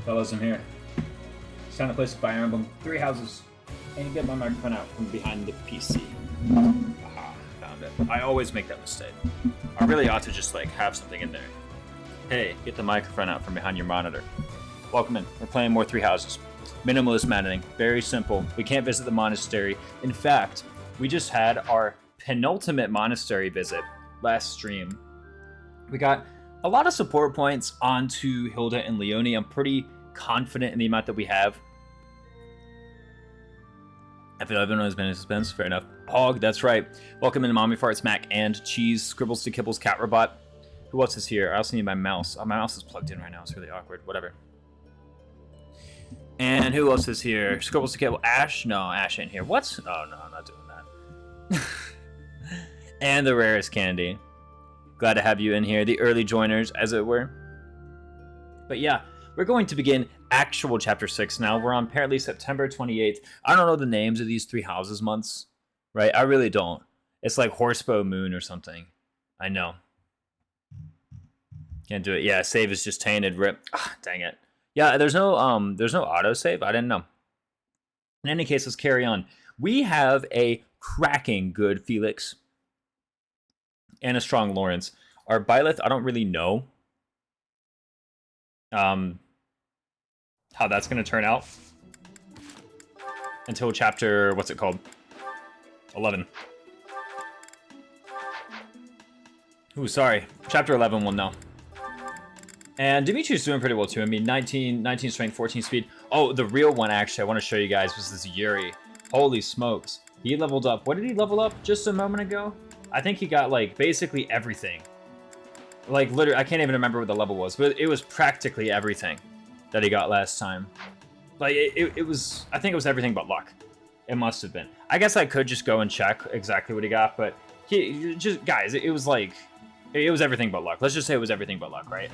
Fellas, I'm here. It's time to play some Fire Emblem. 3 houses. And you get my microphone out from behind the PC. Aha, found it. I always make that mistake. I really ought to just like have something in there. Hey, get the microphone out from behind your monitor. Welcome in. We're playing more 3 houses. Minimalist Maddening. Very simple. We can't visit the monastery. In fact, we just had our penultimate monastery visit last stream. We got a lot of support points onto Hilda and Leonie. I'm pretty confident in the amount that we have. I feel everyone has been in suspense. Fair enough. Hog, that's right. Welcome in, Mommy Farts, Mac, and Cheese, Scribbles to Kibbles, Cat Robot. Who else is here? I also need my mouse. Oh, my mouse is plugged in right now. It's really awkward. Whatever. And who else is here? Scribbles to Kibble. Ash? No, Ash ain't here. What? Oh, no, I'm not doing that. And the rarest candy. Glad to have you in here. The early joiners, as it were. But yeah, we're going to begin actual Chapter 6 now. We're on apparently September 28th. I don't know the names of these 3 houses months, right? I really don't. It's like Horsebow Moon or something. I know. Can't do it. Yeah, save is just tainted. Rip. Ah, dang it. Yeah, there's no autosave. I didn't know. In any case, let's carry on. We have a cracking good Felix and a strong Lawrence. Our Byleth, I don't really know how that's going to turn out until chapter, what's it called? 11. Ooh, sorry. Chapter 11 will know. And Dimitri's doing pretty well too. I mean, 19 strength, 14 speed. Oh, the real one, actually, I want to show you guys was this Yuri. Holy smokes. He leveled up. What did he level up just a moment ago? I think he got, like, basically everything. Like, literally, I can't even remember what the level was, but it was practically everything that he got last time. Like, it was, I think it was everything but luck. It must have been. I guess I could just go and check exactly what he got, but he, just, guys, it was like, it was everything but luck. Let's just say it was everything but luck, right?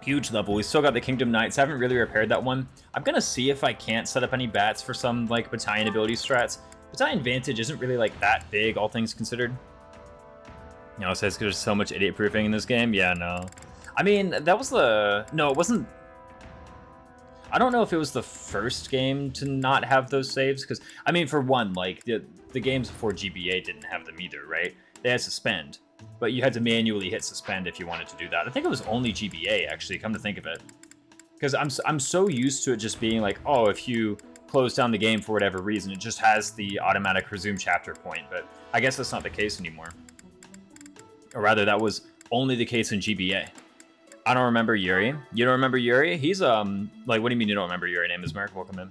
Huge level. We still got the Kingdom Knights. I haven't really repaired that one. I'm going to see if I can't set up any bats for some, like, battalion ability strats. Battalion Vantage isn't really, like, that big, all things considered. You know, it says there's so much idiot proofing in this game. Yeah, no. I mean, that was the... No, it wasn't... I don't know if it was the first game to not have those saves, because, I mean, for one, like, the games before GBA didn't have them either, right? They had suspend, but you had to manually hit suspend if you wanted to do that. I think it was only GBA, actually, come to think of it. Because I'm so used to it just being like, oh, if you close down the game for whatever reason, it just has the automatic resume chapter point, but I guess that's not the case anymore. Or rather, that was only the case in GBA. I don't remember Yuri. You don't remember Yuri? He's, like, what do you mean you don't remember Yuri? Name is Merrick. Welcome in.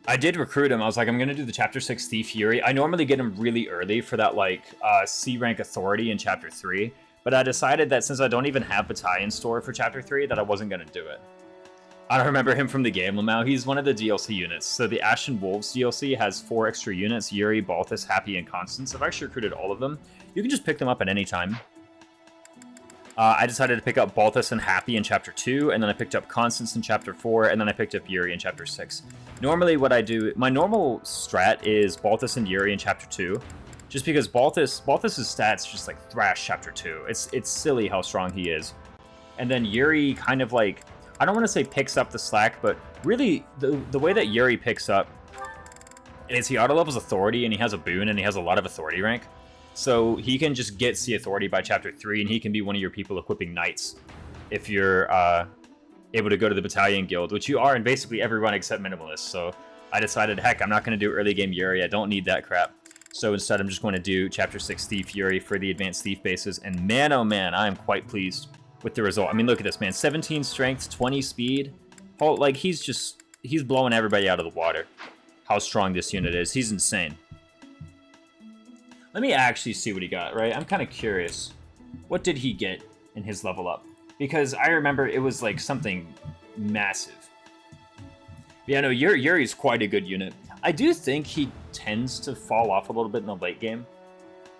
I did recruit him. I was like, I'm going to do the Chapter 6 Thief Yuri. I normally get him really early for that, like, C rank authority in Chapter 3. But I decided that since I don't even have Battalion Store for Chapter 3, that I wasn't going to do it. I don't remember him from the game now. He's one of the DLC units. So the Ashen Wolves DLC has 4 extra units. Yuri, Balthus, Happy, and Constance. I've actually recruited all of them. You can just pick them up at any time. I decided to pick up Balthus and Happy in Chapter 2, and then I picked up Constance in Chapter 4, and then I picked up Yuri in Chapter 6. Normally what I do, my normal strat is Balthus and Yuri in Chapter 2, just because Balthus's stats just like thrash Chapter 2. It's silly how strong he is. And then Yuri kind of like, I don't want to say picks up the slack, but really the way that Yuri picks up is he auto levels authority, and he has a boon, and he has a lot of authority rank. So he can just get C authority by Chapter 3, and he can be one of your people equipping knights if you're able to go to the Battalion Guild, which you are in basically every run except Minimalist. So I decided, heck, I'm not going to do early game Yuri. I don't need that crap. So instead, I'm just going to do Chapter 6 Thief Yuri for the advanced thief bases. And man, oh man, I am quite pleased with the result. I mean, look at this, man. 17 strength, 20 speed. Oh, like, he's blowing everybody out of the water. How strong this unit is. He's insane. Let me actually see what he got, right? I'm kind of curious. What did he get in his level up? Because I remember it was like something massive. Yeah, no, Yuri's quite a good unit. I do think he tends to fall off a little bit in the late game.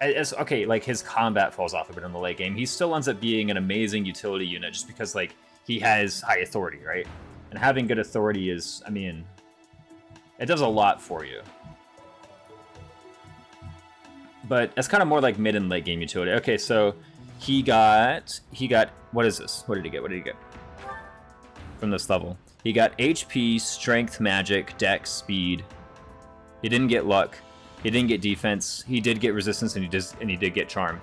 Okay, like his combat falls off a bit in the late game. He still ends up being an amazing utility unit just because, like, he has high authority, right? And having good authority is, I mean, it does a lot for you. But it's kind of more like mid and late game utility. Okay, so He got, what is this? What did he get? What did he get from this level? He got HP, Strength, Magic, Dex, Speed. He didn't get Luck. He didn't get Defense. He did get Resistance, and he did get Charm.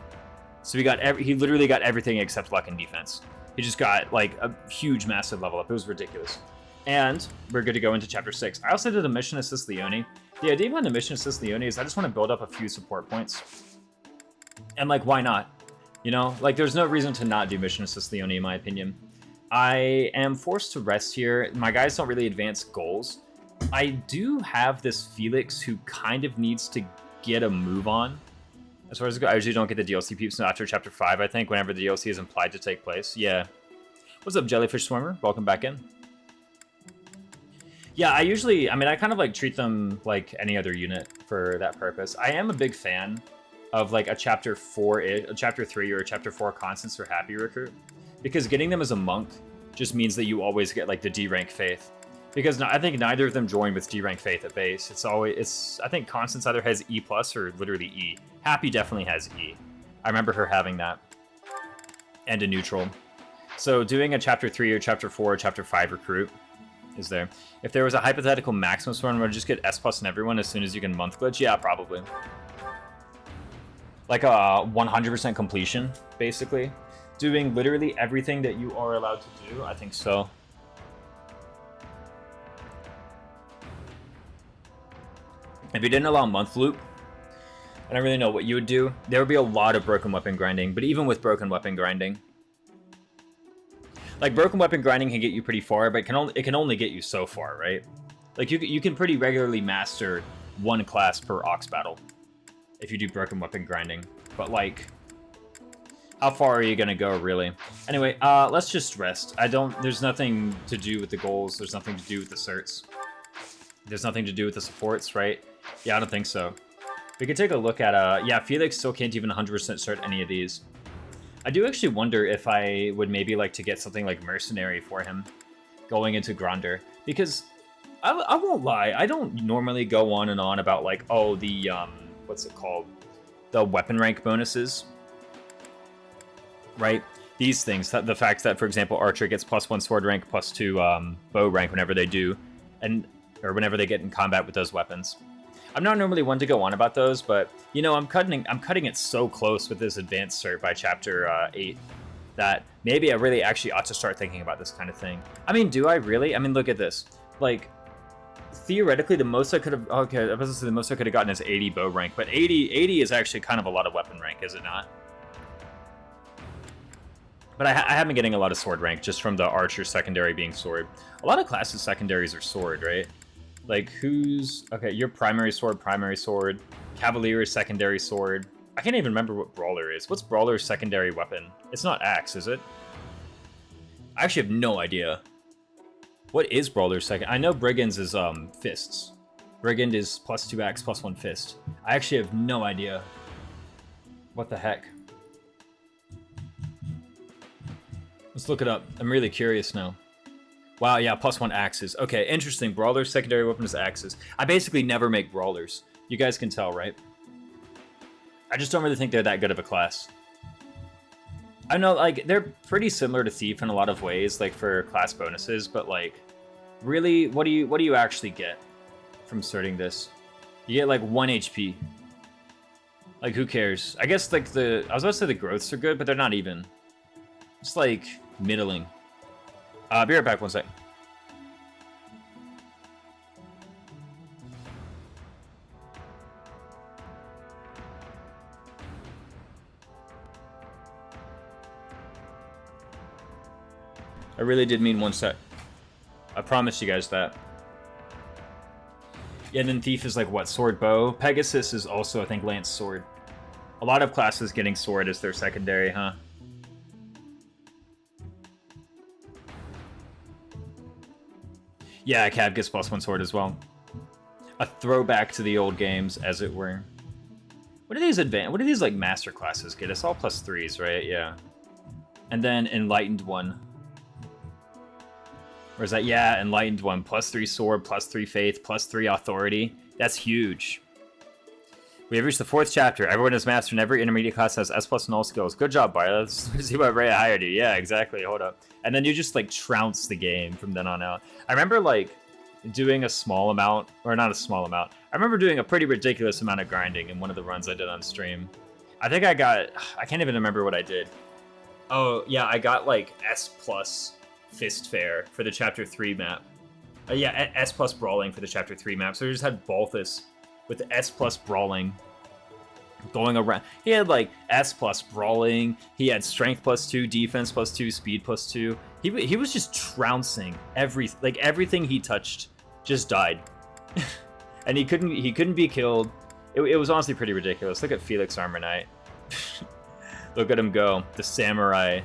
So he literally got everything except Luck and Defense. He just got like a huge, massive level up. It was ridiculous. And we're good to go into Chapter 6. I also did a Mission Assist Leone. The idea behind the Mission Assist Leone is I just want to build up a few support points. And like, why not? You know, like there's no reason to not do Mission Assist Leone in my opinion. I am forced to rest here. My guys don't really advance goals. I do have this Felix who kind of needs to get a move on. As far as I usually don't get the DLC peeps after Chapter 5, I think, whenever the DLC is implied to take place. Yeah. What's up, Jellyfish Swimmer? Welcome back in. Yeah, I kind of like treat them like any other unit for that purpose. I am a big fan of like a Chapter 4, a Chapter 3 or a Chapter 4 Constance or Happy recruit. Because getting them as a monk just means that you always get like the D rank faith. Because I think neither of them join with D rank faith at base. I think Constance either has E+ or literally E. Happy definitely has E. I remember her having that. And a neutral. So doing a Chapter 3 or Chapter 4 or Chapter 5 recruit is there. If there was a hypothetical Maximus run where you just get S+ in everyone as soon as you can month glitch, yeah, probably. Like a 100% completion, basically. Doing literally everything that you are allowed to do, I think so. If you didn't allow month loop, I don't really know what you would do. There would be a lot of broken weapon grinding, but even with broken weapon grinding, like broken weapon grinding can get you pretty far, but it can only get you so far, right? Like you can pretty regularly master one class per Ox battle if you do broken weapon grinding. But like, how far are you gonna go, really? Anyway, let's just rest. There's nothing to do with the goals. There's nothing to do with the certs. There's nothing to do with the supports, right? Yeah, I don't think so. We could take a look at, yeah, Felix still can't even 100% cert any of these. I do actually wonder if I would maybe like to get something like Mercenary for him going into Gronder. Because, I won't lie, I don't normally go on and on about like, oh, the, what's it called? The weapon rank bonuses. Right? These things, the fact that, for example, Archer gets +1 sword rank, +2 bow rank whenever they do, or whenever they get in combat with those weapons. I'm not normally one to go on about those, but you know, I'm cutting it so close with this advanced cert by Chapter 8 that maybe I really actually ought to start thinking about this kind of thing. I mean, do I really? I mean, look at this. Like, theoretically, the most I could have, okay, I was gonna say the most I could have gotten is 80 bow rank, but 80 is actually kind of a lot of weapon rank, is it not? But I have been getting a lot of sword rank just from the Archer secondary being sword. A lot of classes secondaries are sword, right? Like, okay, your primary sword, Cavalier is secondary sword. I can't even remember what Brawler is. What's Brawler's secondary weapon? It's not Axe, is it? I actually have no idea. What is Brawler's second? I know Brigand's is, Fists. Brigand is +2 Axe, +1 Fist. I actually have no idea. What the heck? Let's look it up. I'm really curious now. Wow, yeah, +1 axes. Okay, interesting. Brawler's secondary weapon is axes. I basically never make brawlers. You guys can tell, right? I just don't really think they're that good of a class. I know, like, they're pretty similar to Thief in a lot of ways, like, for class bonuses, but, like, really, what do you actually get from starting this? You get, like, 1 HP. Like, who cares? I guess, like, I was about to say the growths are good, but they're not even. It's, like, middling. Be right back, one sec. I really did mean one sec. I promise you guys that. Yeah, and then Thief is like, what, sword, bow? Pegasus is also, I think, lance, sword. A lot of classes getting sword as their secondary, huh? Yeah, Cav gets +1 sword as well. A throwback to the old games, as it were. What do these like master classes get? It's all +3s, right? Yeah. And then Enlightened one. Or is that, yeah, Enlightened one. +3 sword, +3 faith, +3 authority. That's huge. We have reached the 4th chapter. Everyone is mastered and every intermediate class has S+ in all skills. Good job, Bart. Let's see what Ray hired you. Yeah, exactly. Hold up. And then you just like trounce the game from then on out. I remember like doing a small amount, or not a small amount. I remember doing a pretty ridiculous amount of grinding in one of the runs I did on stream. I think I can't even remember what I did. Oh, yeah, I got like S+ Fist Fair for the Chapter 3 map. Yeah, S+ Brawling for the Chapter 3 map. So we just had Balthus with S+ Brawling going around. He had like S+ Brawling. He had Strength +2, Defense +2, Speed +2. He was just trouncing everything he touched just died. And he couldn't be killed. It was honestly pretty ridiculous. Look at Felix Armor Knight. Look at him go. The samurai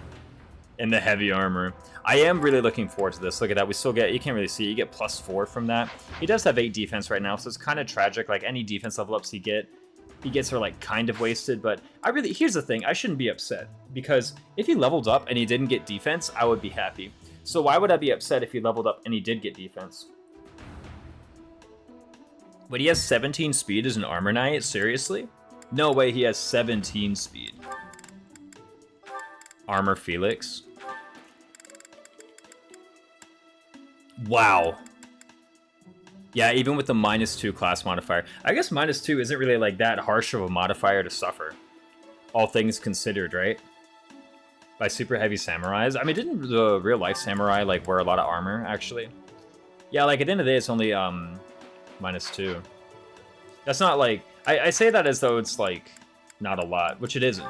in the heavy armor. I am really looking forward to this. Look at that. We still get, you can't really see, you get +4 from that. He does have 8 defense right now, so it's kind of tragic. Like any defense level ups he gets are like kind of wasted, but here's the thing, I shouldn't be upset, because if he leveled up and he didn't get defense, I would be happy. So why would I be upset if he leveled up and he did get defense? But he has 17 speed as an armor knight? Seriously? No way he has 17 speed. Armor Felix. Wow. Yeah, even with the -2 class modifier. I guess -2 isn't really like that harsh of a modifier to suffer. All things considered, right? By super heavy samurais. I mean, didn't the real life samurai like wear a lot of armor, actually? Yeah, like at the end of the day, it's only -2. That's not like, I say that as though it's like not a lot, which it isn't.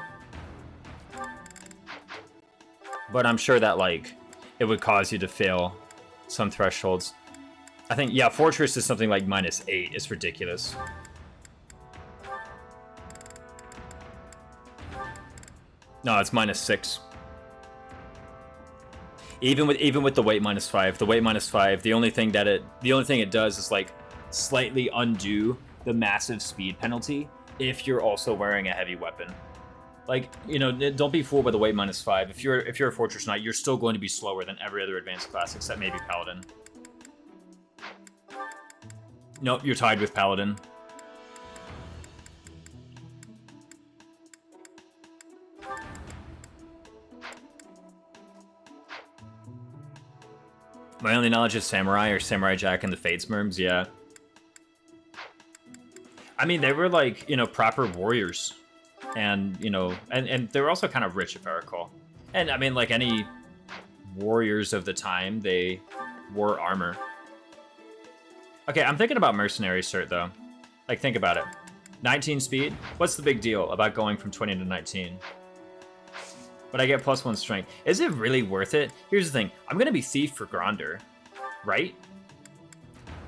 But I'm sure that like it would cause you to fail some thresholds. I think, yeah, Fortress is something like -8. It's ridiculous. No, it's -6. Even with the weight -5, the weight -5, the only thing it does is like slightly undo the massive speed penalty if you're also wearing a heavy weapon. Like, you know, don't be fooled by the weight -5. If you're a Fortress Knight, you're still going to be slower than every other advanced class except maybe Paladin. Nope, you're tied with Paladin. My only knowledge is Samurai or Samurai Jack and the Fates Merms, yeah. I mean, they were like, you know, proper warriors. And, you know, and they were also kind of rich, if I recall. And, I mean, like any warriors of the time, they wore armor. Okay, I'm thinking about Mercenary Cert, though. Like, think about it. 19 speed? What's the big deal about going from 20 to 19? But I get +1 strength. Is it really worth it? Here's the thing. I'm going to be Thief for Gronder, right?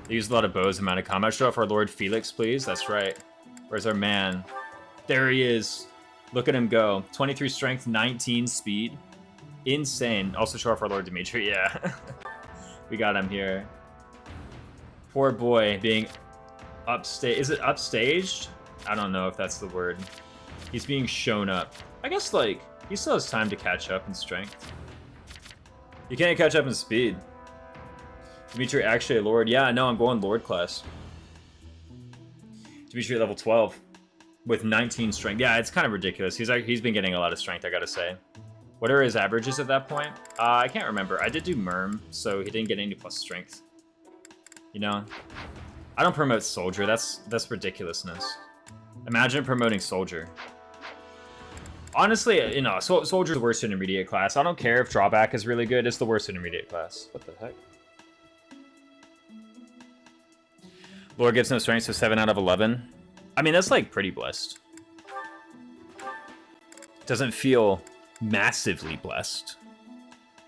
They use a lot of bows in Mounted Combat. Show off our Lord Felix, please. That's right. Where's our man? There he is. Look at him go. 23 strength, 19 speed. Insane. Also show off our Lord Dimitri. Yeah. We got him here. Poor boy being upstage. Is it upstaged? I don't know if that's the word. He's being shown up. I guess, like, he still has time to catch up in strength. You can't catch up in speed. Dimitri actually a Lord. Yeah, no, I'm going Lord class. Dimitri at level 12 with 19 strength. Yeah, it's kind of ridiculous. He's been getting a lot of strength, I gotta say. What are his averages at that point? I can't remember. I did do Merm, so he didn't get any plus strength. You know? I don't promote Soldier. That's ridiculousness. Imagine promoting Soldier. Honestly, you know, Soldier's the worst intermediate class. I don't care if Drawback is really good. It's the worst intermediate class. What the heck? Lord gives no strength, so 7 out of 11. I mean, that's like pretty blessed. Doesn't feel massively blessed.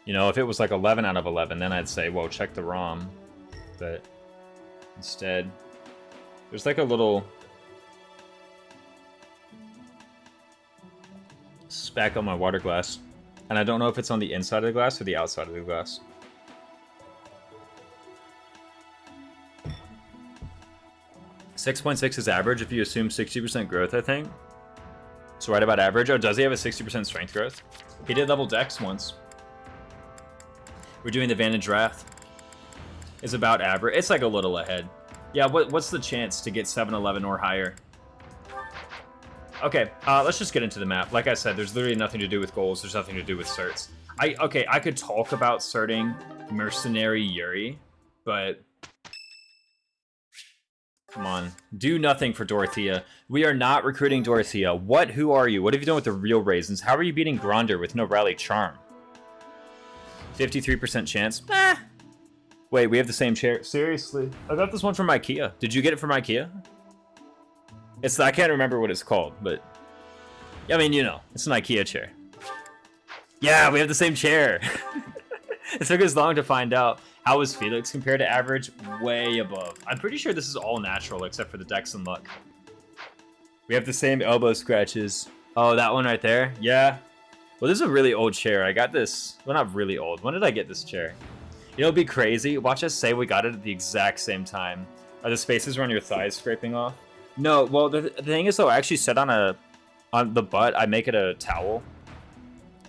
You know, if it was like 11 out of 11, then I'd say, whoa, check the ROM. But instead, there's like a little speck on my water glass. And I don't know if it's on the inside of the glass or the outside of the glass. .6 is average if you assume 60% growth, I think. So right about average. Oh, does he have a 60% strength growth? He did level Dex once. We're doing the Vantage Wrath. It's about average. It's like a little ahead. Yeah, what's the chance to get 711 or higher? Okay, let's just get into the map. Like I said, there's literally nothing to do with goals. There's nothing to do with certs. I could talk about certing Mercenary Yuri, but come on, do nothing for Dorothea. We are not recruiting Dorothea. What? Who are you? What have you done with the real raisins? How are you beating Gronder with no rally charm? 53% chance. Wait, we have the same chair. Seriously? I got this one from IKEA. Did you get it from IKEA? I can't remember what it's called, but I mean, you know, it's an IKEA chair. Yeah, we have the same chair. It took us long to find out. How was Felix compared to average? Way above. I'm pretty sure this is all natural except for the Dex and Luck. We have the same elbow scratches. Oh, that one right there? Yeah. Well, this is a really old chair. I got this. Well, not really old. When did I get this chair? You know, it'd be crazy. Watch us say we got it at the exact same time. Are the spaces around your thighs scraping off? No. Well, the thing is, though, I actually set on the butt. I make it a towel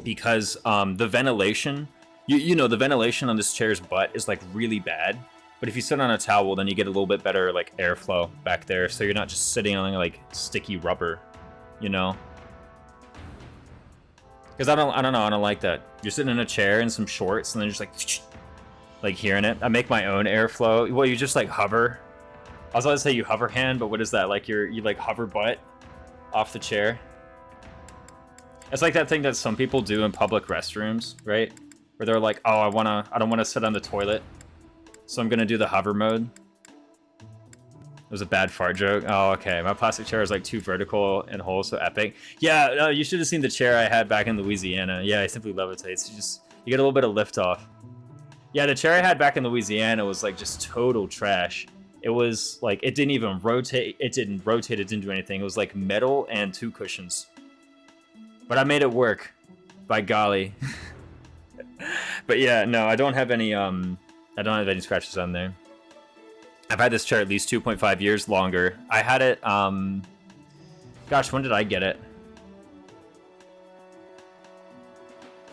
because the ventilation. You know, the ventilation on this chair's butt is like really bad. But if you sit on a towel, then you get a little bit better like airflow back there. So you're not just sitting on like sticky rubber, you know. Because I don't know, I don't like that. You're sitting in a chair in some shorts and then just like hearing it. I make my own airflow. Well, you just like hover. I was about to say you hover hand, but what is that? Like you like hover butt off the chair. It's like that thing that some people do in public restrooms, right? Where they're like, oh, I don't wanna sit on the toilet, so I'm gonna do the hover mode. It was a bad fart joke. Oh, okay. My plastic chair is like too vertical and whole, so epic. Yeah, you should have seen the chair I had back in Louisiana. Yeah, it simply levitates. You get a little bit of lift off. Yeah, the chair I had back in Louisiana was like just total trash. It was like it didn't even rotate. It didn't rotate. It didn't do anything. It was like metal and 2 cushions. But I made it work. By golly. But yeah, no, I don't have any scratches on there. I've had this chair at least 2.5 years longer. I had it, gosh, when did I get it?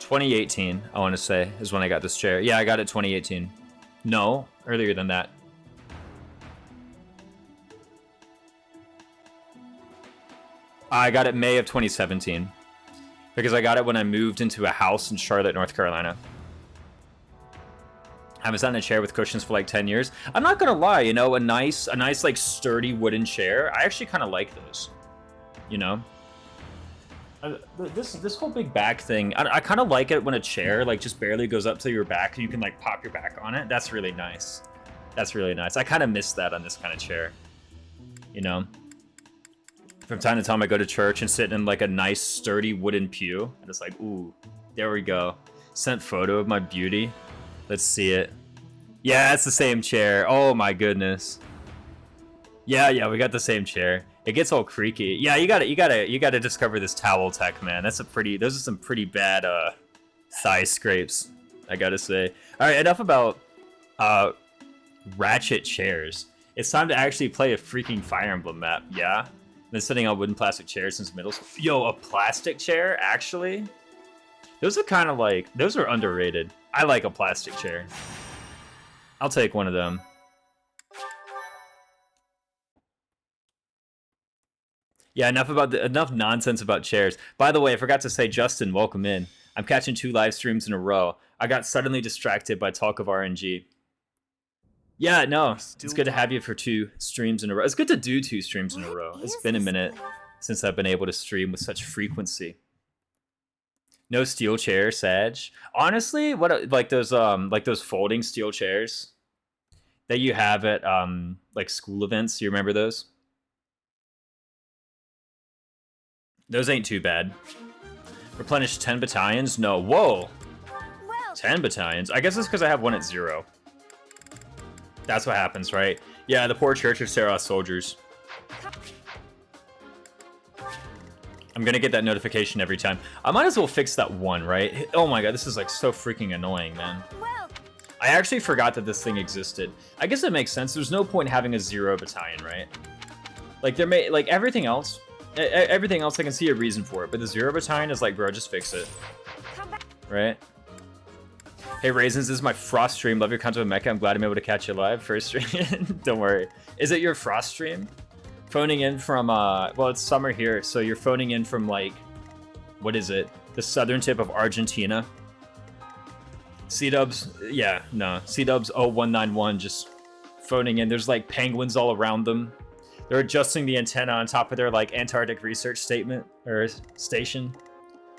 2018, I want to say, is when I got this chair. Yeah, I got it 2018. No, earlier than that. I got it May of 2017. Because I got it when I moved into a house in Charlotte, North Carolina. I haven't sat in a chair with cushions for like 10 years. I'm not gonna lie, you know, a nice like sturdy wooden chair. I actually kind of like those, you know. This whole big back thing, I kind of like it when a chair like just barely goes up to your back and you can like pop your back on it. That's really nice. That's really nice. I kind of miss that on this kind of chair, you know. From time to time, I go to church and sit in like a nice, sturdy wooden pew. And it's like, ooh, there we go. Sent photo of my beauty. Let's see it. Yeah, it's the same chair. Oh my goodness. Yeah, we got the same chair. It gets all creaky. Yeah, you gotta discover this towel tech, man. Those are some pretty bad thigh scrapes, I gotta say. All right, enough about ratchet chairs. It's time to actually play a freaking Fire Emblem map. Yeah. Been sitting on wooden plastic chairs since middle school. Yo, a plastic chair, actually? Those are kind of like, those are underrated. I like a plastic chair. I'll take one of them. Yeah, enough nonsense about chairs. By the way, I forgot to say, Justin, welcome in. I'm catching 2 live streams in a row. I got suddenly distracted by talk of RNG. Yeah, no, it's good to have you for 2 streams in a row. It's good to do 2 streams in a row. It's been a minute since I've been able to stream with such frequency. No steel chair, Sag. Honestly, what like those folding steel chairs that you have at like school events? You remember those? Those ain't too bad. Replenish 10 battalions? No, whoa. 10 battalions? I guess it's because I have one at 0. That's what happens, right? Yeah, the poor Church of Saros soldiers. I'm gonna get that notification every time. I might as well fix that one, right? Oh my god, this is like so freaking annoying, man. I actually forgot that this thing existed. I guess it makes sense. There's no point having a 0 battalion, right? Like everything else I can see a reason for it, but the 0 battalion is like, bro, just fix it. Right? Hey Raisins, this is my Frost stream. Love your content with Mecha. I'm glad I'm able to catch you live first stream. Don't worry. Is it your Frost stream? phoning in from, well, it's summer here, so you're phoning in from, like, what is it? The southern tip of Argentina. C-dubs, yeah, no. C-dubs 0191 just phoning in. There's, like, penguins all around them. They're adjusting the antenna on top of their, like, Antarctic research statement, or station.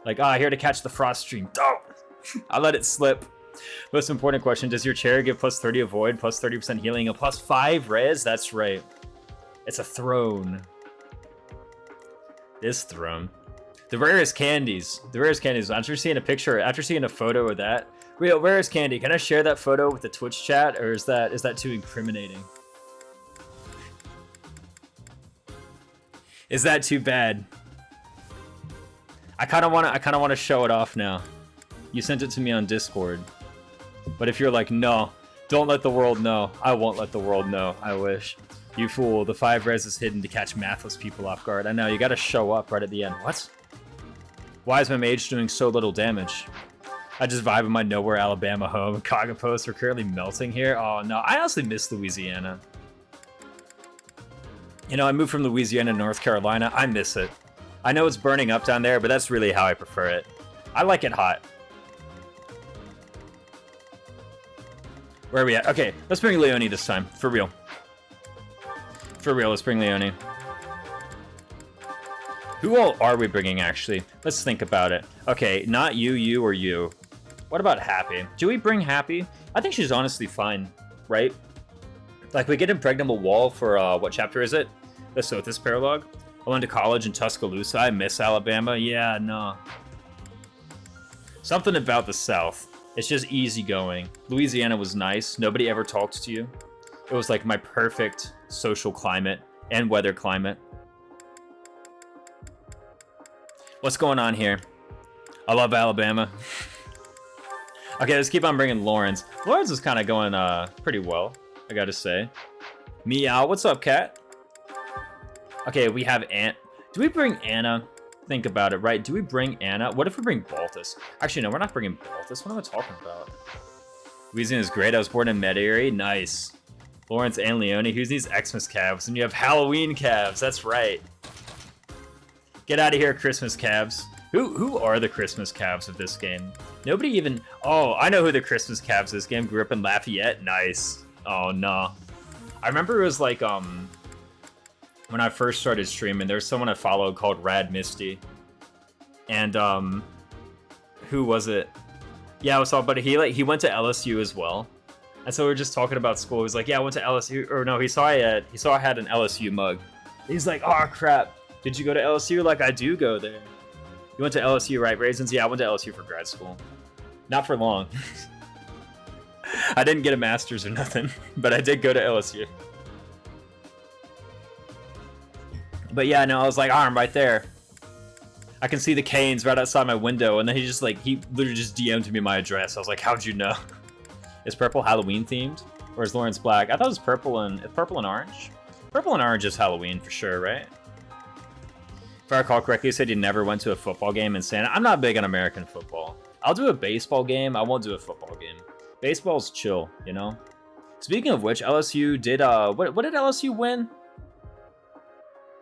Like, here to catch the frost stream. Oh! I let it slip. Most important question, does your chair give plus 30 avoid, plus 30% healing, and plus 5 res? That's right. It's a throne. This throne. The rarest candies. The rarest candies. After seeing a picture, after seeing a photo of that. Real rarest candy. Can I share that photo with the Twitch chat, or is that too incriminating? Is that too bad? I kind of want to show it off now. You sent it to me on Discord. But if you're like, no, don't let the world know. I won't let the world know. I wish. You fool, the 5 res is hidden to catch mathless people off guard. I know, you gotta show up right at the end. What? Why is my mage doing so little damage? I just vibe in my nowhere Alabama home. Kaga posts are currently melting here. Oh no, I honestly miss Louisiana. You know, I moved from Louisiana to North Carolina. I miss it. I know it's burning up down there, but that's really how I prefer it. I like it hot. Where are we at? Okay, let's bring Leone this time. For real. For real, let's bring Leone. Who all are we bringing, actually? Let's think about it. Okay, not you, you, or you. What about Happy? Do we bring Happy? I think she's honestly fine, right? Like, we get Impregnable Wall for, what chapter is it? The Sothis Paralogue. I went to college in Tuscaloosa. I miss Alabama. Yeah, no. Something about the South. It's just easygoing. Louisiana was nice. Nobody ever talked to you. It was like my perfect social climate and weather climate. What's going on here? I love Alabama. Okay, let's keep on bringing Lawrence. Lawrence is kind of going pretty well, I gotta say. Meow, what's up, cat? Okay, we have Do we bring Anna? Think about it, right? Do we bring Anna? What if we bring Baltus? Actually, no, we're not bringing Baltus. What am I talking about? Louisiana is great. I was born in Metairie. Nice. Lawrence and Leone. Who's these Xmas calves? And you have Halloween calves. That's right. Get out of here, Christmas calves. Who are the Christmas calves of this game? Nobody even... Oh, I know who the Christmas calves of this game. Grew up in Lafayette. Nice. Oh, no. I remember it was like, when I first started streaming, there was someone I followed called Rad Misty. And, who was it? Yeah, it was all, but he went to LSU as well. And so we were just talking about school. He was like, yeah, I went to LSU. Or no, he saw I had an LSU mug. He's like, oh, crap. Did you go to LSU? Like, I do go there. You went to LSU, right, Raisins? Yeah, I went to LSU for grad school. Not for long. I didn't get a master's or nothing, but I did go to LSU. But yeah, no, I was like, I'm right there. I can see the canes right outside my window, and then he literally just DM'd me my address. I was like, how'd you know? Is purple Halloween themed? Or is Lawrence black? I thought it was purple and orange. Purple and orange is Halloween for sure, right? If I recall correctly, you said you never went to a football game in Santa. I'm not big on American football. I'll do a baseball game. I won't do a football game. Baseball's chill, you know? Speaking of which, LSU did, what did LSU win?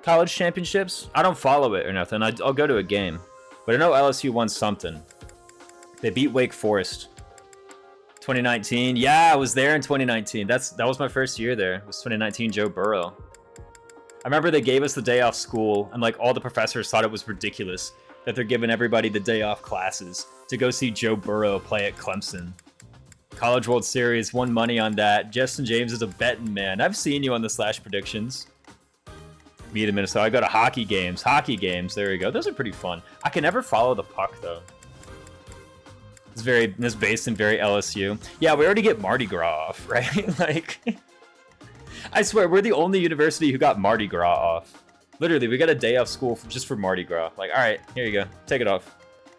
College championships? I don't follow it or nothing. I'll go to a game. But I know LSU won something. They beat Wake Forest. 2019. Yeah, I was there in 2019. That was my first year there. It was 2019 Joe Burrow. I remember they gave us the day off school, and like all the professors thought it was ridiculous that they're giving everybody the day off classes to go see Joe Burrow play at Clemson. College World Series, won money on that. Justin James is a betting man. I've seen you on the Slash predictions. Me to Minnesota. I go to hockey games. There you go. Those are pretty fun. I can never follow the puck though. It's based in very LSU. Yeah, we already get Mardi Gras off, right? Like, I swear, we're the only university who got Mardi Gras off. Literally, we got a day off school just for Mardi Gras. Like, all right, here you go. Take it off.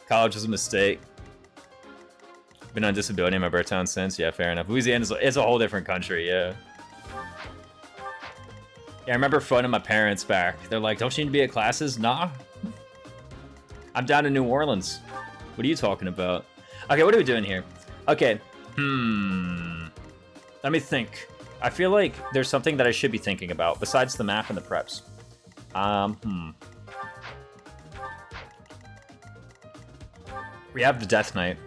College was a mistake. Been on disability in my birth town since. Yeah, fair enough. Louisiana is a whole different country, yeah. Yeah, I remember phoning my parents back. They're like, don't you need to be at classes? Nah. I'm down in New Orleans. What are you talking about? Okay, what are we doing here? Okay. Let me think. I feel like there's something that I should be thinking about besides the map and the preps. We have the Death Knight.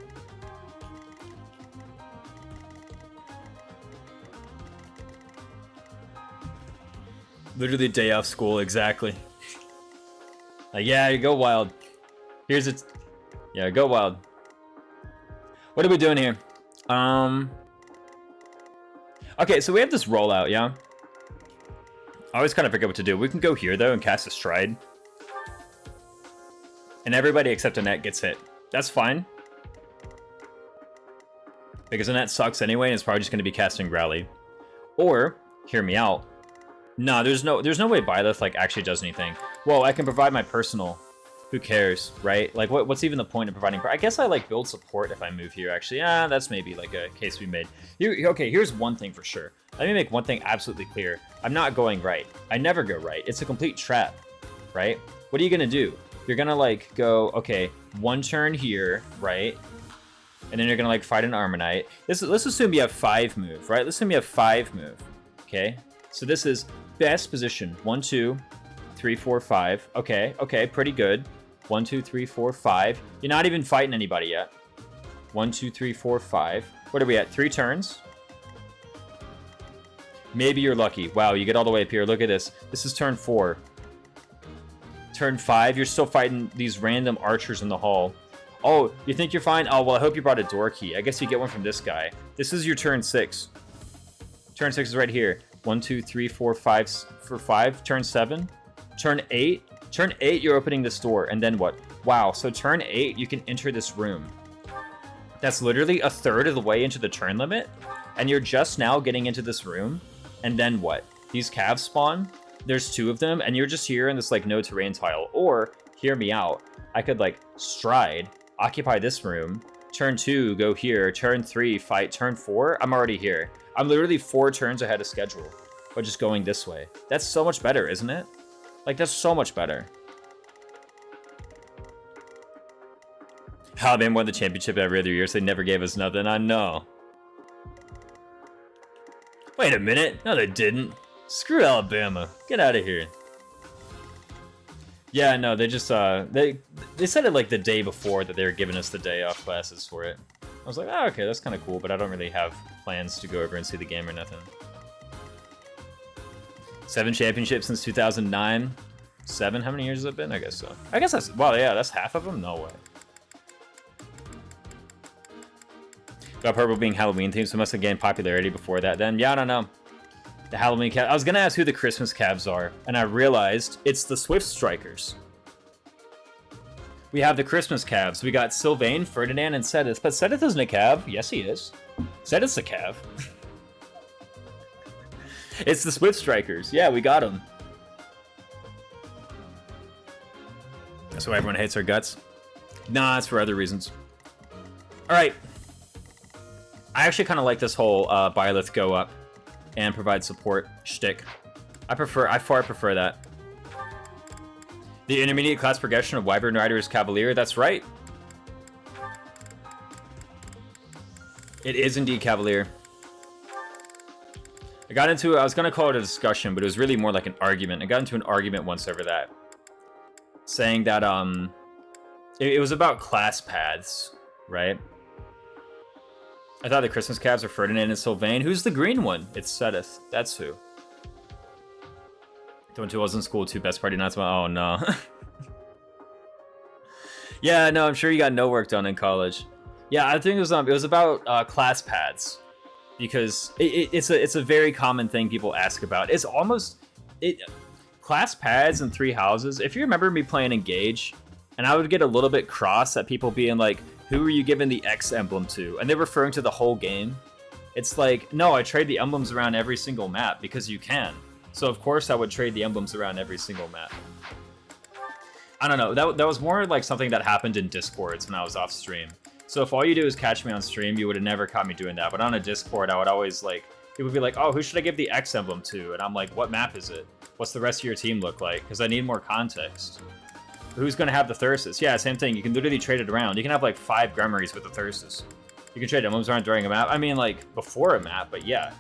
Literally day off school, exactly. Like, yeah, you go wild. Here's it. Yeah, go wild. What are we doing here? Okay, so we have this rollout, yeah? I always kind of forget what to do. We can go here, though, and cast a Stride. And everybody except Annette gets hit. That's fine. Because Annette sucks anyway, and it's probably just going to be casting Rally. Or, hear me out. No, there's no way Byleth, like, actually does anything. Well, I can provide my personal. Who cares, right? Like, what's even the point of providing... I guess I, like, build support if I move here, actually. Yeah, that's maybe, like, a case we made. Okay, here's one thing for sure. Let me make one thing absolutely clear. I'm not going right. I never go right. It's a complete trap, right? What are you going to do? You're going to, like, go, okay, one turn here, right? And then you're going to, like, fight an Armonite. Let's assume you have 5 move, right? Let's assume you have 5 move, okay? So this is best position. 1, 2, 3, 4, 5. Okay, pretty good. 1, 2, 3, 4, 5. You're not even fighting anybody yet. 1, 2, 3, 4, 5. What are we at? 3 turns? Maybe you're lucky. Wow, you get all the way up here. Look at this. This is turn 4. Turn 5, you're still fighting these random archers in the hall. Oh, you think you're fine? Oh, well, I hope you brought a door key. I guess you get one from this guy. This is your turn 6. Turn 6 is right here. 1, 2, 3, 4, 5 for 5. Turn 7. Turn 8. Turn 8, you're opening this door, and then what? Wow, so turn 8, you can enter this room. That's literally a third of the way into the turn limit, and you're just now getting into this room, and then what? These calves spawn, there's 2 of them, and you're just here in this, like, no terrain tile. Or, hear me out, I could, like, stride, occupy this room, turn 2, go here, turn 3, fight, turn 4, I'm already here. I'm literally 4 turns ahead of schedule, but just going this way. That's so much better, isn't it? Like, that's so much better. Alabama won the championship every other year, so they never gave us nothing. I know. Wait a minute. No, they didn't. Screw Alabama. Get out of here. Yeah, no, they just, they said it, like, the day before that they were giving us the day off classes for it. I was like, oh, okay, that's kind of cool, but I don't really have plans to go over and see the game or nothing. 7 championships since 2009. 7? How many years has it been? I guess so. I guess that's... Well, yeah, that's half of them? No way. Got purple being Halloween themed, so it must have gained popularity before that then. Yeah, I don't know. The Halloween cab... I was going to ask who the Christmas cabs are, and I realized it's the Swift Strikers. We have the Christmas cabs. We got Sylvain, Ferdinand, and Sedith. But Sedith isn't a cab. Yes, he is. Sedith's a cab. It's the Swift Strikers. Yeah, we got them. That's why everyone hates our guts. Nah, it's for other reasons. Alright. I actually kind of like this whole Byleth go up and provide support shtick. I far prefer that. The intermediate class progression of Wyvern Rider is Cavalier. That's right. It is indeed Cavalier. I was going to call it a discussion, but it was really more like an argument. I got into an argument once over that. Saying that, it was about class paths, right? I thought the Christmas cabs are Ferdinand and Sylvain. Who's the green one? It's Sedith. That's who. The one who was in school too. Best party nights. Oh, no. Yeah, no, I'm sure you got no work done in college. Yeah, I think it was about class paths. Because it's a very common thing people ask about. It's almost class pads and 3 houses. If you remember me playing Engage, and I would get a little bit cross at people being like, "Who are you giving the X emblem to?" And they're referring to the whole game. It's like, no, I trade the emblems around every single map because you can. So of course I would trade the emblems around every single map. I don't know. That was more like something that happened in Discords when I was off stream. So if all you do is catch me on stream, you would have never caught me doing that. But on a Discord, I would always like, people would be like, oh, who should I give the X emblem to? And I'm like, what map is it? What's the rest of your team look like? Because I need more context. Who's going to have the Thyrsus? Yeah, same thing. You can literally trade it around. You can have like 5 Grimoires with the Thyrsus. You can trade emblems around during a map. I mean, like, before a map, but yeah.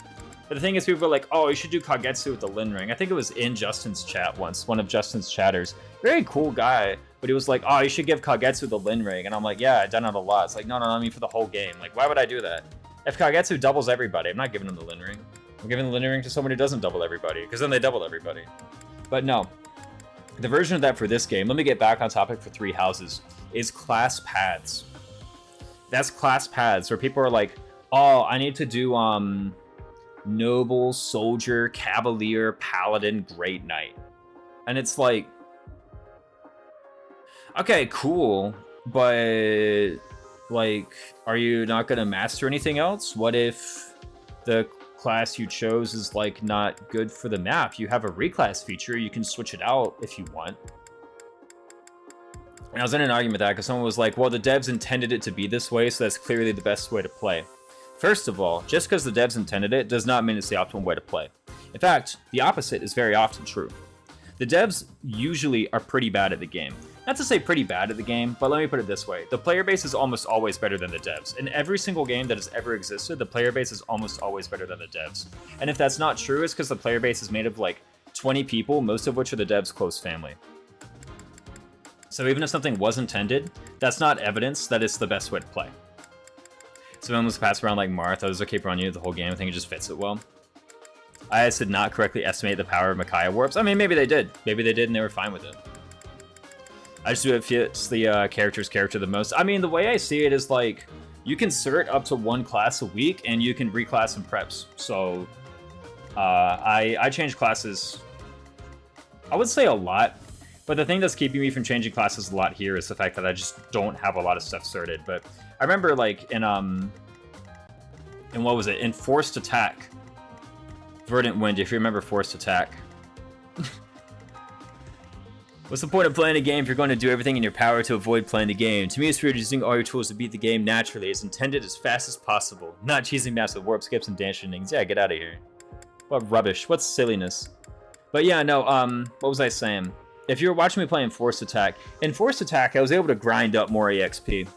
But the thing is, people were like, oh, you should do Kagetsu with the Lin Ring. I think it was in Justin's chat once, one of Justin's chatters. Very cool guy, but he was like, oh, you should give Kagetsu the Lin Ring. And I'm like, yeah, I've done it a lot. It's like, no, I mean for the whole game. Like, why would I do that? If Kagetsu doubles everybody, I'm not giving him the Lin Ring. I'm giving the Lin Ring to someone who doesn't double everybody, because then they double everybody. But no. The version of that for this game, let me get back on topic for Three Houses, is class paths. That's class paths, where people are like, oh, I need to do, Noble, Soldier, Cavalier, Paladin, Great Knight. And it's like, okay, cool, but, like, are you not going to master anything else? What if the class you chose is, like, not good for the map? You have a reclass feature, you can switch it out if you want. And I was in an argument with that because someone was like, well, the devs intended it to be this way, so that's clearly the best way to play. First of all, just because the devs intended it does not mean it's the optimal way to play. In fact, the opposite is very often true. The devs usually are pretty bad at the game. Not to say pretty bad at the game, but let me put it this way. The player base is almost always better than the devs. In every single game that has ever existed, the player base is almost always better than the devs. And if that's not true, it's because the player base is made of like 20 people, most of which are the devs' close family. So even if something was intended, that's not evidence that it's the best way to play. So when was passed around like Marth, I was okay for on you the whole game. I think it just fits it well. I did not correctly estimate the power of Micaiah warps. I mean, maybe they did. Maybe they did and they were fine with it. I just do it fits the character's character the most. I mean, the way I see it is like, you can cert up to one class a week and you can reclass in preps. So I change classes, I would say a lot. But the thing that's keeping me from changing classes a lot here is the fact that I just don't have a lot of stuff certed. But I remember like in what was it? In Forced Attack. Verdant Wind, if you remember Forced Attack. What's the point of playing a game if you're going to do everything in your power to avoid playing the game? To me, it's weird using all your tools to beat the game naturally, as intended, as fast as possible. Not cheesing maps with warp skips and dance shenanigans. Yeah, get out of here. What rubbish. What silliness. But yeah, no, what was I saying? If you were watching me play in Forced Attack, in Forced Attack, I was able to grind up more EXP.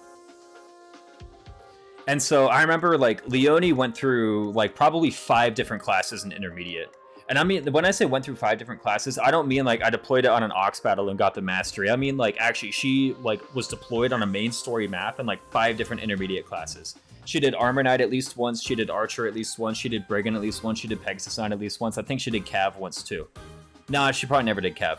And so I remember like Leone went through like probably 5 different classes in Intermediate. And I mean, when I say went through 5 different classes, I don't mean like I deployed it on an Ox battle and got the mastery. I mean like actually she like was deployed on a main story map in like 5 different Intermediate classes. She did Armor Knight at least once, she did Archer at least once, she did Brigand at least once, she did Pegasus Knight at least once. I think she did Cav once too. Nah, she probably never did Cav.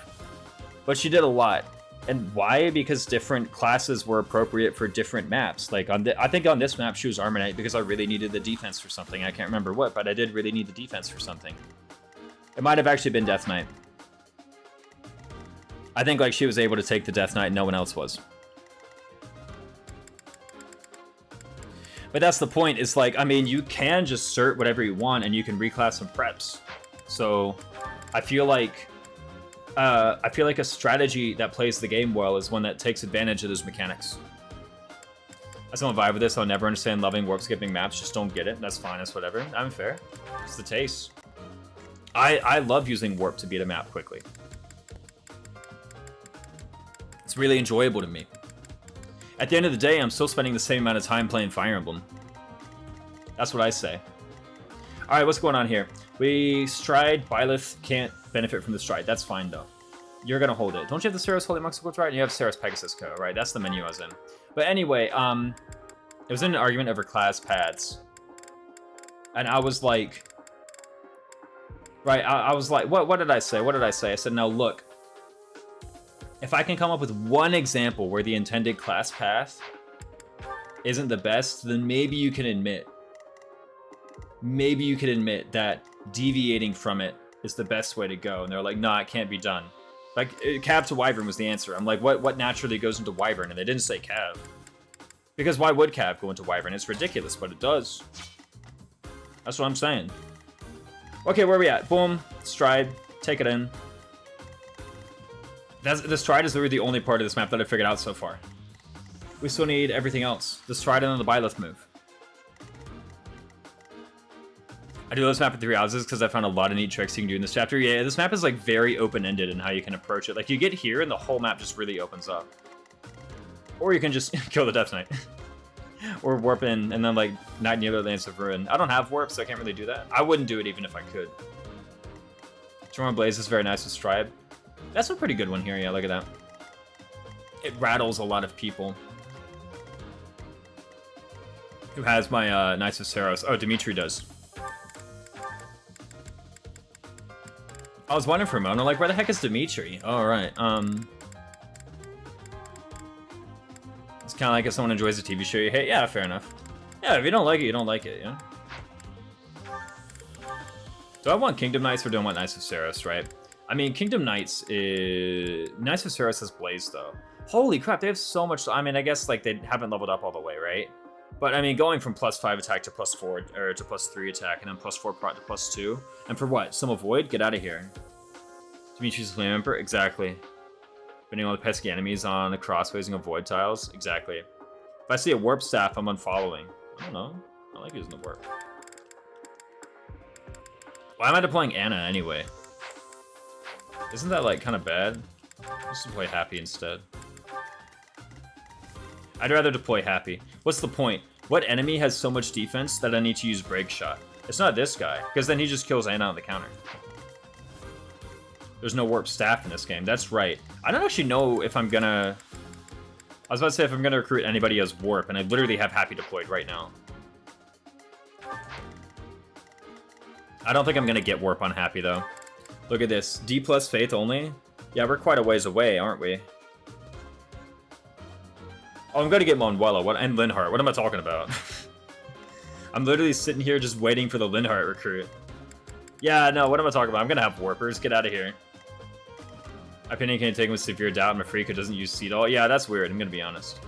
But she did a lot. And why? Because different classes were appropriate for different maps. Like I think on this map she was Armor Knight because I really needed the defense for something. I can't remember what, but I did really need the defense for something. It might have actually been Death Knight. I think like she was able to take the Death Knight and no one else was. But that's the point, is like, I mean, you can just cert whatever you want and you can reclass some preps. So I feel like a strategy that plays the game well is one that takes advantage of those mechanics. I still don't vibe with this. I'll never understand loving warp skipping maps. Just don't get it. That's fine. That's whatever. I'm fair. It's the taste. I love using warp to beat a map quickly. It's really enjoyable to me. At the end of the day, I'm still spending the same amount of time playing Fire Emblem. That's what I say. Alright, what's going on here? We stride. Byleth can't benefit from the stride. That's fine, though. You're going to hold it. Don't you have the Ceros Holy Moxicle Stride? And you have Ceros Pegasus Co, right? That's the menu I was in. But anyway, it was in an argument over class paths. And I was like... Right, I was like, what did I say? What did I say? I said, now look. If I can come up with one example where the intended class path isn't the best, then maybe you can admit. Maybe you can admit that deviating from it is the best way to go. And they're like, nah, it can't be done. Like, Cav to Wyvern was the answer. I'm like, what naturally goes into Wyvern? And they didn't say Cav. Because why would Cav go into Wyvern? It's ridiculous, but it does. That's what I'm saying. Okay, where are we at? Boom. Stride. Take it in. The stride is literally the only part of this map that I figured out so far. We still need everything else. The stride and then the Byleth move. I do this map in 3 houses because I found a lot of neat tricks you can do in this chapter. Yeah, this map is like very open-ended in how you can approach it. Like you get here and the whole map just really opens up. Or you can just kill the Death Knight. Or warp in, and then like not near the Lance of Ruin. I don't have warp, so I can't really do that. I wouldn't do it even if I could. Storm Blaze is very nice with Stripe. That's a pretty good one here, yeah, look at that. It rattles a lot of people. Who has my Knights of Saros? Oh, Dimitri does. I was wondering for a moment, like, where the heck is Dimitri? Oh, right. It's kind of like if someone enjoys a TV show you hate. Yeah, fair enough. Yeah, if you don't like it, you don't like it, yeah? Do I want Kingdom Knights or do I want Knights of Saros, right? I mean, Kingdom Knights is... Knights of Saros has Blaze, though. Holy crap, they have so much... I mean, I guess, like, they haven't leveled up all the way, right? But, I mean, going from +5 attack to +4, or to +3 attack, and then +4 prot to +2. And for what? Some Avoid? Get out of here. Dimitri's Flame Emperor? Exactly. Putting all the pesky enemies on the crossways and Avoid tiles? Exactly. If I see a Warp Staff, I'm unfollowing. I don't know. I like using the Warp. Why am I deploying Anna, anyway? Isn't that, like, kind of bad? Let's deploy Happy instead. I'd rather deploy Happy. What's the point? What enemy has so much defense that I need to use Break Shot? It's not this guy, because then he just kills Anna on the counter. There's no Warp Staff in this game. That's right. I don't actually know if I'm gonna... I was about to say if I'm gonna recruit anybody as Warp, and I literally have Happy deployed right now. I don't think I'm gonna get Warp on Happy, though. Look at this. D plus Faith only? Yeah, we're quite a ways away, aren't we? Oh, I'm gonna get Monuela and Linhardt. What am I talking about? I'm literally sitting here just waiting for the Linhardt recruit. Yeah, no, what am I talking about? I'm gonna have Warpers. Get out of here. Opinion can take him with severe doubt. I'm a freak who doesn't use Seedall. Yeah, that's weird. I'm gonna be honest.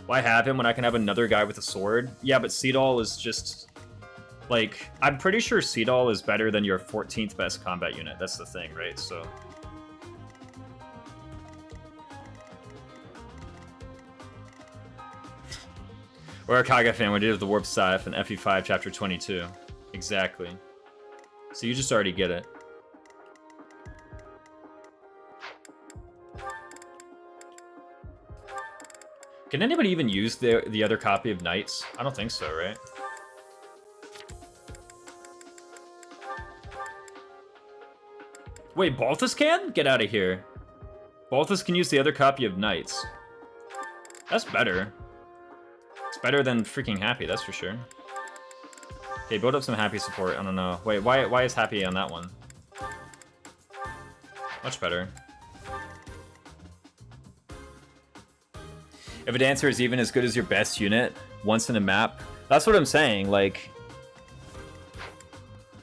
Why have him when I can have another guy with a sword? Yeah, but Seedall is just... Like, I'm pretty sure Seedall is better than your 14th best combat unit. That's the thing, right? So... We're a Kaga fan. We did the Warp Scythe in FE5 Chapter 22. Exactly. So you just already get it. Can anybody even use the other copy of Knights? I don't think so, right? Wait, Balthus can? Get out of here. Balthus can use the other copy of Knights. That's better. It's better than freaking Happy, that's for sure. Okay, build up some Happy support. I don't know. Wait, why is Happy on that one? Much better. If a dancer is even as good as your best unit once in a map, that's what I'm saying. Like,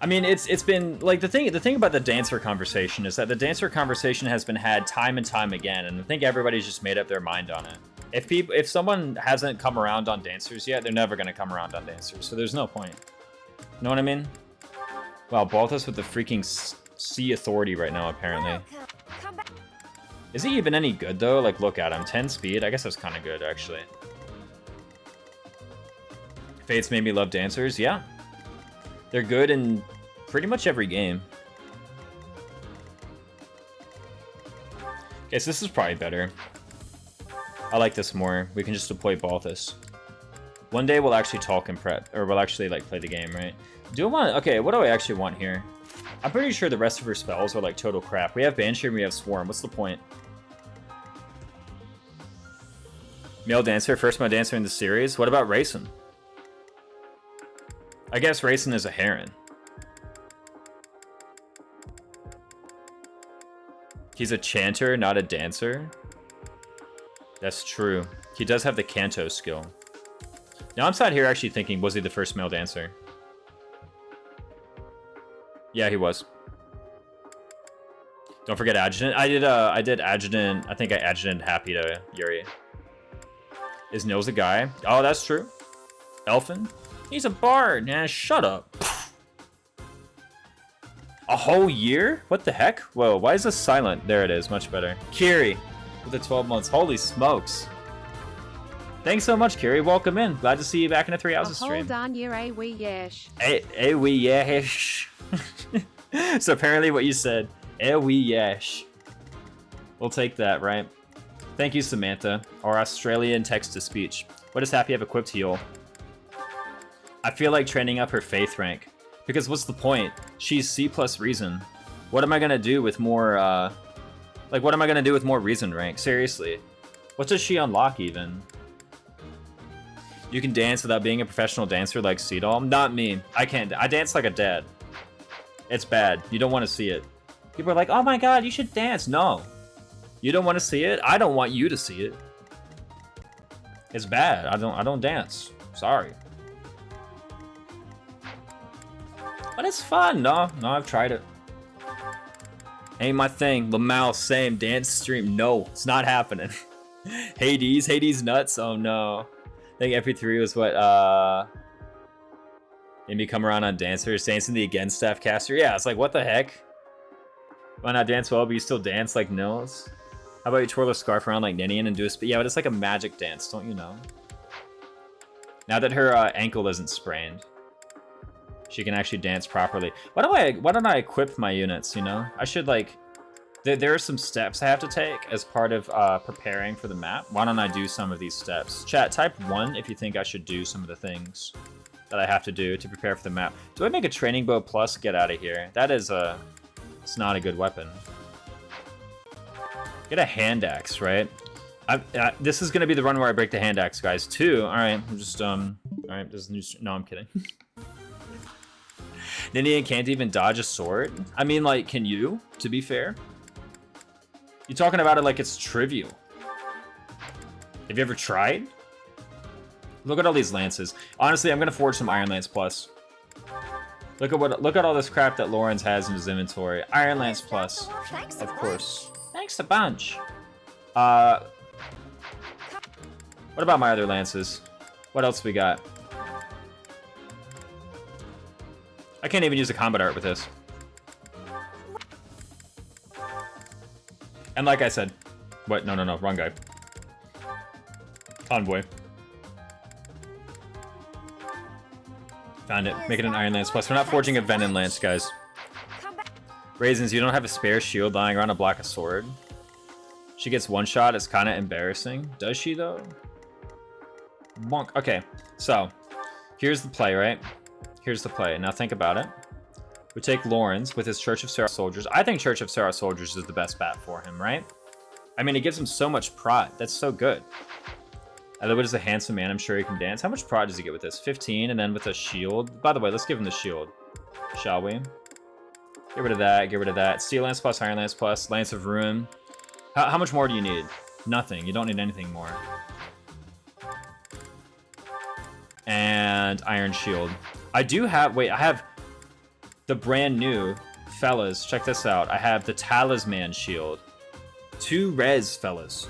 I mean, it's been like the thing about the dancer conversation is that the dancer conversation has been had time and time again, and I think everybody's just made up their mind on it. If someone hasn't come around on dancers yet, they're never gonna come around on dancers, so there's no point. You know what I mean? Wow, Balthus with the freaking C authority right now, apparently. Is he even any good, though? Like, look at him. 10 speed? I guess that's kind of good, actually. Fates made me love dancers? Yeah. They're good in pretty much every game. Okay, so this is probably better. I like this more. We can just deploy Balthus. One day we'll actually talk and prep, or we'll actually, like, play the game, right? Do I want... Okay, what do I actually want here? I'm pretty sure the rest of her spells are, like, total crap. We have Banshee and we have Swarm. What's the point? Male dancer, first male dancer in the series. What about Raisin? I guess Raisin is a Heron. He's a chanter, not a dancer. That's true. He does have the Kanto skill. Now I'm sat here actually thinking, was he the first male dancer? Yeah, he was. Don't forget Adjutant. I did Adjutant. I think I Adjutant Happy to Yuri. Is Nils a guy? Oh, that's true. Elfin? He's a bard. Nah, shut up. A whole year? What the heck? Whoa, why is this silent? There it is, much better. Kiri, with the 12 months. Holy smokes. Thanks so much, Kiri. Welcome in. Glad to see you back in a 3 Houses stream. Hold on, you're a wee yesh. A wee yesh. So apparently what you said, a wee yesh. We'll take that, right? Thank you, Samantha. Our Australian text-to-speech. What does Happy have equipped heal? I feel like training up her faith rank. Because what's the point? She's C plus reason. What am I gonna do with more, like, what am I gonna do with more reason rank? Seriously. What does she unlock, even? You can dance without being a professional dancer like Seadoll? Not me. I can't. I dance like a dad. It's bad. You don't want to see it. People are like, oh my god, you should dance. No. You don't want to see it? I don't want you to see it. It's bad. I don't dance. Sorry. But it's fun. No, I've tried it. Ain't my thing. Lamau, same. Dance stream. No, it's not happening. Hades nuts. Oh no. I think FP3 was what made me come around on dancers. Dancing the against staff caster. Yeah, it's like, what the heck? Why not dance well, but you still dance like Nils? How about you twirl a scarf around like Ninian and do a yeah, but it's like a magic dance, don't you know? Now that her ankle isn't sprained, she can actually dance properly. Why don't I equip my units, you know? I should, like, there are some steps I have to take as part of preparing for the map. Why don't I do some of these steps? Chat, type 1 if you think I should do some of the things that I have to do to prepare for the map. Do I make a training bow plus? Get out of here. That is it's not a good weapon. Get a hand axe, right? This is gonna be the run where I break the hand axe, guys. 2. All right, I'm just all right. This is new. No, I'm kidding. Ninian can't even dodge a sword. I mean, like, can you? To be fair, you're talking about it like it's trivial. Have you ever tried? Look at all these lances. Honestly, I'm gonna forge some Iron Lance Plus. Look at all this crap that Lawrence has in his inventory. Iron Lance Plus, of course. Thanks a bunch. What about my other lances? What else we got? I can't even use the combat art with this. And like I said, what? No, wrong guy. Convoy. Found it. Make it an Iron Lance Plus. We're not forging a Venom Lance, guys. Raisins, you don't have a spare shield lying around to block a sword. She gets one shot. It's kind of embarrassing. Does she, though? Bonk. Okay, so here's the play, right? Here's the play. Now think about it. We take Lawrence with his Church of Seraph Soldiers. I think Church of Seraph Soldiers is the best bat for him, right? I mean, it gives him so much pride. That's so good. Elwood is a handsome man. I'm sure he can dance. How much pride does he get with this? 15, and then with a shield. By the way, let's give him the shield, shall we? Get rid of that. Get rid of that. Steel Lance Plus, Iron Lance Plus, Lance of Ruin. How much more do you need? Nothing. You don't need anything more. And Iron Shield. I do have... Wait, I have the brand new... Fellas, check this out. I have the Talisman Shield. 2 res, fellas.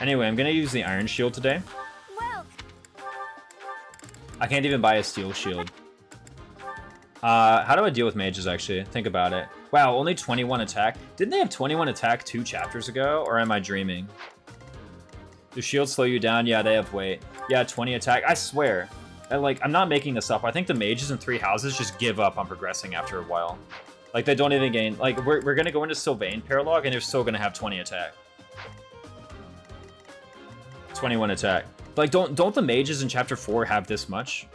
Anyway, I'm gonna use the Iron Shield today. I can't even buy a Steel Shield. How do I deal with mages, actually? Think about it. Wow, only 21 attack. Didn't they have 21 attack 2 chapters ago? Or am I dreaming? Do shields slow you down? Yeah, they have weight. Yeah, 20 attack. I swear. I'm not making this up. I think the mages in 3 houses just give up on progressing after a while. Like, they don't even gain... Like, we're gonna go into Sylvain Paralog, and they're still gonna have 20 attack. 21 attack. Like, don't the mages in Chapter 4 have this much?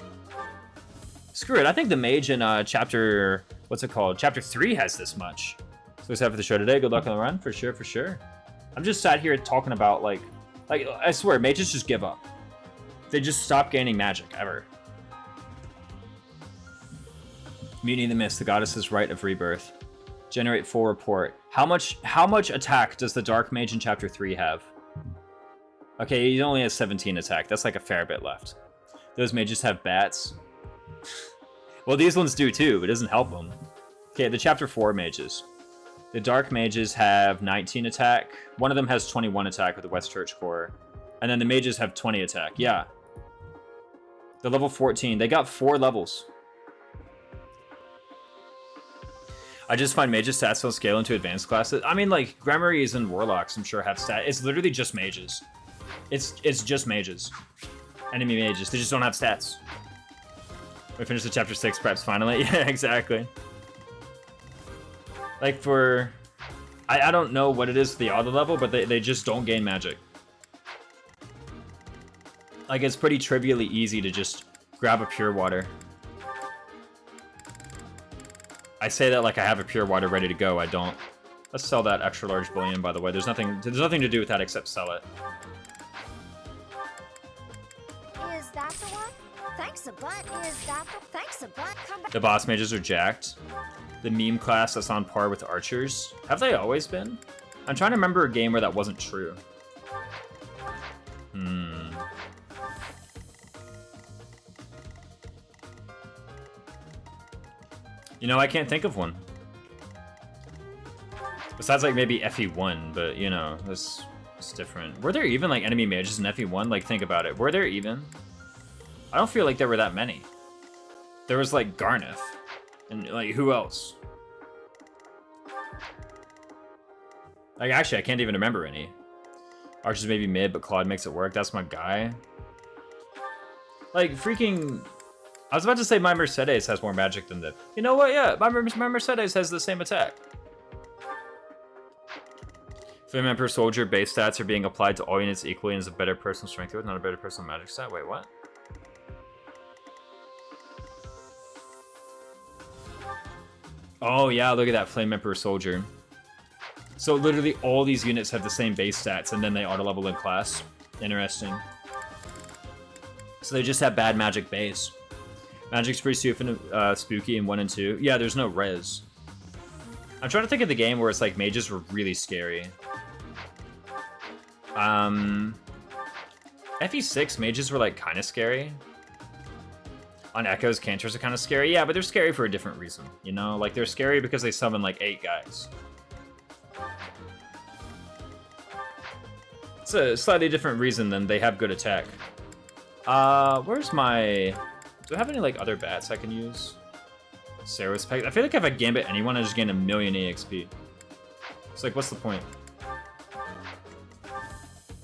Screw it. I think the mage in Chapter... What's it called? Chapter 3 has this much. So that's it for the show today. Good luck on the run. For sure, for sure. I'm just sat here talking about, like, I swear, mages just give up. They just stop gaining magic, ever. Mutiny of the Mist, the goddess's rite of rebirth. Generate full report. How much attack does the Dark Mage in Chapter 3 have? Okay, he only has 17 attack. That's like a fair bit left. Those mages have bats. Well, these ones do too, but it doesn't help them. Okay, the Chapter 4 mages. The Dark Mages have 19 attack. One of them has 21 attack with the West Church Core. And then the mages have 20 attack. Yeah. The level 14. They got 4 levels. I just find mages stats don't scale into advanced classes. I mean, like, Grimoires and Warlocks, I'm sure, have stats. It's literally just mages. It's just mages. Enemy mages. They just don't have stats. We finished the Chapter 6 preps finally. Yeah, exactly. Like, for... I don't know what it is for the auto level, but they just don't gain magic. Like, it's pretty trivially easy to just grab a pure water. I say that like I have a pure water ready to go. I don't. Let's sell that extra large bullion, by the way. There's nothing to do with that except sell it. Is that the one? Thanks a butt. Is that the thanks a butt? Come back. The boss mages are jacked. The meme class that's on par with archers. Have they always been? I'm trying to remember a game where that wasn't true. You know, I can't think of one. Besides, like, maybe FE1, but, you know, it's different. Were there even, like, enemy mages in FE1? Like, think about it. Were there even? I don't feel like there were that many. There was, like, Garneth. And, like, who else? Like, actually, I can't even remember any. Archer's maybe mid, but Claude makes it work. That's my guy. Like, freaking... I was about to say my Mercedes has more magic than the... You know what? Yeah, my Mercedes has the same attack. Flame Emperor Soldier base stats are being applied to all units equally and is a better personal strength with, not a better personal magic stat. Wait, what? Oh, yeah, look at that Flame Emperor Soldier. So literally all these units have the same base stats and then they auto-level in class. Interesting. So they just have bad magic base. Magic's pretty spooky in 1 and 2. Yeah, there's no res. I'm trying to think of the game where it's like mages were really scary. FE6 mages were like kind of scary. On Echoes, Cantors are kind of scary. Yeah, but they're scary for a different reason. You know, like they're scary because they summon like 8 guys. It's a slightly different reason than they have good attack. Where's my... Do I have any, like, other bats I can use? Sarah's Peg. I feel like if I gambit anyone, I just gain 1,000,000 EXP. It's like, what's the point?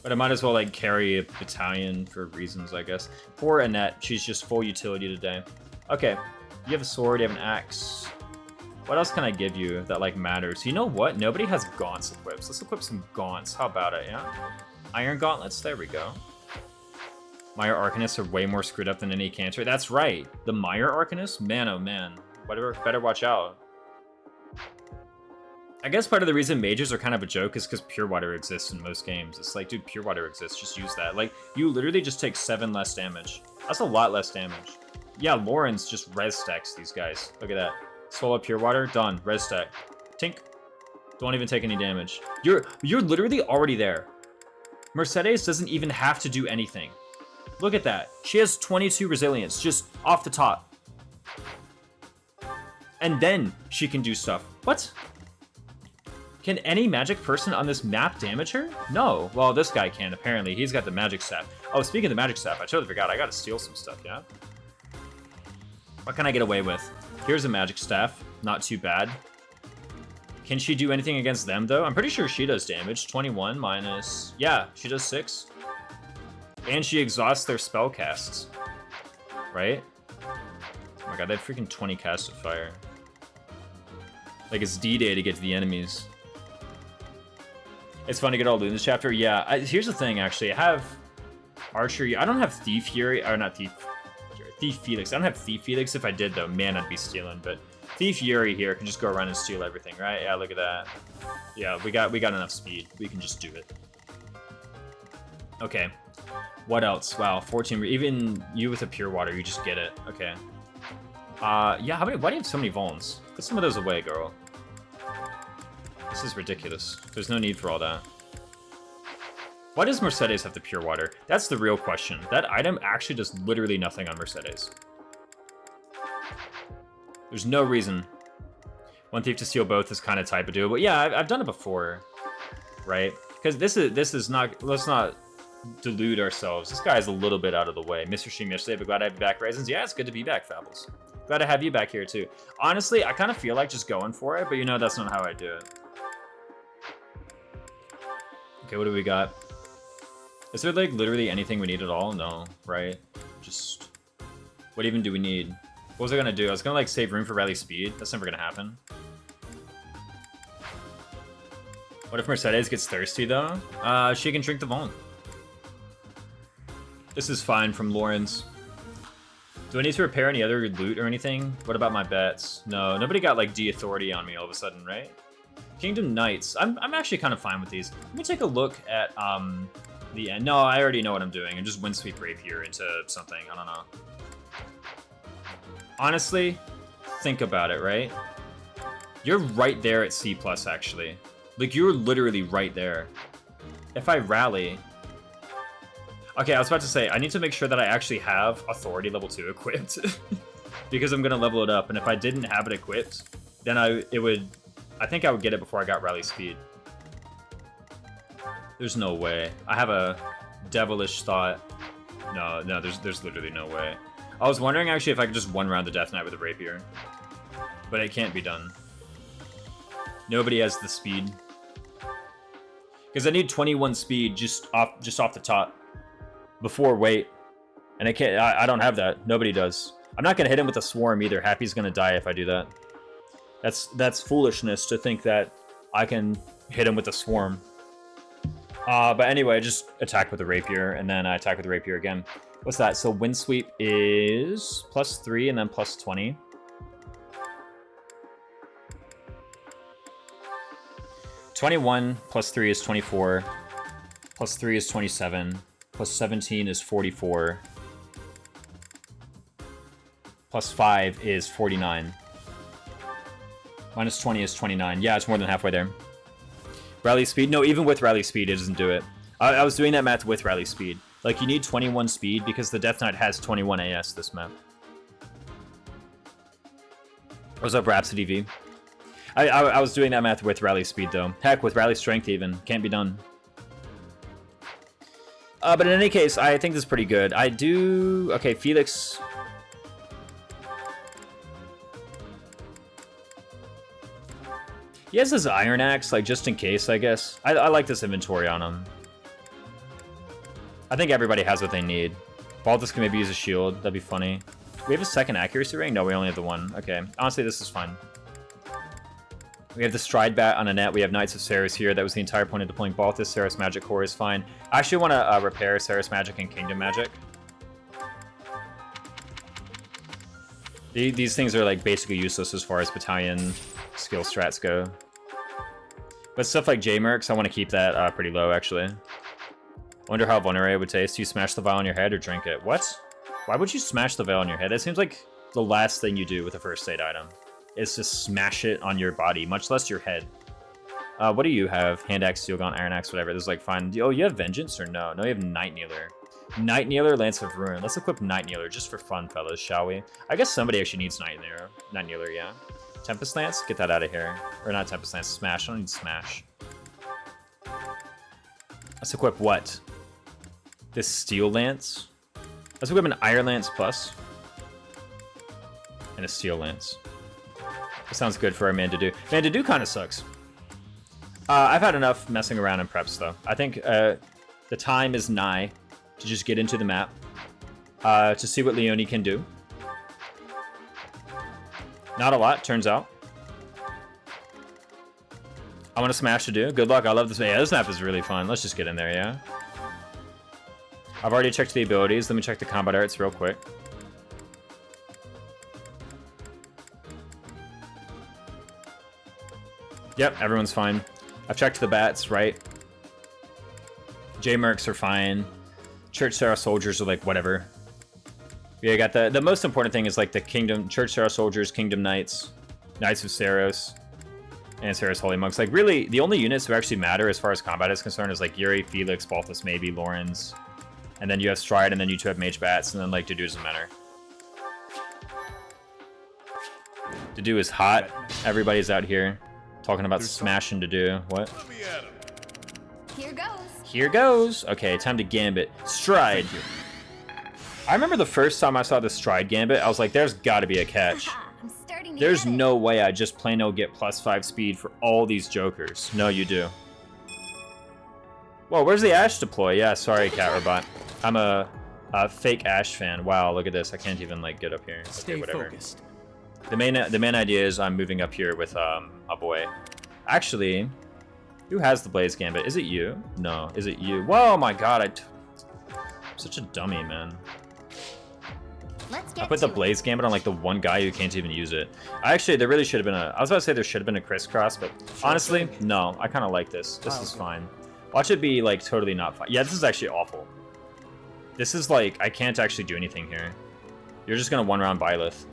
But I might as well, like, carry a battalion for reasons, I guess. Poor Annette. She's just full utility today. Okay. You have a sword, you have an axe. What else can I give you that, like, matters? You know what? Nobody has gaunts equipped. Let's equip some gaunts. How about it, yeah? Iron gauntlets? There we go. Mire Arcanists are way more screwed up than any Cantor. That's right. The Mire Arcanists? Man, oh man. Better watch out. I guess part of the reason mages are kind of a joke is because Pure Water exists in most games. It's like, dude, Pure Water exists. Just use that. Like, you literally just take 7 less damage. That's a lot less damage. Yeah, Lauren's just res stacks these guys. Look at that. Swallow Pure Water. Done. Res stack. Tink. Don't even take any damage. You're literally already there. Mercedes doesn't even have to do anything. Look at that. She has 22 resilience, just off the top. And then she can do stuff. What? Can any magic person on this map damage her? No. Well, this guy can, apparently. He's got the magic staff. Oh, speaking of the magic staff, I totally forgot. I gotta steal some stuff, yeah? What can I get away with? Here's a magic staff. Not too bad. Can she do anything against them, though? I'm pretty sure she does damage. 21 minus... Yeah, she does 6. And she exhausts their spell casts. Right? Oh my god, they have freaking 20 casts of fire. Like, it's D-Day to get to the enemies. It's fun to get all loot in this chapter. Yeah, here's the thing, actually. I have Archery. I don't have Thief Fury. Or not Thief... Thief Felix. I don't have Thief Felix. If I did, though, man, I'd be stealing. But Thief Fury here can just go around and steal everything, right? Yeah, look at that. Yeah, we got enough speed. We can just do it. Okay. What else? Wow, 14. Even you with a Pure Water, you just get it. Okay. Yeah, why do you have so many Vulns? Put some of those away, girl. This is ridiculous. There's no need for all that. Why does Mercedes have the Pure Water? That's the real question. That item actually does literally nothing on Mercedes. There's no reason. One thief to steal both is kind of type of doable. Yeah, I've done it before, right? Because this is not... Let's not delude ourselves. This guy is a little bit out of the way. Mr. Stream yesterday, but glad to have you back, Raisins. Yeah, it's good to be back, Fables. Glad to have you back here, too. Honestly, I kind of feel like just going for it, but you know that's not how I do it. Okay, what do we got? Is there, like, literally anything we need at all? No, right? Just... What even do we need? What was I gonna do? I was gonna, like, save room for rally speed. That's never gonna happen. What if Mercedes gets thirsty, though? She can drink the Vuln. This is fine from Lawrence. Do I need to repair any other loot or anything? What about my bets? No, nobody got like D authority on me all of a sudden, right? Kingdom Knights. I'm actually kind of fine with these. Let me take a look at the end. No, I already know what I'm doing. I'm just Windsweep Rapier into something. I don't know. Honestly, think about it, right? You're right there at C+, actually. Like, you're literally right there. If I rally... Okay, I was about to say, I need to make sure that I actually have Authority level 2 equipped. Because I'm going to level it up, and if I didn't have it equipped, then I think I would get it before I got Rally Speed. There's no way. I have a devilish thought. No, there's literally no way. I was wondering, actually, if I could just one-round the Death Knight with a Rapier. But it can't be done. Nobody has the speed. Because I need 21 speed just off the top. Before weight. And I don't have that. Nobody does. I'm not going to hit him with a Swarm either. Happy's going to die if I do that. That's foolishness to think that I can hit him with a Swarm. But anyway, I just attack with a Rapier, and then I attack with a Rapier again. What's that? So Windsweep is +3 and then +20. +21 +3 is 24. +3 is 27. +17 is 44. +5 is 49. -20 is 29. Yeah, it's more than halfway there. Rally speed? No, even with rally speed, it doesn't do it. I was doing that math with rally speed. Like, you need 21 speed because the Death Knight has 21 AS this map. What's up, Rhapsody V? I was doing that math with rally speed, though. Heck, with rally strength even. Can't be done. But in any case, I think this is pretty good. I do... Okay, Felix... He has his Iron Axe, like, just in case, I guess. I like this inventory on him. I think everybody has what they need. Balthus can maybe use a shield. That'd be funny. We have a second accuracy ring? No, we only have the one. Okay. Honestly, this is fun. We have the Stride Bat on a net. We have Knights of Ceres here. That was the entire point of deploying Balthus. Ceres Magic Core is fine. I actually want to repair Ceres Magic and Kingdom Magic. These things are like basically useless as far as battalion skill strats go. But stuff like J-Mercs, I want to keep that pretty low, actually. I wonder how Vulnerary would taste. Do you smash the vial on your head or drink it? What? Why would you smash the vial on your head? That seems like the last thing you do with a first aid item. Is to smash it on your body, much less your head. What do you have? Hand Axe, Steel Gauntlet, Iron Axe, whatever. This is like fine. Oh, you have Vengeance or no? No, you have Night Kneeler. Night Kneeler, Lance of Ruin. Let's equip Night Kneeler just for fun, fellas, shall we? I guess somebody actually needs Night Kneeler. Night Kneeler, yeah. Tempest Lance? Get that out of here. Or not Tempest Lance, Smash. I don't need Smash. Let's equip what? This Steel Lance? Let's equip an Iron Lance Plus. And a Steel Lance. That sounds good for our Mandadu. Mandadu kind of sucks. I've had enough messing around in preps, though. I think the time is nigh to just get into the map. To see what Leone can do. Not a lot, turns out. I want to smash to do. Good luck, I love this. Yeah, this map is really fun. Let's just get in there, yeah? I've already checked the abilities. Let me check the combat arts real quick. Yep, everyone's fine. I've checked the bats, right? J-Mercs are fine. Church Sarah soldiers are like, whatever. Yeah, I got the most important thing is like the Kingdom, Church Sarah soldiers, Kingdom Knights, Knights of Saros, and Saros Holy Monks. Like, really, the only units who actually matter as far as combat is concerned is like Yuri, Felix, Balthus, maybe, Lorenz. And then you have Stride, and then you two have Mage Bats, and then like Dedu doesn't matter. Dedu is hot. Everybody's out here. Talking about smashing to do. What? Here goes. Here goes. Okay, time to Gambit. Stride. I remember the first time I saw the Stride Gambit, I was like, there's got to be a catch. I'm starting to There's get it. no way I just plain old get +5 speed for all these jokers. No, you do. Whoa, where's the Ashe deploy? Yeah, sorry, Cat Robot. I'm a fake Ashe fan. Wow, look at this. I can't even like get up here. Okay, whatever. Focused. The main idea is I'm moving up here with a boy. Actually, who has the Blaze Gambit? Is it you? No, is it you? Whoa, my God! Such a dummy, man. Let's get I put the to it. Blaze Gambit on like the one guy who can't even use it. Actually, there really should have been a... I was about to say there should have been a crisscross, but honestly, no. I kind of like this. This is fine. Watch it be like totally not fine. Yeah, this is actually awful. This is like, I can't actually do anything here. You're just going to one-round Byleth.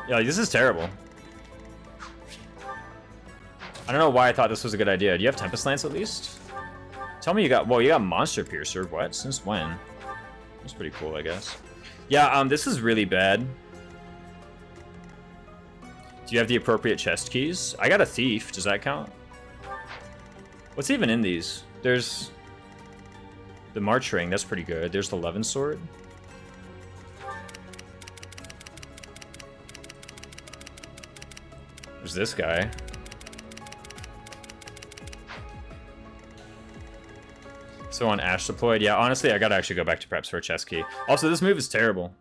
Yeah, like, this is terrible. I don't know why I thought this was a good idea. Do you have Tempest Lance at least? Tell me you got... Well, you got Monster Piercer. What? Since when? That's pretty cool, I guess. Yeah, this is really bad. Do you have the appropriate chest keys? I got a Thief. Does that count? What's even in these? There's... the March Ring. That's pretty good. There's the Levin Sword. There's this guy. So on Ash deployed, yeah, honestly, I gotta actually go back to preps for a chest key. Also, this move is terrible.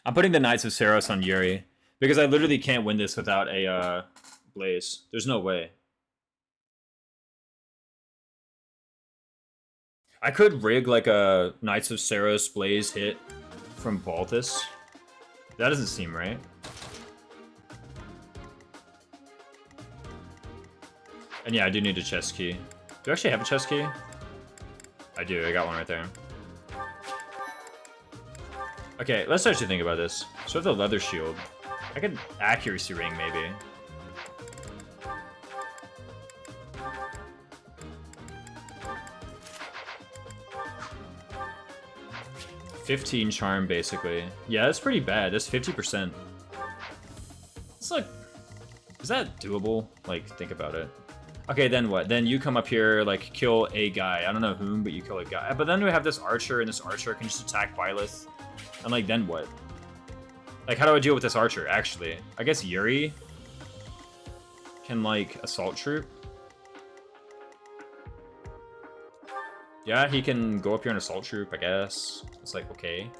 I'm putting the Knights of Saros on Yuri, because I literally can't win this without a Blaze. There's no way. I could rig like a Knights of Saros Blaze hit from Baltus. That doesn't seem right. And yeah, I do need a chest key. Do I actually have a chest key? I do, I got one right there. Okay, let's actually think about this. So I have the leather shield. I could accuracy ring, maybe. $15 charm, basically. Yeah, that's pretty bad. That's 50%. It's like... Is that doable? Like, think about it. Okay, then what? Then you come up here, like, kill a guy. I don't know whom, but you kill a guy. But then we have this archer, and this archer can just attack Byleth. And, like, then what? Like, how do I deal with this archer, actually? I guess Yuri can, like, assault troop. Yeah, he can go up here and assault troop, I guess. It's like, okay.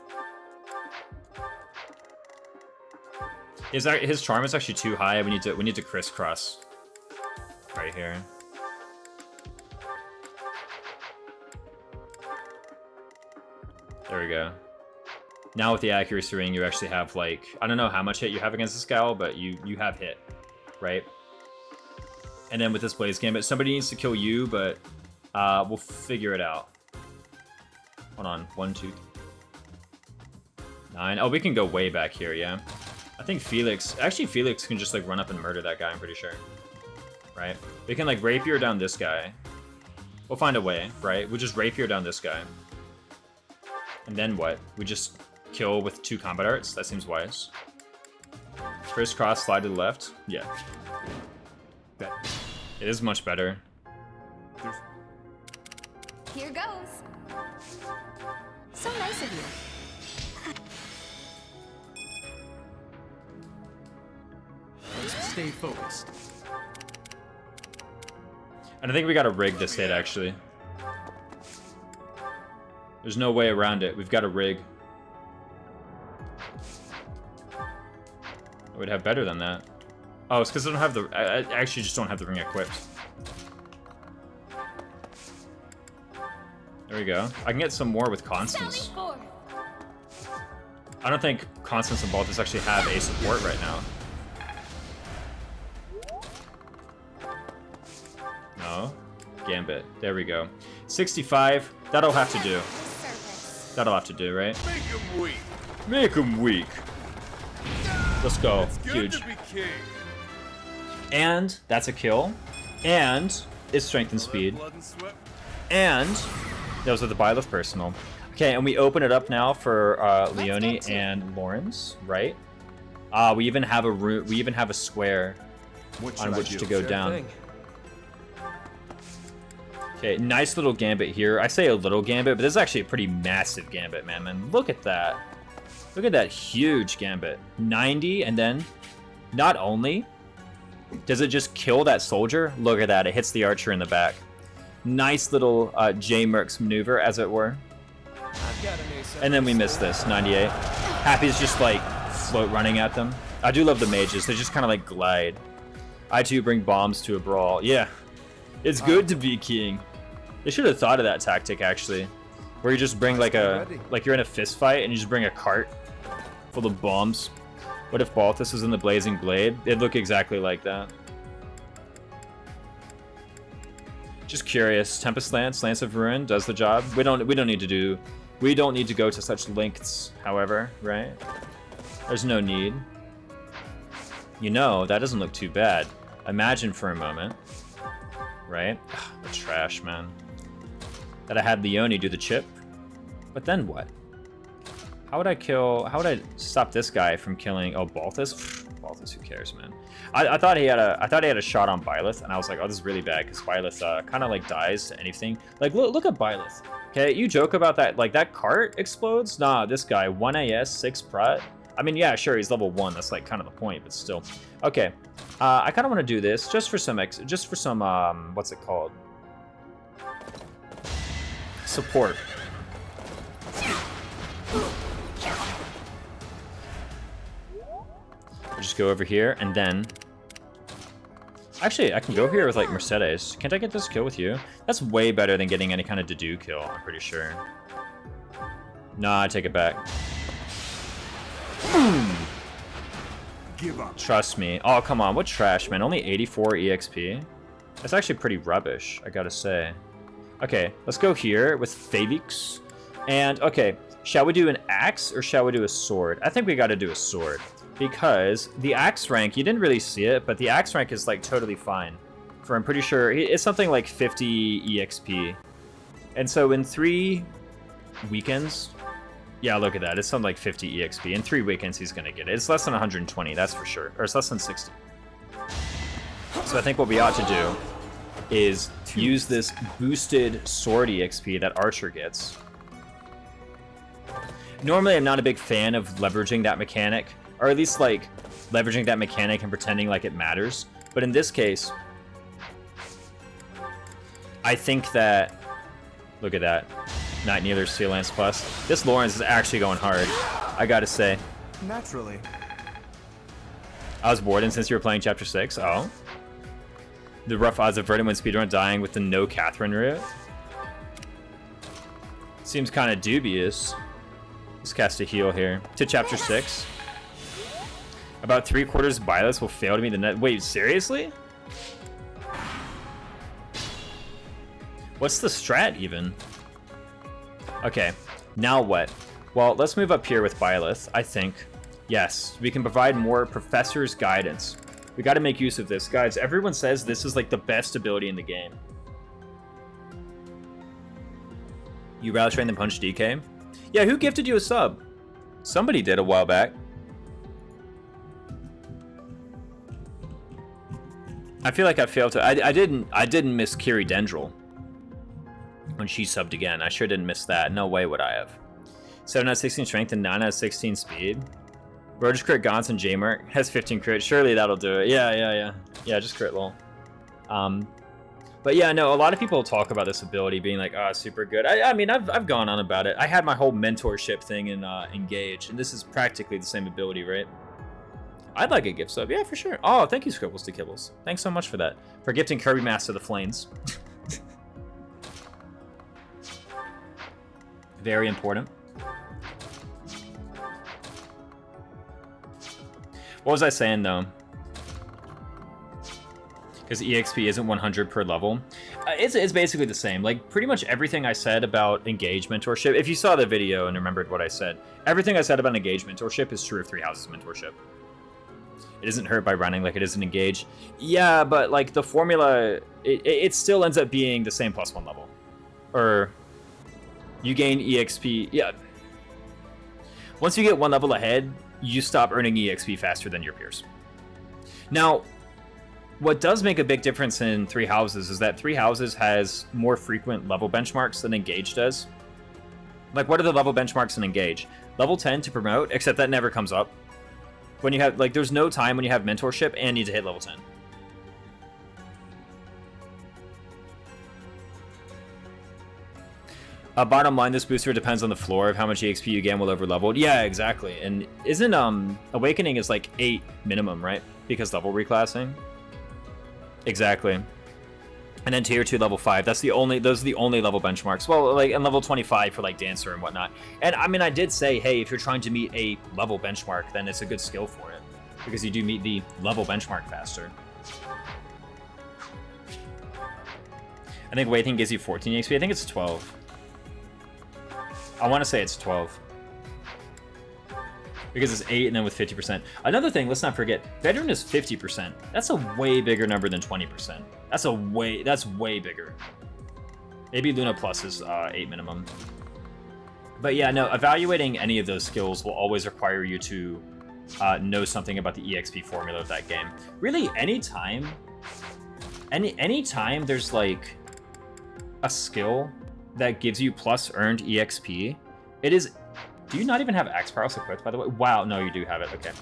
His charm is actually too high. We need to crisscross. Right here. There we go. Now with the accuracy ring, you actually have like, I don't know how much hit you have against this gal, but you have hit, right? And then with this Blaze Gambit, somebody needs to kill you, but we'll figure it out. Hold on, 1, 2, 3, 9. Oh, we can go way back here, yeah. I think Felix can just like run up and murder that guy, I'm pretty sure. Right? We can like rapier down this guy. We'll find a way, right? We'll just rapier down this guy. And then what? We just kill with 2 combat arts? That seems wise. Crisscross, slide to the left? Yeah. It is much better. Here goes. So nice of you. Just stay focused. And I think we gotta rig this hit, actually. There's no way around it. We've got to rig. I would have better than that. Oh, it's because I don't have the... I actually just don't have the ring equipped. There we go. I can get some more with Constance. I don't think Constance and Baltus actually have a support right now. No. Gambit. There we go. 65. That'll have to do. That'll have to do, right? Make him weak. Make him weak. Let's go. It's good Huge. to be king. And that's a kill. And it's strength and speed. Blood and sweat. And those are the Byleth personal. Okay, and we open it up now for Leonie and Lawrence, right? We even have a route. We even have a square on which to go down. Okay, nice little gambit here. I say a little gambit, but this is actually a pretty massive gambit, man. Look at that. Look at that huge gambit. 90, and then not only does it just kill that soldier, look at that. It hits the archer in the back. Nice little J-Mercs maneuver, as it were. And then we miss this, 98. Happy's just like float running at them. I do love the mages. They just kind of like glide. I too bring bombs to a brawl. Yeah, it's good to be king. They should have thought of that tactic actually, where you just bring like you're in a fist fight and you just bring a cart full of bombs. What if Balthus was in the Blazing Blade? It'd look exactly like that. Just curious. Tempest Lance, Lance of Ruin does the job. We don't need to go to such lengths, however, right? There's no need. You know, that doesn't look too bad. Imagine for a moment, right? Ugh, the trash, man. That I had Leone do the chip, but then what? How would I stop this guy from killing? Oh, Balthus. Balthus, who cares, man? I thought he had a shot on Byleth, and I was like, oh, this is really bad because Byleth kind of like dies to anything. Like, look at Byleth. Okay, you joke about that, like that cart explodes. Nah, this guy 1 AS 6 Prot. I mean, yeah, sure, he's level 1. That's like kind of the point, but still. Okay, I kind of want to do this just for some what's it called? Support. I'll just go over here and then. Actually, I can go here with like Mercedes. Can't I get this kill with you? That's way better than getting any kind of Dedu kill, I'm pretty sure. Nah, I take it back. Give up. Trust me. Oh, come on. What trash, man. Only 84 EXP. That's actually pretty rubbish, I gotta say. Okay, let's go here with Felix. And, okay, shall we do an axe or shall we do a sword? I think we gotta do a sword. Because the axe rank, you didn't really see it, but the axe rank is like totally fine. For I'm pretty sure, it's something like 50 EXP. And so in 3 weekends, yeah, look at that. It's something like 50 EXP. In 3 weekends, he's going to get it. It's less than 120, that's for sure. Or it's less than 60. So I think what we ought to do is use this boosted sword EXP that Archer gets. Normally, I'm not a big fan of leveraging that mechanic, or at least like leveraging that mechanic and pretending like it matters. But in this case, I think that, look at that. Knight Kneeler, Sea Lance Plus. This Lawrence is actually going hard, I gotta say. Naturally. I was bored, and since you were playing Chapter 6, oh. The rough odds of Verdant when speedrun dying with the no Catherine route. Seems kind of dubious. Let's cast a heal here. To Chapter 6. About 3/4 of Byleth will fail to meet the net. Wait, seriously? What's the strat even? Okay, now what? Well, let's move up here with Byleth, I think. Yes, we can provide more Professor's Guidance. We gotta make use of this. Guys, everyone says this is like the best ability in the game. You Rally Train the Punch DK? Yeah, who gifted you a sub? Somebody did a while back. I feel like I failed to... I didn't miss Kiri Dendril when she subbed again. I sure didn't miss that. No way would I have. 7 out of 16 strength and 9 out of 16 speed. Bro, just crit Gaunt's and J-Mark has 15 crit. Surely that'll do it. Yeah, just crit lol. But yeah, no, a lot of people talk about this ability being like, oh, super good. I mean, I've gone on about it. I had my whole mentorship thing in Engage, and this is practically the same ability, right? I'd like a gift sub. Yeah, for sure. Oh, thank you, Scribbles to Kibbles. Thanks so much for that. For gifting Kirby Master the Flames. Very important. What was I saying, though? Because EXP isn't 100 per level. It's basically the same. Like, pretty much everything I said about Engage Mentorship, if you saw the video and remembered what I said, everything I said about Engage Mentorship is true of Three Houses Mentorship. It isn't hurt by running like it is in Engage. Yeah, but, like, the formula, it still ends up being the same +1 level. Or... you gain EXP, yeah. Once you get 1 level ahead, you stop earning EXP faster than your peers. Now, what does make a big difference in Three Houses is that Three Houses has more frequent level benchmarks than Engage does. Like, what are the level benchmarks in Engage? Level 10 to promote, except that never comes up. When you have, like, there's no time when you have mentorship and need to hit level 10. Bottom line, this booster depends on the floor of how much EXP you gain while over leveled. Yeah, exactly. And isn't Awakening is like 8 minimum, right? Because level reclassing. Exactly. And then tier 2, level 5. Those are the only level benchmarks. Well, like, and level 25 for like Dancer and whatnot. And I mean, I did say, hey, if you're trying to meet a level benchmark, then it's a good skill for it, because you do meet the level benchmark faster. I think Waiting gives you 14 EXP. I think it's 12. I want to say it's 12. Because it's 8 and then with 50%. Another thing, let's not forget, Veteran is 50%. That's a way bigger number than 20%. That's way bigger. Maybe Luna Plus is 8 minimum. But yeah, no, evaluating any of those skills will always require you to know something about the EXP formula of that game. Really, anytime there's like a skill that gives you plus earned EXP, it is... Do you not even have Axe Prowess equipped, by the way? Wow, no, you do have it. Okay.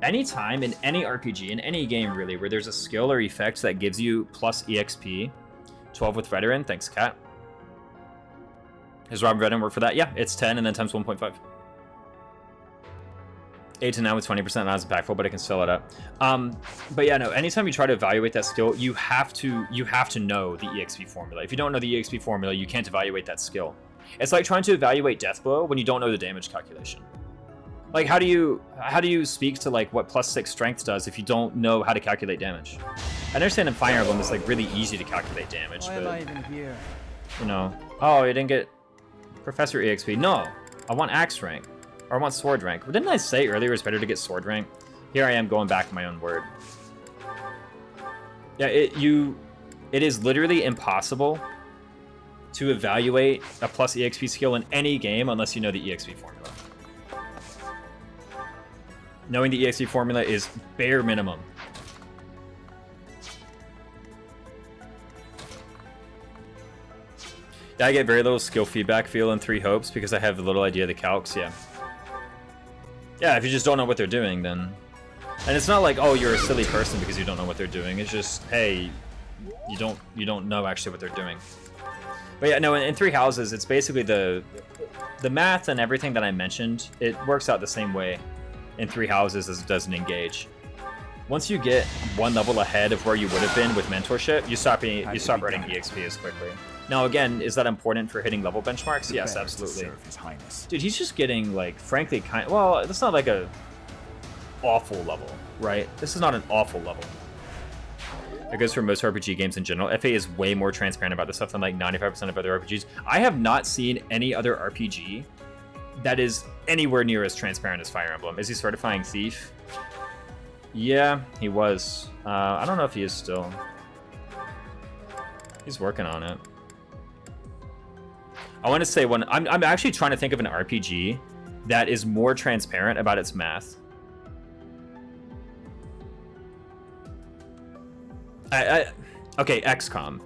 Anytime in any RPG, in any game really, where there's a skill or effect that gives you plus EXP, 12 with Veteran, thanks, Cat. Does Robin Veteran work for that? Yeah, it's 10 and then times 1.5. 8 to 9 with 20%, not as impactful, but I can fill it up. But yeah, no, anytime you try to evaluate that skill, you have to know the EXP formula. If you don't know the EXP formula, you can't evaluate that skill. It's like trying to evaluate Deathblow when you don't know the damage calculation. Like, how do you speak to like what +6 strength does if you don't know how to calculate damage? I understand in Fire Emblem it's like really easy to calculate damage, Why am I even here? You know, oh, you didn't get Professor EXP. No, I want Axe rank, or I want Sword rank. Didn't I say earlier it's better to get Sword rank? Here I am going back to my own word. Yeah, it is literally impossible to evaluate a plus EXP skill in any game unless you know the EXP formula. Knowing the EXP formula is bare minimum. Yeah, I get very little skill feedback feel in 3 Hopes because I have a little idea of the calcs, yeah. Yeah, if you just don't know what they're doing, then... And it's not like, oh, you're a silly person because you don't know what they're doing. It's just, hey, you don't know actually what they're doing. But yeah, no, in 3 Houses, it's basically the math and everything that I mentioned. It works out the same way in 3 Houses as it does in Engage. Once you get 1 level ahead of where you would have been with mentorship, you stop earning EXP as quickly. Now, again, is that important for hitting level benchmarks? Yes, absolutely. Dude, he's just getting, like, frankly, well, that's not like a awful level, right? This is not an awful level. It goes for most RPG games in general. FA is way more transparent about this stuff than like 95% of other RPGs. I have not seen any other RPG that is anywhere near as transparent as Fire Emblem. Is he certifying Thief? Yeah, he was. I don't know if he is still. He's working on it. I want to say I'm actually trying to think of an RPG that is more transparent about its math. Okay, XCOM.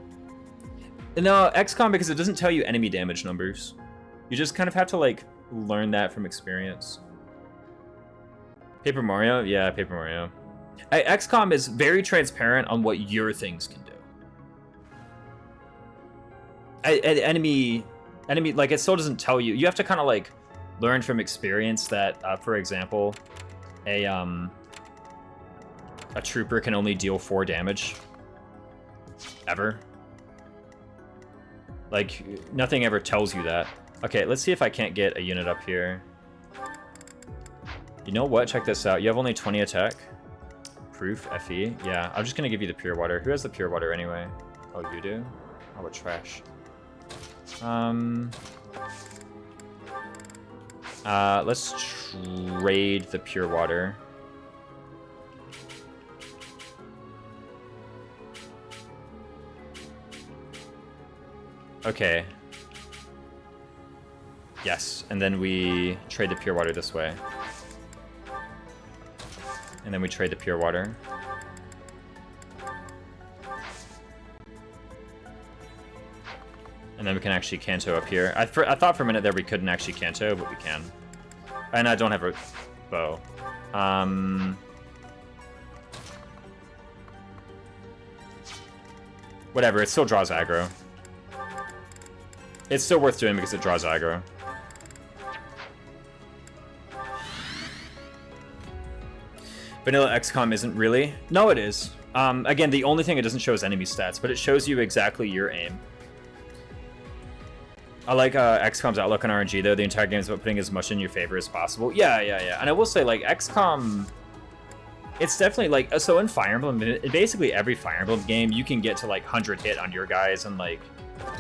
No, XCOM because it doesn't tell you enemy damage numbers. You just kind of have to, like, learn that from experience. Paper Mario? Yeah, Paper Mario. XCOM is very transparent on what your things can do. Enemy, like, it still doesn't tell you. You have to kind of, like, learn from experience that, for example, a trooper can only deal 4 damage. Ever. Like, nothing ever tells you that. Okay, let's see if I can't get a unit up here. You know what? Check this out. You have only 20 attack. Proof, FE. Yeah, I'm just gonna give you the Pure Water. Who has the Pure Water anyway? Oh, you do? Oh, what trash. Let's trade the Pure Water. Okay. Yes, and then we trade the Pure Water this way. And then we trade the Pure Water. And then we can actually Kanto up here. I thought for a minute there we couldn't actually Kanto, but we can. And I don't have a bow. Whatever, it still draws aggro. It's still worth doing because it draws aggro. Vanilla XCOM isn't really. No, it is. Again, the only thing it doesn't show is enemy stats, but it shows you exactly your aim. I like XCOM's outlook on RNG, though. The entire game is about putting as much in your favor as possible. Yeah. And I will say, like, XCOM... It's definitely, like... So in Fire Emblem, in basically every Fire Emblem game, you can get to, like, 100 hit on your guys and, like,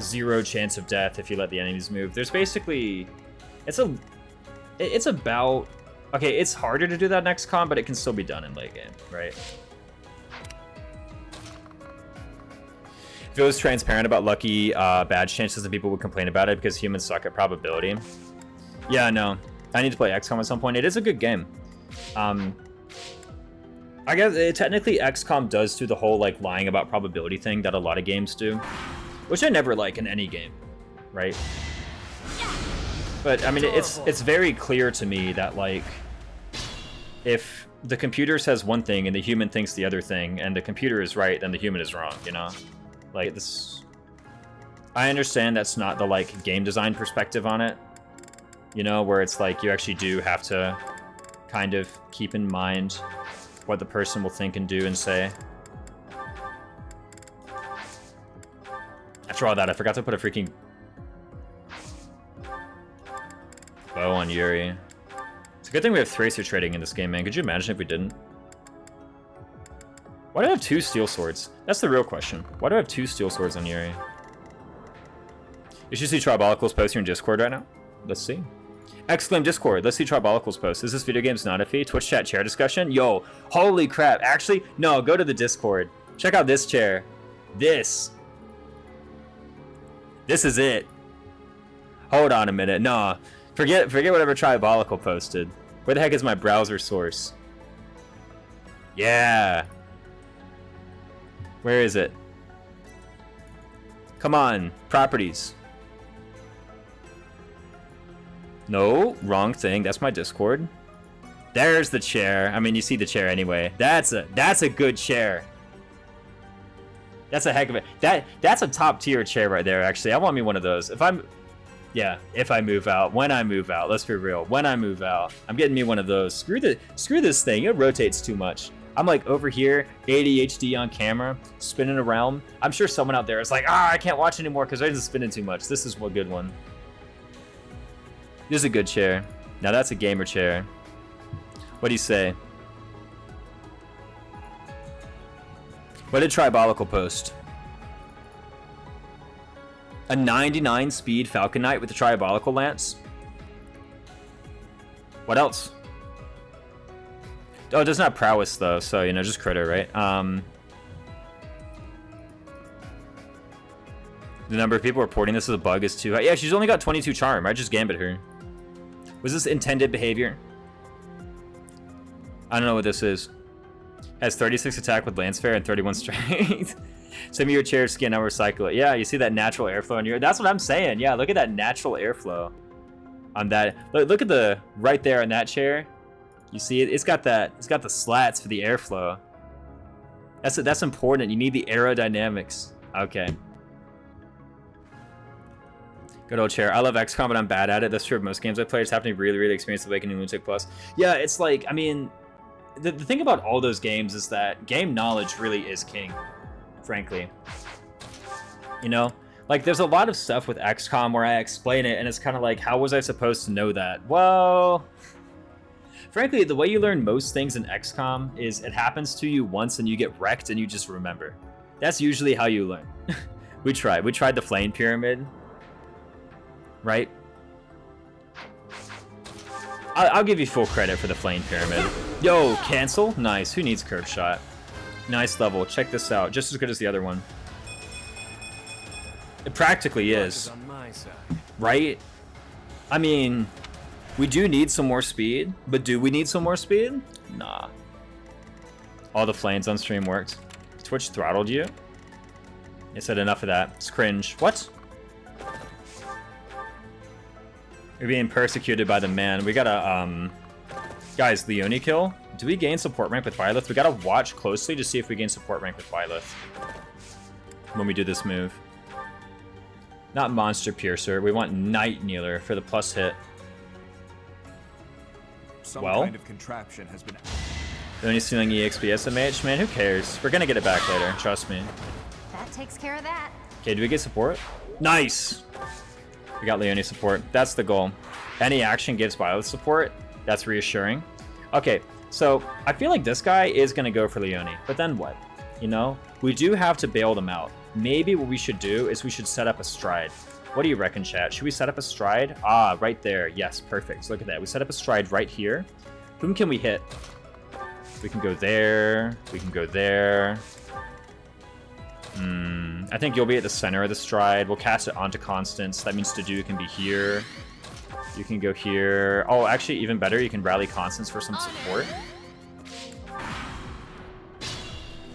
0 chance of death if you let the enemies move. There's basically... It's about... Okay, it's harder to do that in XCOM, but it can still be done in late game, right? If it was transparent about lucky badge chances, then people would complain about it because humans suck at probability. Yeah, no. I need to play XCOM at some point. It is a good game. I guess technically XCOM does do the whole like lying about probability thing that a lot of games do, which I never like in any game, right? But I mean, it's very clear to me that like if the computer says one thing and the human thinks the other thing, and the computer is right, then the human is wrong, you know? Like this, I understand that's not the like game design perspective on it, you know, where it's like you actually do have to kind of keep in mind what the person will think and do and say. After all that, I forgot to put a freaking bow on Yuri. It's a good thing we have Thracer trading in this game, man. Could you imagine if we didn't? Why do I have 2 steel swords? That's the real question. Why do I have 2 steel swords on Yuri? You should see Tribolical's post here in Discord right now. Let's see. Exclaim Discord. Let's see Tribolical's post. Is this video game's not a fee? Twitch chat chair discussion? Yo, holy crap. Actually, no, go to the Discord. Check out this chair. This is it. Hold on a minute. No, forget whatever Tribolical posted. Where the heck is my browser source? Yeah. Where is it? Come on, properties. No, wrong thing. That's my Discord. There's the chair. I mean, you see the chair anyway. That's a good chair. That's a heck of it. That's a top tier chair right there. Actually, I want me one of those. If I move out, when I move out. Let's be real. When I move out, I'm getting me one of those. Screw this thing. It rotates too much. I'm like over here, ADHD on camera, spinning around. I'm sure someone out there is like, I can't watch anymore because I'm just spinning too much. This is a good one. This is a good chair. Now that's a gamer chair. What do you say? What did Tribolical post? A 99 speed Falcon Knight with the Tribolical Lance? What else? Oh, it doesn't have prowess though, so you know, just critter, right? The number of people reporting this as a bug is too high. Yeah, she's only got 22 charm. I just gambit her. Was this intended behavior? I don't know what this is. Has 36 attack with Lancefair and 31 strength. Send me your chair skin, I'll recycle it. Yeah, you see that natural airflow in your... That's what I'm saying. Yeah, look at that natural airflow on that. Look at the right there on that chair. You see it? It's got the slats for the airflow. That's important. You need the aerodynamics. Okay. Good old chair. I love XCOM, but I'm bad at it. That's true of most games I play. It's happening to really experienced Awakening Lunatic Plus. Yeah, it's like, I mean, the thing about all those games is that game knowledge really is king, frankly. You know? Like, there's a lot of stuff with XCOM where I explain it, and it's kind of like, how was I supposed to know that? Well... Frankly, the way you learn most things in XCOM is it happens to you once and you get wrecked and you just remember. That's usually how you learn. We tried the flame pyramid, right? I'll give you full credit for the flame pyramid. Yo, cancel? Nice. Who needs curve shot? Nice level. Check this out. Just as good as the other one. It practically is. Right? I mean... We do need some more speed, but do we need some more speed? Nah. All the flames on stream worked. Twitch throttled you? It said enough of that. It's cringe. What? We're being persecuted by the man. We gotta, guys, Leone kill? Do we gain support rank with Byleth? We gotta watch closely to see if we gain support rank with Byleth when we do this move. Not Monster Piercer. We want Night Kneeler for the plus hit. Some kind of contraption has been... Only stealing EXP SMH? Man, who cares? We're gonna get it back later, trust me. That takes care of that. Okay, do we get support? Nice! We got Leone support. That's the goal. Any action gives Byleth support. That's reassuring. Okay, so I feel like this guy is gonna go for Leone, but then what? You know? We do have to bail them out. Maybe what we should do is we should set up a stride. What do you reckon, chat? Should we set up a stride? Ah, right there. Yes, perfect. So look at that. We set up a stride right here. Whom can we hit? We can go there. We can go there. I think you'll be at the center of the stride. We'll cast it onto Constance. That means Tadu can be here. You can go here. Oh, actually, even better, you can rally Constance for some support.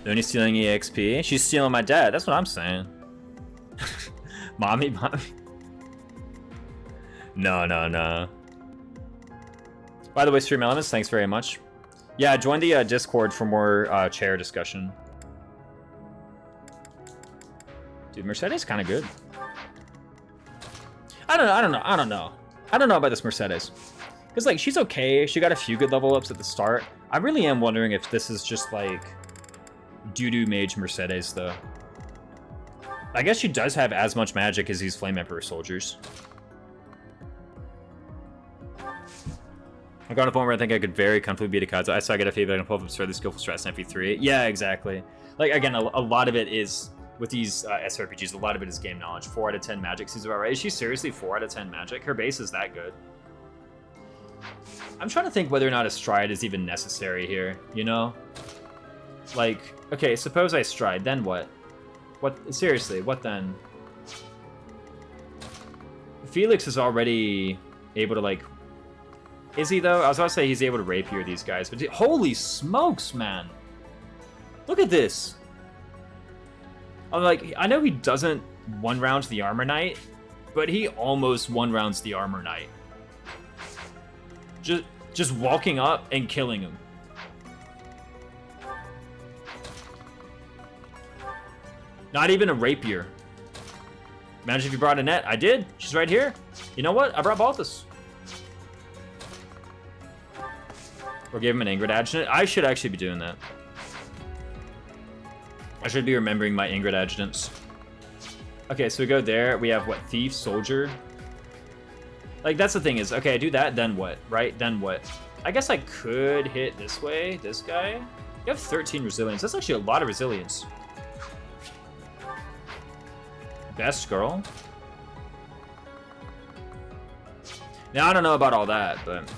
Leonie's stealing EXP. She's stealing my dad. That's what I'm saying. Mommy. No. By the way, Stream Elements, thanks very much. Yeah, join the Discord for more chair discussion. Dude, Mercedes kind of good. I don't know about this Mercedes. Because, like, she's okay. She got a few good level ups at the start. I really am wondering if this is just, like, doo-doo mage Mercedes, though. I guess she does have as much magic as these Flame Emperor soldiers. I got a point where I think I could very comfortably beat a Kaza. So I get a feedback and pull up absurdly skillful strats in FP3. Yeah, exactly. Like, again, a lot of it is, with these SRPGs, a lot of it is game knowledge. 4 out of 10 magic seems about right. Is she seriously 4 out of 10 magic? Her base is that good. I'm trying to think whether or not a stride is even necessary here, you know? Like, okay, suppose I stride, then what? What, seriously, what then? Felix is already able to, like... Is he, though? I was about to say he's able to rapier these guys, but holy smokes, man! Look at this! I'm like, I know he doesn't one-round the Armor Knight, but he almost one-rounds the Armor Knight. Just walking up and killing him. Not even a rapier. Imagine if you brought a net. I did. She's right here. You know what? I brought Balthus. Or gave him an Ingrid Adjutant. I should actually be doing that. I should be remembering my Ingrid Adjutants. Okay, so we go there. We have, what, Thief, Soldier? Like, that's the thing is, okay, I do that, then what, right? Then what? I guess I could hit this way, this guy. You have 13 resilience. That's actually a lot of resilience. Best girl. Now, I don't know about all that, but...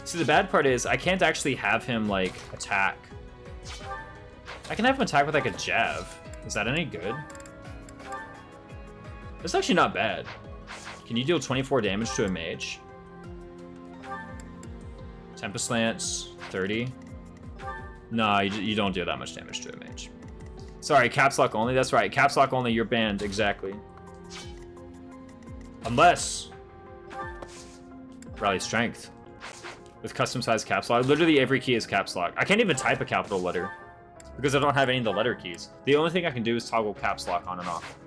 See, the bad part is, I can't actually have him, like, attack. I can have him attack with, like, a jab. Is that any good? That's actually not bad. Can you deal 24 damage to a mage? Tempest Lance, 30. No, you don't deal that much damage to a mage. Sorry, caps lock only. That's right, caps lock only. You're banned, exactly. Unless rally strength with custom sized caps lock. Literally every key is caps lock. I can't even type a capital letter because I don't have any of the letter keys. The only thing I can do is toggle caps lock on and off.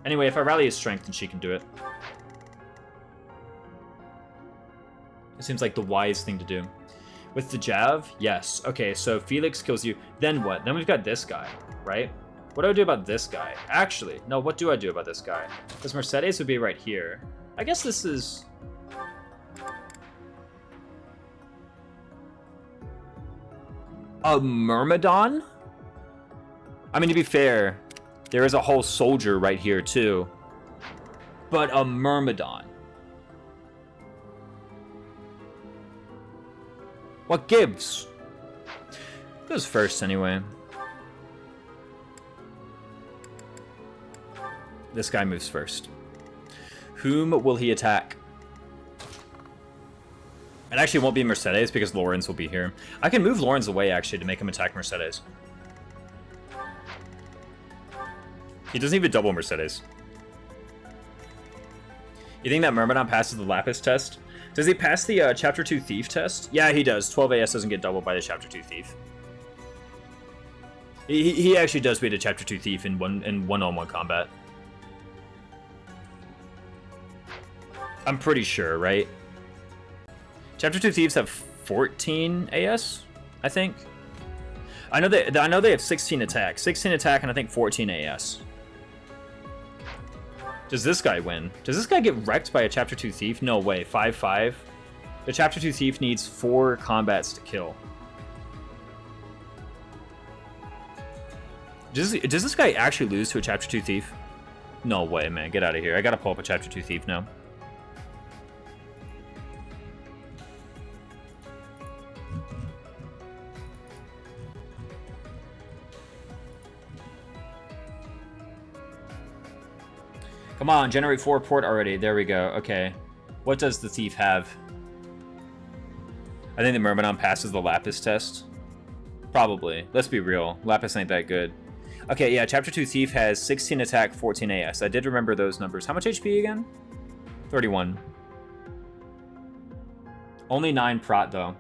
Anyway, if I rally his strength, then she can do it. It seems like the wise thing to do. With the Jav, yes. Okay, so Felix kills you. Then what? Then we've got this guy, right? What do I do about this guy? Actually, no, what do I do about this guy? Because Mercedes would be right here. I guess this is... a Myrmidon? I mean, to be fair, there is a whole soldier right here, too. But a Myrmidon. What gives? Goes first, anyway. This guy moves first. Whom will he attack? It actually won't be Mercedes because Lorenz will be here. I can move Lorenz away, actually, to make him attack Mercedes. He doesn't even double Mercedes. You think that Myrmidon passes the Lapis test? Does he pass the Chapter 2 Thief test? Yeah, he does. 12 AS doesn't get doubled by the Chapter 2 Thief. He actually does beat a Chapter 2 Thief in one-on-one combat. I'm pretty sure, right? Chapter 2 Thieves have 14 AS, I think. I know they have 16 attack. 16 attack and I think 14 AS. Does this guy win? Does this guy get wrecked by a Chapter 2 Thief? No way. 5/5. The Chapter 2 Thief needs 4 combats to kill. Does this guy actually lose to a Chapter 2 Thief? No way, man. Get out of here. I gotta pull up a Chapter 2 Thief now. Come on, generate 4 port already. There we go. Okay. What does the Thief have? I think the Myrmidon passes the Lapis test. Probably. Let's be real. Lapis ain't that good. Okay, yeah, Chapter 2 Thief has 16 attack, 14 AS. I did remember those numbers. How much HP again? 31. Only 9 prot, though.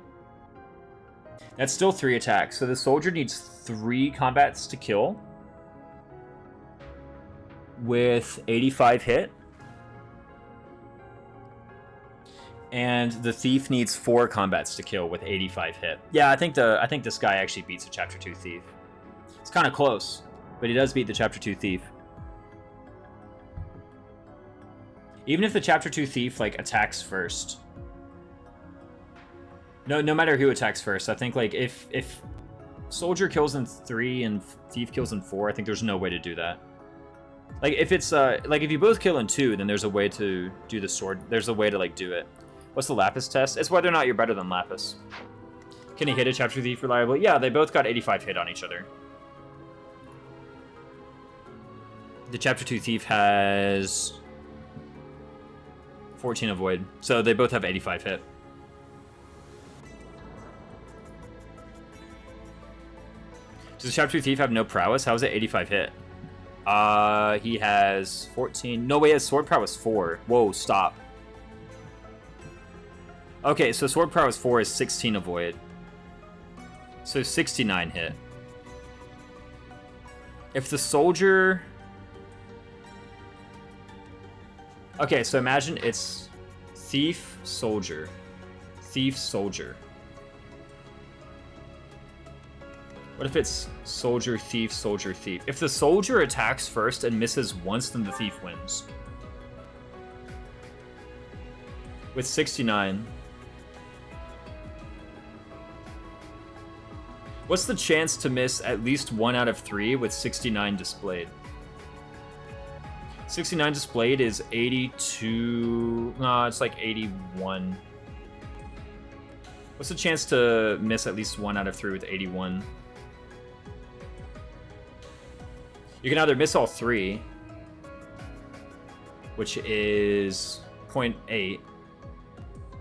That's still 3 attacks. So the soldier needs 3 combats to kill. With 85 hit. And the Thief needs 4 combats to kill with 85 hit. Yeah, I think this guy actually beats the Chapter 2 Thief. It's kind of close, but he does beat the Chapter 2 Thief. Even if the Chapter 2 Thief like attacks first. No matter who attacks first, I think like if Soldier kills in 3 and Thief kills in 4, I think there's no way to do that. Like if it's like if you both kill in 2, then there's a way to do the sword. There's a way to like do it. What's the Lapis test? It's whether or not you're better than Lapis. Can he hit a Chapter 2 Thief reliably? Yeah, they both got 85 hit on each other. The Chapter 2 Thief has 14 avoid, so they both have 85 hit. Does the Chapter 2 Thief have no prowess? How is it 85 hit? He has 14. No, wait, his sword prowess 4. Whoa, stop. Okay, so sword prowess 4 is 16 avoid. So 69 hit. If the soldier... Okay, so imagine it's Thief, Soldier. Thief, Soldier. What if it's Soldier, Thief, Soldier, Thief? If the Soldier attacks first and misses once, then the Thief wins. With 69. What's the chance to miss at least 1 out of 3 with 69 displayed? 69 displayed is 82... No, it's like 81. What's the chance to miss at least 1 out of 3 with 81? You can either miss all 3, which is 0.8,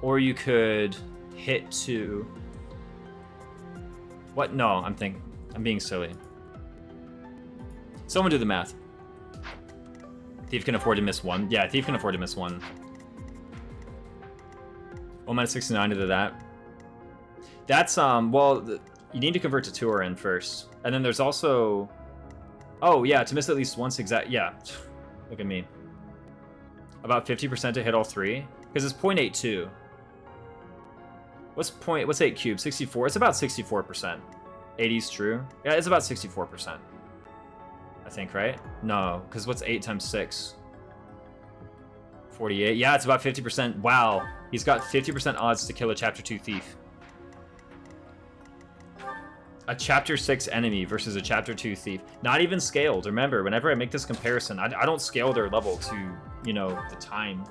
or you could hit 2. What? No, I'm being silly. Someone do the math. Thief can afford to miss 1. Yeah, Thief can afford to miss 1. 1 minus 69 to that. That's, well, you need to convert to Turin first. And then there's also... Oh, yeah, to miss at least once exact... Yeah. Look at me. About 50% to hit all 3? Because it's 0.82. What's 8 cubed? 64? It's about 64%. 80's true? Yeah, it's about 64%. I think, right? No, because what's 8 times 6? 48. Yeah, it's about 50%. Wow. He's got 50% odds to kill a Chapter 2 Thief. A Chapter 6 enemy versus a Chapter 2 Thief. Not even scaled. Remember, whenever I make this comparison, I don't scale their level to, you know, the time.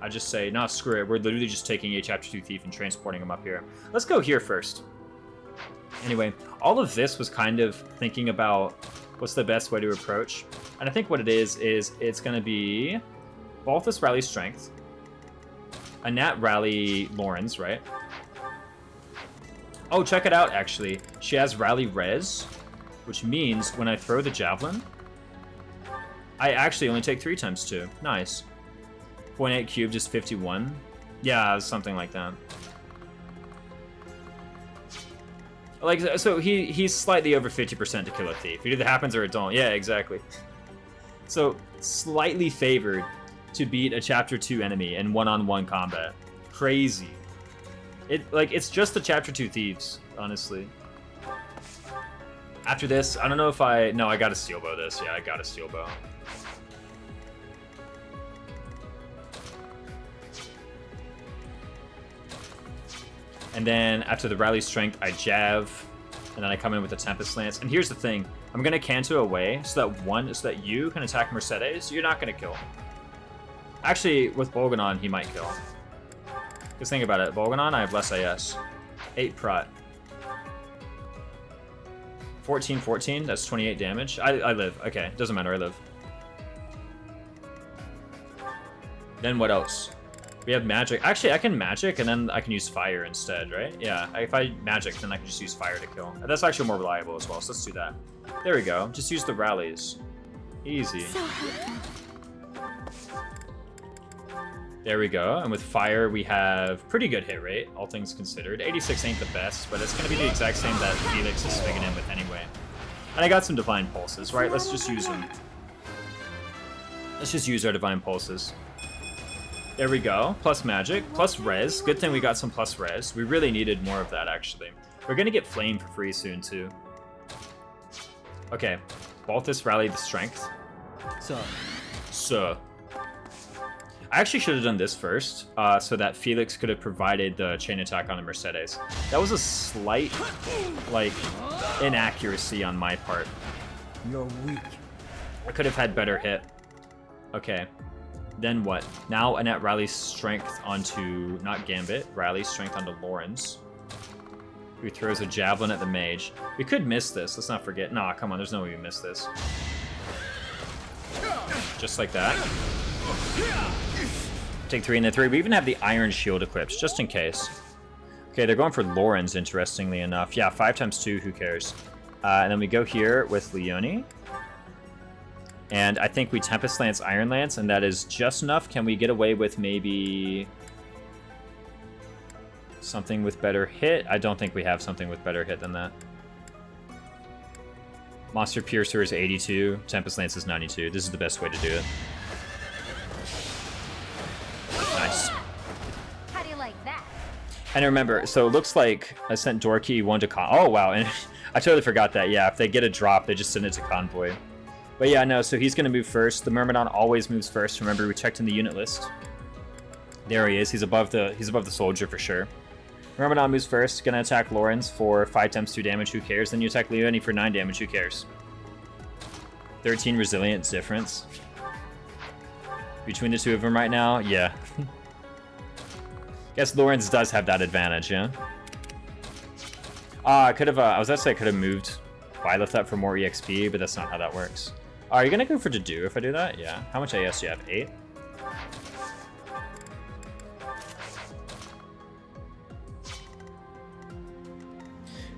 I just say, nah, screw it. We're literally just taking a Chapter 2 Thief and transporting him up here. Let's go here first. Anyway, all of this was kind of thinking about what's the best way to approach. And I think what it is it's going to be Balthus Rally Strength, a Nat Rally Lawrence, right? Oh, check it out, actually. She has Rally Res, which means when I throw the Javelin, I actually only take 3 times 2. Nice. 0.8 cubed is 51. Yeah, something like that. Like, so he's slightly over 50% to kill a Thief. It either happens or it don't. Yeah, exactly. So, slightly favored to beat a Chapter 2 enemy in one-on-one combat. Crazy. It's just the Chapter 2 Thieves, honestly. After this, I don't know if no, I gotta steel bow this. Yeah, I gotta steel bow. And then after the rally strength, I jav, and then I come in with the Tempest Lance. And here's the thing, I'm gonna canto away so that you can attack Mercedes. You're not gonna kill. Actually, with Bolganon, he might kill. Just think about it. Bolganon, I have less AS. 8 prot. 14, that's 28 damage. I live. Okay, doesn't matter, I live. Then what else? We have magic. Actually, I can magic and then I can use fire instead, right? Yeah, if I magic, then I can just use fire to kill. That's actually more reliable as well, so let's do that. There we go. Just use the rallies. Easy. There we go. And with fire, we have pretty good hit rate, all things considered. 86 ain't the best, but it's going to be the exact same that Felix is swinging in with anyway. And I got some Divine Pulses, right? Let's just use them. Let's just use our Divine Pulses. There we go. Plus magic, plus res. Good thing we got some plus res. We really needed more of that, actually. We're going to get flame for free soon, too. Okay. Balthus rallied the strength. So. I actually should have done this first, so that Felix could have provided the chain attack on the Mercedes. That was a slight, like, inaccuracy on my part. You're weak. I could have had better hit. Okay. Then what? Now Annette rallies strength onto, not Gambit, rallies strength onto Lawrence, who throws a javelin at the mage. We could miss this, let's not forget. Nah, come on, there's no way we miss this. Just like that. Take 3 and then 3. We even have the Iron Shield equipped, just in case. Okay, they're going for Lawrence, interestingly enough. Yeah, 5 times 2, who cares? And then we go here with Leone. And I think we Tempest Lance, Iron Lance, and that is just enough. Can we get away with maybe something with better hit? I don't think we have something with better hit than that. Monster Piercer is 82. Tempest Lance is 92. This is the best way to do it. Nice. How do you like that? And remember, so it looks like I sent Dorky 1 to Con. Oh, wow. And I totally forgot that. Yeah, if they get a drop, they just send it to Convoy. But yeah, no, so he's going to move first. The Myrmidon always moves first. Remember, we checked in the unit list. There he is. He's above the soldier for sure. Myrmidon moves first. Going to attack Lawrence for 5 times 2 damage. Who cares? Then you attack Leone for 9 damage. Who cares? 13 resilience difference. Between the two of them right now? Yeah. Guess Lawrence does have that advantage, yeah? I could have, I was about to say I could have moved Byleth up for more EXP, but that's not how that works. Are you going to go for Dedu if I do that? Yeah. How much AS do you have? 8?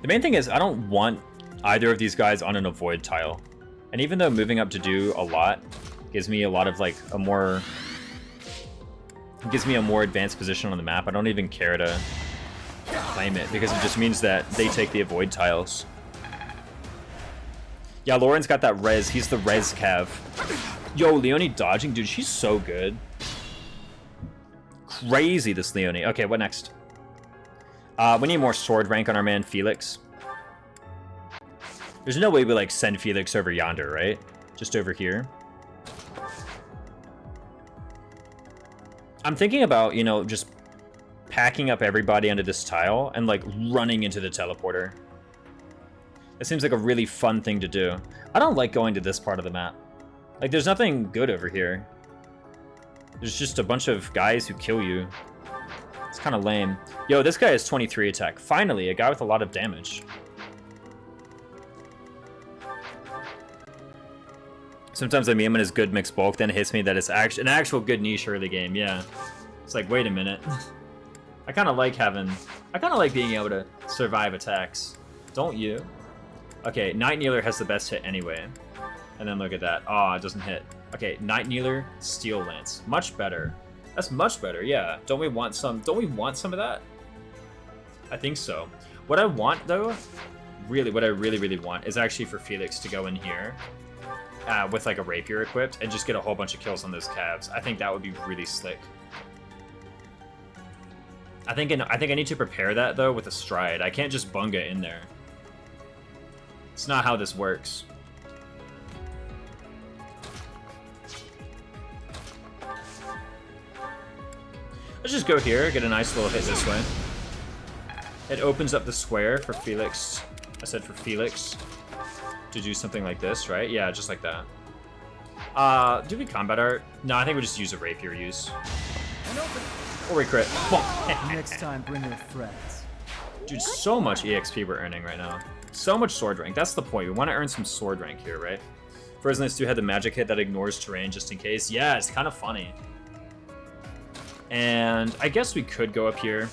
The main thing is I don't want either of these guys on an avoid tile. And even though moving up Dedu a lot gives me a lot of like gives me a more advanced position on the map, I don't even care to claim it because it just means that they take the avoid tiles. Yeah, Lauren's got that res. He's the res cav. Yo, Leone dodging. Dude, she's so good. Crazy, this Leone. Okay, what next? We need more sword rank on our man Felix. There's no way we, like, send Felix over yonder, right? Just over here. I'm thinking about, you know, just packing up everybody onto this tile and, like, running into the teleporter. It seems like a really fun thing to do. I don't like going to this part of the map. Like, there's nothing good over here. There's just a bunch of guys who kill you. It's kind of lame. Yo, this guy has 23 attack. Finally, a guy with a lot of damage. Sometimes I mean him in his good mixed bulk, then it hits me that it's an actual good niche early game, yeah. It's like, wait a minute. I kind of like being able to survive attacks. Don't you? Okay, Night Kneeler has the best hit anyway. And then look at that. Oh, it doesn't hit. Okay, Night Kneeler, Steel Lance. Much better. That's much better, yeah. Don't we want some of that? I think so. What I want, though, really, what I really want is actually for Felix to go in here with like a rapier equipped and just get a whole bunch of kills on those calves. I think that would be really slick. I think I need to prepare that though with a stride. I can't just bunga in there. It's not how this works. Let's just go here, get a nice little hit this way. It opens up the square for Felix. I said for Felix to do something like this, right? Yeah, just like that. Do we combat art? No, I think we just use a rapier use. Or we crit. Next time, bring your friends. Dude, so much EXP we're earning right now. So much sword rank. That's the point. We want to earn some sword rank here, right? Frozen's 2 had the magic hit that ignores terrain just in case. Yeah, it's kind of funny. And I guess we could go up here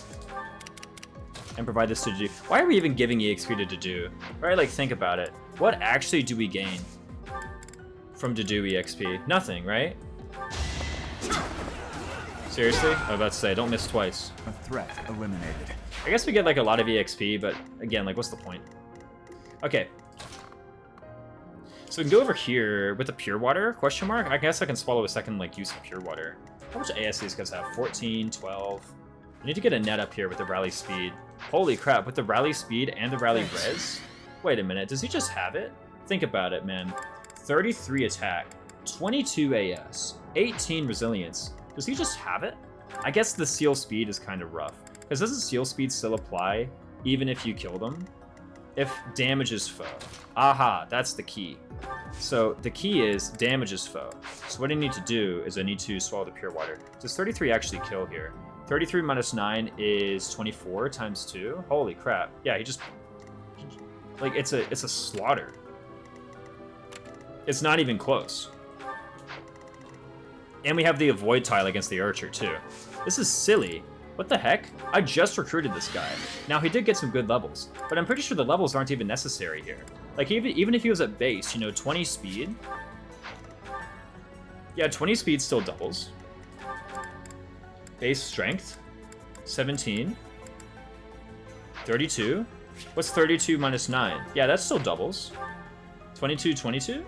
and provide this to Dedu. Why are we even giving EXP to Dedu? Right? Like, think about it. What actually do we gain from Dedu EXP? Nothing, right? Seriously? I was about to say, don't miss twice. A threat eliminated. I guess we get like a lot of EXP, but again, like, what's the point? Okay. So we can go over here with the pure water, question mark? I guess I can swallow a second, like, use of pure water. How much AS these guys have? 14, 12. I need to get a net up here with the rally speed. Holy crap, with the rally speed and the rally res? Wait a minute, does he just have it? Think about it, man. 33 attack, 22 AS, 18 resilience. Does he just have it? I guess the seal speed is kind of rough. Because doesn't seal speed still apply even if you kill them? If damages foe. Aha, that's the key. So the key is damages foe. So what I need to do is I need to swallow the pure water. Does 33 actually kill here? 33 minus 9 is 24 times 2. Holy crap. Yeah, he just... Like, it's a slaughter. It's not even close. And we have the avoid tile against the archer, too. This is silly. What the heck? I just recruited this guy. Now, he did get some good levels, but I'm pretty sure the levels aren't even necessary here. Like, even if he was at base, you know, 20 speed. Yeah, 20 speed still doubles. Base strength. 17. 32. What's 32 minus 9? Yeah, that still doubles. 22, 22?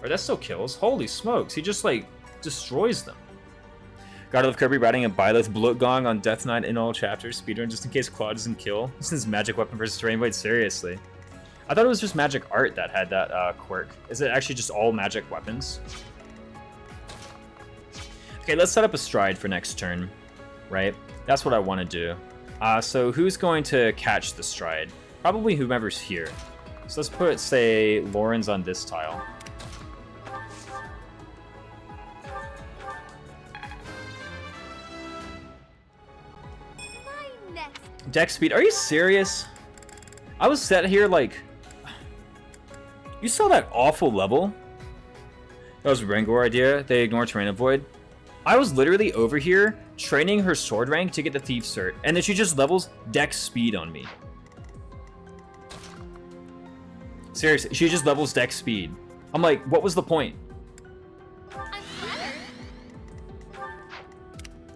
Or that still kills. Holy smokes, he just, like, destroys them. God of Kirby riding a Byleth Bloat Gong on Death Knight in all chapters. Speedrun just in case Claude doesn't kill. This is magic weapon versus terrain. Wait, seriously. I thought it was just magic art that had that quirk. Is it actually just all magic weapons? Okay, let's set up a stride for next turn, right? That's what I want to do. So who's going to catch the stride? Probably whomever's here. So let's put, say, Lauren's on this tile. Deck speed, are you serious? I was set here like... You saw that awful level? That was Rengor idea, they ignore terrain avoid. I was literally over here training her sword rank to get the thief cert, and then she just levels deck speed on me. Seriously, she just levels deck speed. I'm like, what was the point?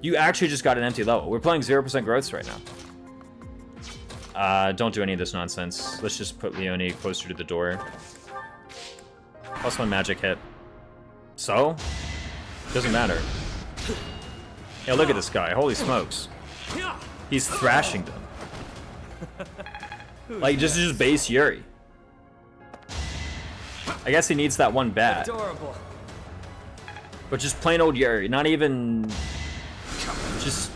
You actually just got an empty level. We're playing 0% growths right now. Don't do any of this nonsense. Let's just put Leonie closer to the door. +1 magic hit. So? Doesn't matter. Yeah, look at this guy. Holy smokes. He's thrashing them. Like, just base Yuri. I guess he needs that one bat. Adorable. But just plain old Yuri. Not even... Just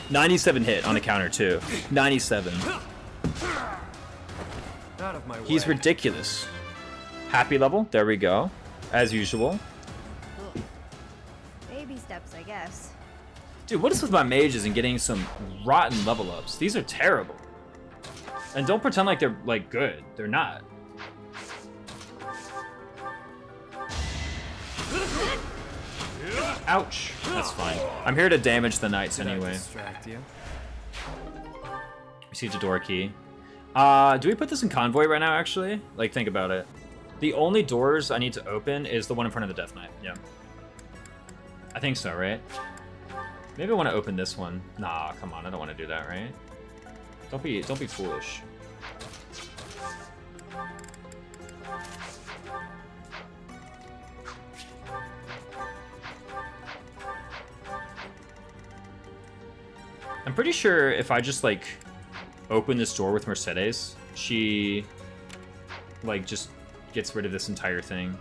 97 hit on a counter, too. 97. Out of my way. He's ridiculous. Happy level. There we go. As usual. Baby steps, I guess. Dude, what is with my mages and getting some rotten level ups? These are terrible. And don't pretend like they're, like, good. They're not. Ouch. That's fine. I'm here to damage the knights anyway. Distract you. Received a door key. Do we put this in convoy right now, actually? Like, think about it. The only doors I need to open is the one in front of the Death Knight. Yeah. I think so, right? Maybe I want to open this one. Nah, come on. I don't want to do that, right? Don't be foolish. I'm pretty sure if I just, like, open this door with Mercedes, she, like, just gets rid of this entire thing.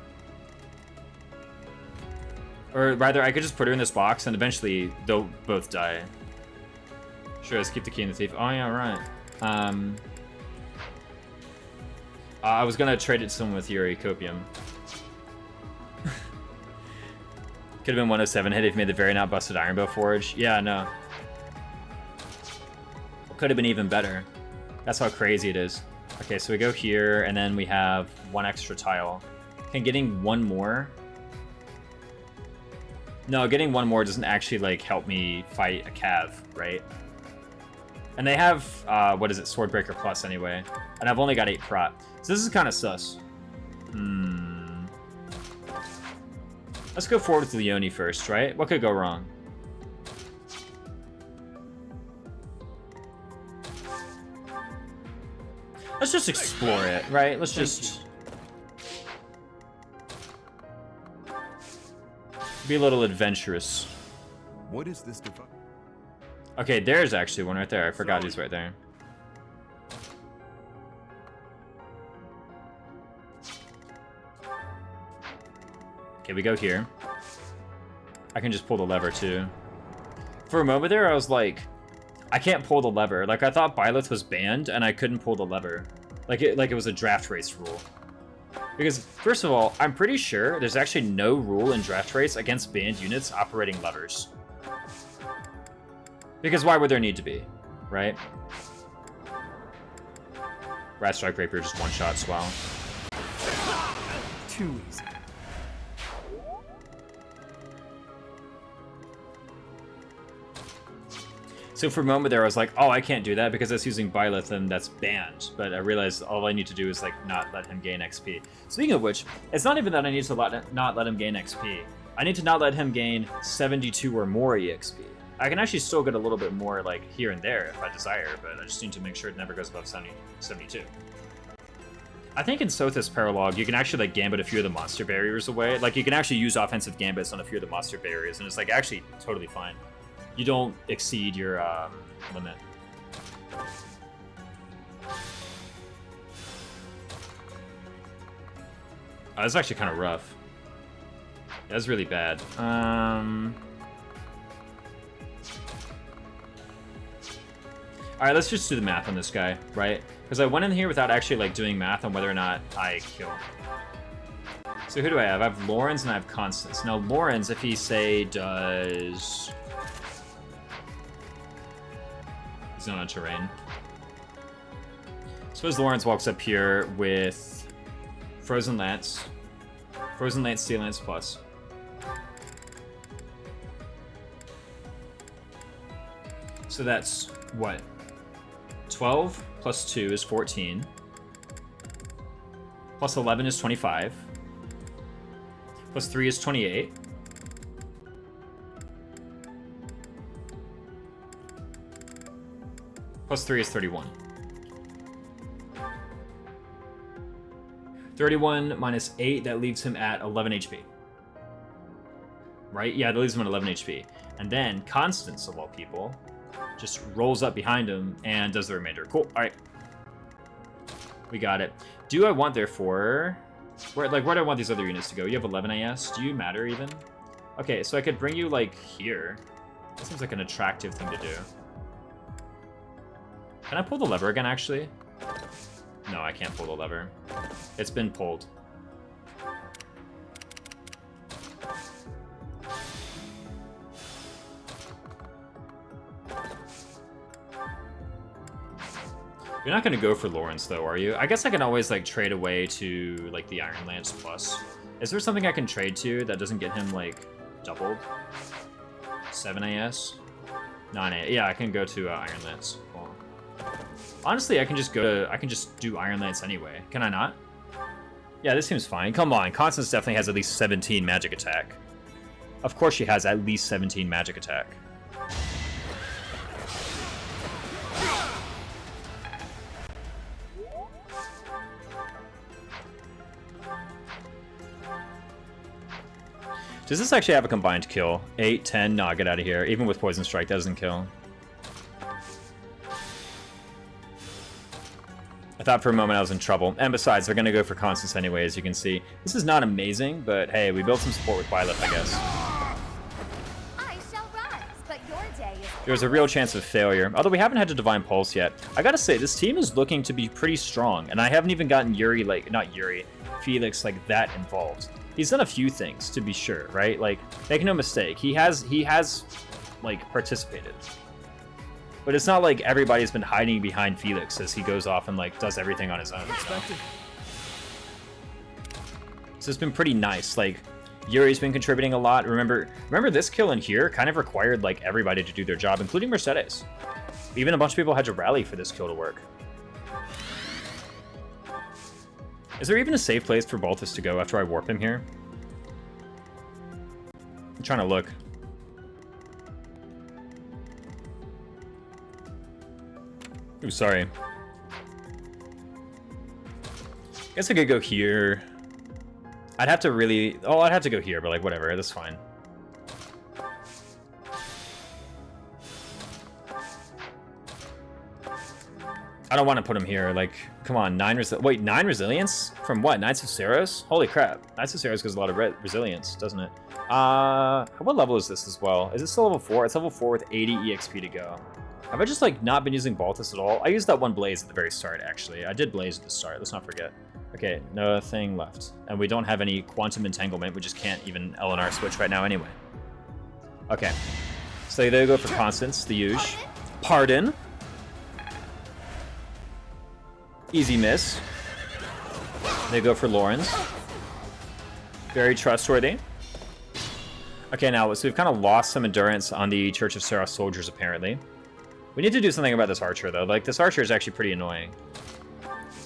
Or rather, I could just put her in this box and eventually they'll both die. Sure, let's keep the key and the thief. Oh, yeah, right. I was gonna trade it to someone with Yuri Copium. Could have been 107 hit if you made the very not busted Iron Bow Forge. Yeah, no. Could have been even better. That's how crazy it is. Okay, so we go here, and then we have one extra tile. Okay, getting one more. No, getting one more doesn't actually, like, help me fight a Cav, right? And they have, what is it, Swordbreaker Plus anyway. And I've only got 8 prot. So this is kind of sus. Let's go forward with Leone first, right? What could go wrong? Let's just explore it, right? Let's just be a little adventurous. What is this device? Okay, there's actually one right there. I forgot he's right there. Okay, we go here. I can just pull the lever too. For a moment there, I was like, I can't pull the lever. Like, I thought Byleth was banned and I couldn't pull the lever. Like it was a draft race rule. Because, first of all, I'm pretty sure there's actually no rule in draft race against banned units operating levers. Because why would there need to be, right? Rat Strike Rapier just one-shot swell. Too easy. So for a moment there, I was like, oh, I can't do that because that's using Byleth and that's banned. But I realized all I need to do is, like, not let him gain XP. Speaking of which, it's not even that I need to not let him gain XP. I need to not let him gain 72 or more EXP. I can actually still get a little bit more, like, here and there if I desire, but I just need to make sure it never goes above 72. I think in Sothis Paralog, you can actually, like, gambit a few of the monster barriers away. Like, you can actually use offensive gambits on a few of the monster barriers, and it's, like, actually totally fine. You don't exceed your limit. That's actually kind of rough. That's really bad. Alright, let's just do the math on this guy, right? Because I went in here without actually, like, doing math on whether or not I kill. So who do I have? I have Lorenz and I have Constance. Now, Lorenz, if he, say, does... He's not on terrain. Suppose Lorenz walks up here with Frozen Lance, Sea Lance Plus. So that's, what? 12 plus 2 is 14. Plus 11 is 25. Plus 3 is 28. Plus 3 is 31. 31 minus 8, that leaves him at 11 HP. Right? Yeah, that leaves him at 11 HP. And then Constance, of all people, just rolls up behind him and does the remainder. Cool. Alright. We got it. Do I want, therefore... where do I want these other units to go? You have 11 AS. Do you matter, even? Okay, so I could bring you, like, here. That seems like an attractive thing to do. Can I pull the lever again, actually? No, I can't pull the lever. It's been pulled. You're not going to go for Lawrence, though, are you? I guess I can always, like, trade away to, like, the Iron Lance Plus. Is there something I can trade to that doesn't get him, like, doubled? 7 AS? 9 AS. Yeah, I can go to Iron Lance. Cool. Honestly, I can just do Iron Lance anyway. Can I not? Yeah, this seems fine. Come on, Constance definitely has at least 17 magic attack. Of course she has at least 17 magic attack. Does this actually have a combined kill? 8, 10? No, get out of here. Even with Poison Strike, that doesn't kill. I thought for a moment I was in trouble. And besides, they're going to go for Constance anyway, as you can see. This is not amazing, but hey, we built some support with Byleth, I guess. I shall rise, but your day is There's a real chance of failure, although we haven't had to Divine Pulse yet. I gotta say, this team is looking to be pretty strong, and I haven't even gotten Yuri, like, not Yuri, Felix, like, that involved. He's done a few things, to be sure, right? Like, make no mistake, he has, like, participated. But it's not like everybody's been hiding behind Felix as he goes off and, like, does everything on his own. So it's been pretty nice. Like, Yuri's been contributing a lot. Remember this kill in here kind of required, like, everybody to do their job, including Mercedes. Even a bunch of people had to rally for this kill to work. Is there even a safe place for Balthus to go after I warp him here? I'm trying to look. Ooh, sorry. Guess I could go here. I'd have to really... Oh, I'd have to go here, but like, whatever. That's fine. I don't want to put him here. Like, come on. 9 resilience? From what? Knights of Saros? Holy crap. Knights of Saros gives a lot of resilience, doesn't it? What level is this as well? Is it still level 4? It's level 4 with 80 EXP to go. Have I just, like, not been using Balthus at all? I used that one Blaze at the very start, actually. I did Blaze at the start. Let's not forget. Okay, nothing left. And we don't have any Quantum Entanglement. We just can't even LNR switch right now anyway. Okay. So they go for Constance, the Yuge. Pardon. Easy miss. They go for Lawrence. Very trustworthy. Okay, now, so we've kind of lost some endurance on the Church of Saros soldiers, apparently. We need to do something about this archer, though. Like, this archer is actually pretty annoying.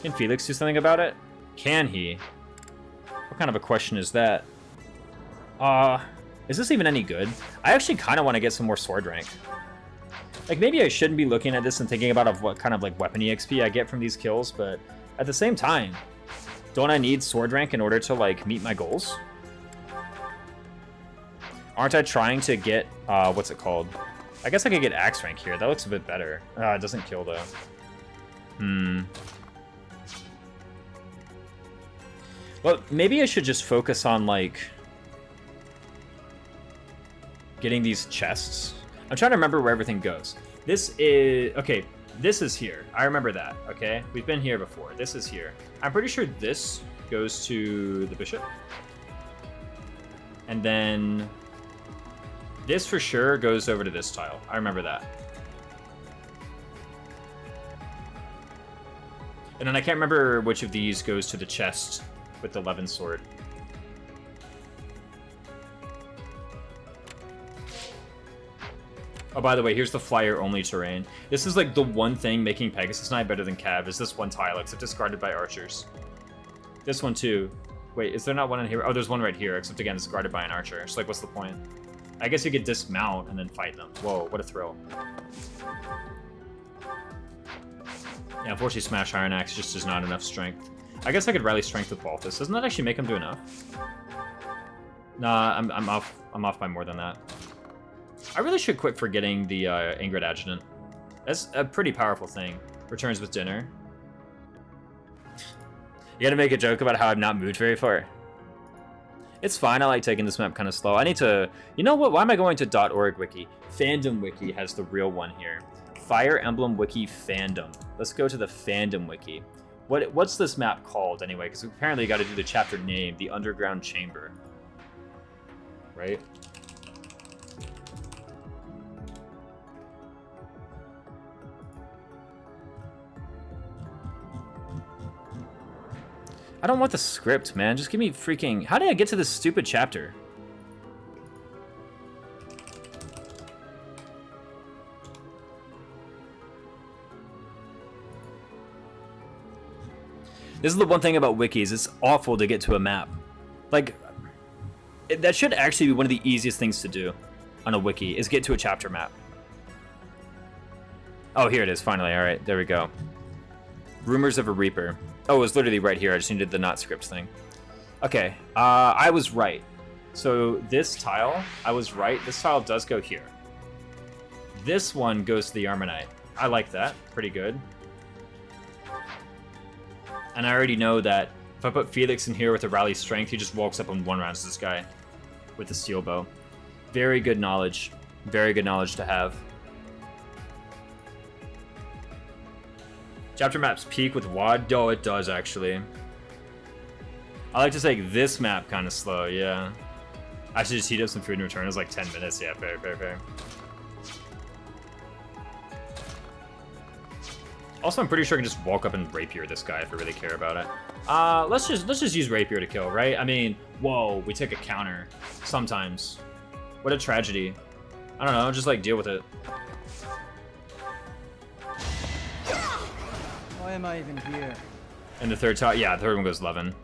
Can Felix do something about it? Can he? What kind of a question is that? Is this even any good? I actually kind of want to get some more sword rank. Like, maybe I shouldn't be looking at this and thinking about what kind of, like, weapon EXP I get from these kills, but at the same time, don't I need sword rank in order to, like, meet my goals? Aren't I trying to get, what's it called? I guess I could get axe rank here. That looks a bit better. It doesn't kill, though. Well, maybe I should just focus on, like, getting these chests. I'm trying to remember where everything goes. This is... Okay, this is here. I remember that, okay? We've been here before. This is here. I'm pretty sure this goes to the bishop. And then... this for sure goes over to this tile. I remember that. And then I can't remember which of these goes to the chest with the Levin sword. Oh, by the way, here's the flyer-only terrain. This is like the one thing making Pegasus Knight better than Cav, is this one tile, except discarded by archers. This one too. Wait, is there not one in here? Oh, there's one right here, except again, it's guarded by an archer. So like, what's the point? I guess you could dismount and then fight them. Whoa, what a thrill. Yeah, unfortunately Smash Iron Axe just does not enough strength. I guess I could rally strength with Balthus. Doesn't that actually make him do enough? Nah, I'm off by more than that. I really should quit forgetting the Ingrid Adjutant. That's a pretty powerful thing. Returns with dinner. You gotta make a joke about how I've not moved very far. It's fine, I like taking this map kind of slow. I need to... You know what? Why am I going to .org wiki? Fandom wiki has the real one here. Fire Emblem wiki fandom. Let's go to the fandom wiki. What's this map called anyway? Because apparently you got to do the chapter name, the Underground Chamber. Right? I don't want the script, man. Just give me freaking... How did I get to this stupid chapter? This is the one thing about wikis. It's awful to get to a map. Like, that should actually be one of the easiest things to do on a wiki, is get to a chapter map. Oh, here it is, finally. All right, there we go. Rumors of a Reaper. Oh, it was literally right here. I just needed the not script thing. Okay, I was right. So this tile, I was right. This tile does go here. This one goes to the Armonite. I like that. Pretty good. And I already know that if I put Felix in here with a rally strength, he just walks up and one-rounds this guy with the steel bow. Very good knowledge. Very good knowledge to have. Chapter maps peak with WOD? Oh, it does actually. I like to say this map kind of slow, yeah. I should just heat up some food and return. It was like 10 minutes. Yeah, fair, fair, fair. Also, I'm pretty sure I can just walk up and rapier this guy if I really care about it. Let's just use rapier to kill, right? I mean, whoa, we take a counter sometimes. What a tragedy. I don't know, just like deal with it. Why am I even here? And the third top, yeah, the third one goes 11.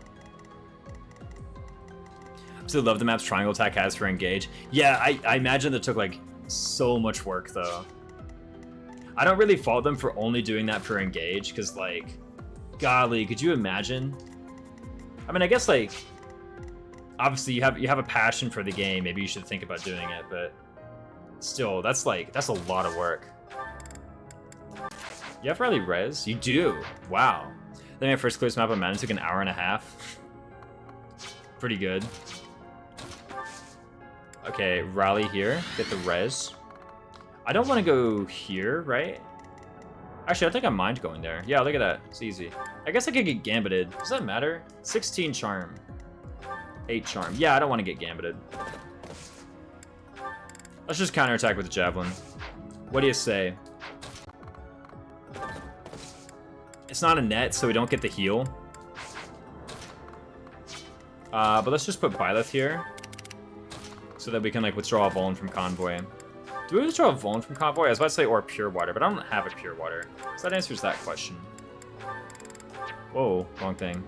Absolutely love the maps triangle attack has for engage. Yeah, I imagine that took like so much work though. I don't really fault them for only doing that for engage, because like, golly, could you imagine? I mean, I guess like, obviously you have a passion for the game. Maybe you should think about doing it, but still, that's a lot of work. You have rally res? You do. Wow. Then my first clearest map on Madden took an hour and a half. Pretty good. Okay, rally here. Get the res. I don't want to go here, right? Actually, I think I mind going there. Yeah, look at that. It's easy. I guess I could get gambited. Does that matter? 16 charm. 8 charm. Yeah, I don't want to get gambited. Let's just counterattack with the javelin. What do you say? It's not a net, so we don't get the heal. But let's just put Byleth here, so that we can like withdraw a Vuln from Convoy. Do we withdraw a Vuln from Convoy? I was about to say or Pure Water, but I don't have a Pure Water. So that answers that question. Whoa, wrong thing.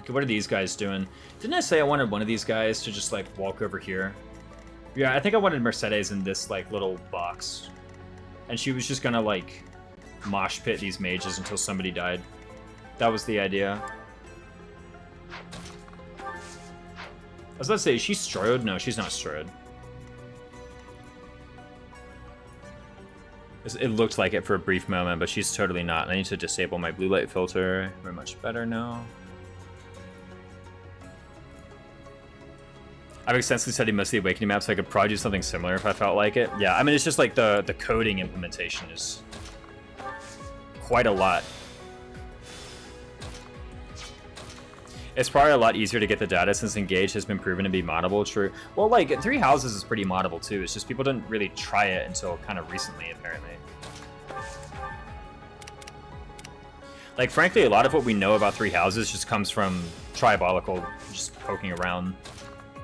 Okay, what are these guys doing? Didn't I say I wanted one of these guys to just like walk over here? Yeah, I think I wanted Mercedes in this like little box. And she was just gonna like mosh pit these mages until somebody died. That was the idea. I was about to say, is she Stroyed? No, she's not Stroyed. It looked like it for a brief moment, but she's totally not. I need to disable my blue light filter. We're much better now. I've extensively studied most of the Awakening maps, so I could probably do something similar if I felt like it. Yeah, I mean, it's just like the coding implementation is quite a lot. It's probably a lot easier to get the data since Engage has been proven to be moddable. True. Well, like, Three Houses is pretty moddable too. It's just people didn't really try it until kind of recently, apparently. Like, frankly, a lot of what we know about Three Houses just comes from Tribolical just poking around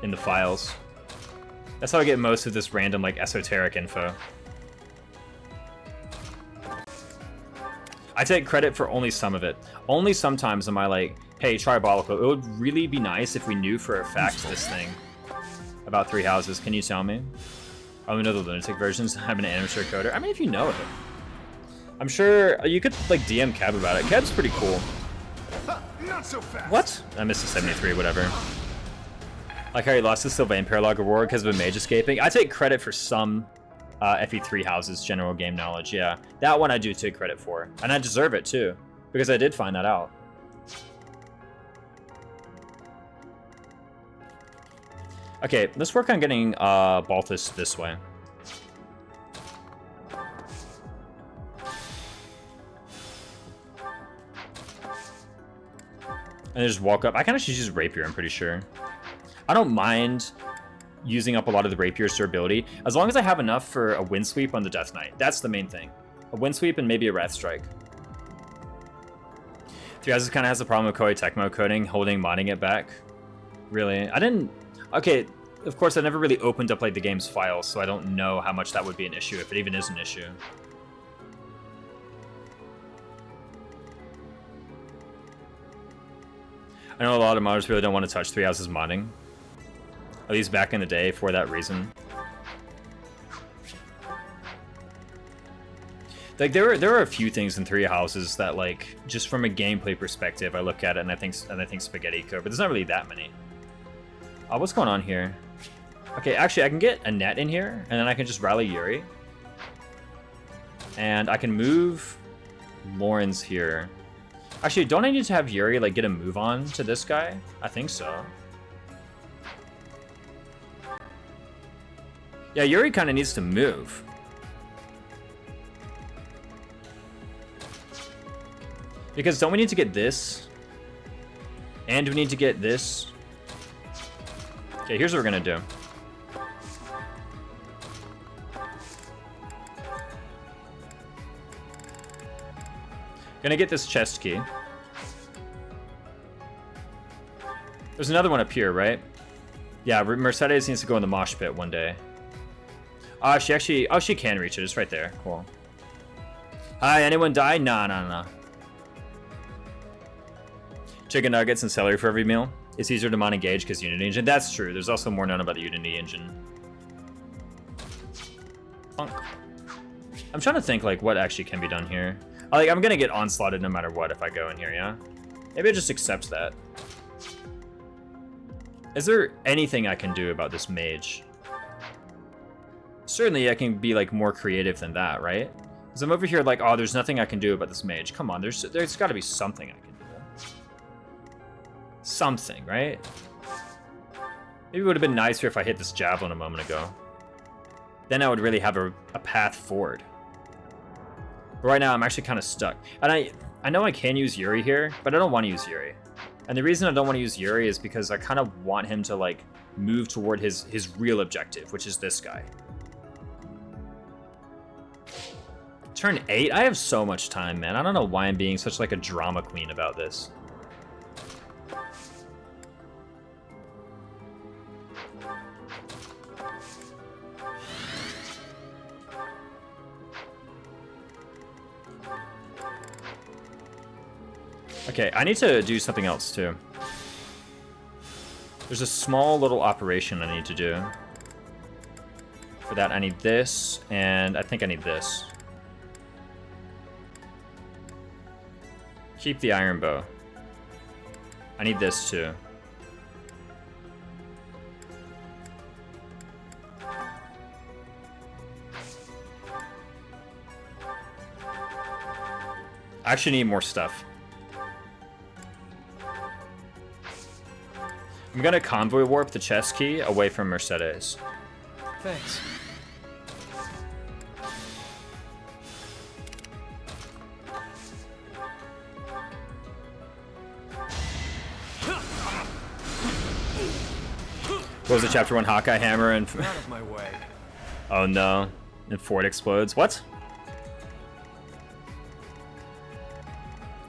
in the files. That's how I get most of this random, like, esoteric info. I take credit for only some of it. Only sometimes am I like, hey, Tribolical, it would really be nice if we knew for a fact this thing about Three Houses. Can you tell me? I only know the lunatic versions. I'm an amateur coder. I mean, if you know it. I'm sure you could, like, DM Cab about it. Cab's pretty cool. Not so fast. What? I missed a 73, whatever. Like how he lost the Sylvain Paralog Award because of a mage escaping. I take credit for some FE3 Houses general game knowledge, yeah. That one I do take credit for. And I deserve it, too. Because I did find that out. Okay, let's work on getting Balthus this way. And just walk up. I kind of should use Rapier, I'm pretty sure. I don't mind using up a lot of the Rapier's durability, as long as I have enough for a Wind Sweep on the Death Knight. That's the main thing. A Wind Sweep and maybe a Wrath Strike. Three Houses kind of has a problem with Koei Tecmo coding, holding modding it back. Really? I didn't... Okay, of course I never really opened up like the game's files, so I don't know how much that would be an issue, if it even is an issue. I know a lot of modders really don't want to touch Three Houses modding. At least back in the day, for that reason. Like there were a few things in Three Houses that, like, just from a gameplay perspective, I look at it and I think Spaghetti could, but there's not really that many. What's going on here? Okay, actually I can get a net in here, and then I can just rally Yuri. And I can move Lauren's here. Actually, don't I need to have Yuri, like, get a move on to this guy? I think so. Yeah, Yuri kind of needs to move. Because don't we need to get this? And we need to get this. Okay, here's what we're gonna do. Gonna get this chest key. There's another one up here, right? Yeah, Mercedes needs to go in the mosh pit one day. She actually... Oh, she can reach it. It's right there. Cool. Hi, anyone die? Nah. Chicken nuggets and celery for every meal. It's easier to mod engage because Unity engine. That's true. There's also more known about the Unity engine. Funk. I'm trying to think, like, what actually can be done here. Like, I'm gonna get onslaughted no matter what if I go in here, yeah? Maybe I just accept that. Is there anything I can do about this mage? Certainly I can be, like, more creative than that, right? Because I'm over here like, oh, there's nothing I can do about this mage. Come on, there's got to be something I can do. Something, right? Maybe it would have been nicer if I hit this javelin a moment ago. Then I would really have a path forward. But right now, I'm actually kind of stuck. And I know I can use Yuri here, but I don't want to use Yuri. And the reason I don't want to use Yuri is because I kind of want him to, like, move toward his real objective, which is this guy. Turn 8? I have so much time, man. I don't know why I'm being such, like, a drama queen about this. Okay, I need to do something else, too. There's a small little operation I need to do. For that, I need this, and I think I need this. Keep the iron bow. I need this, too. I actually need more stuff. I'm gonna convoy warp the chest key away from Mercedes. Thanks. What was the chapter 1 Hawkeye hammer and... Out of my way. Oh no. And Ford explodes. What?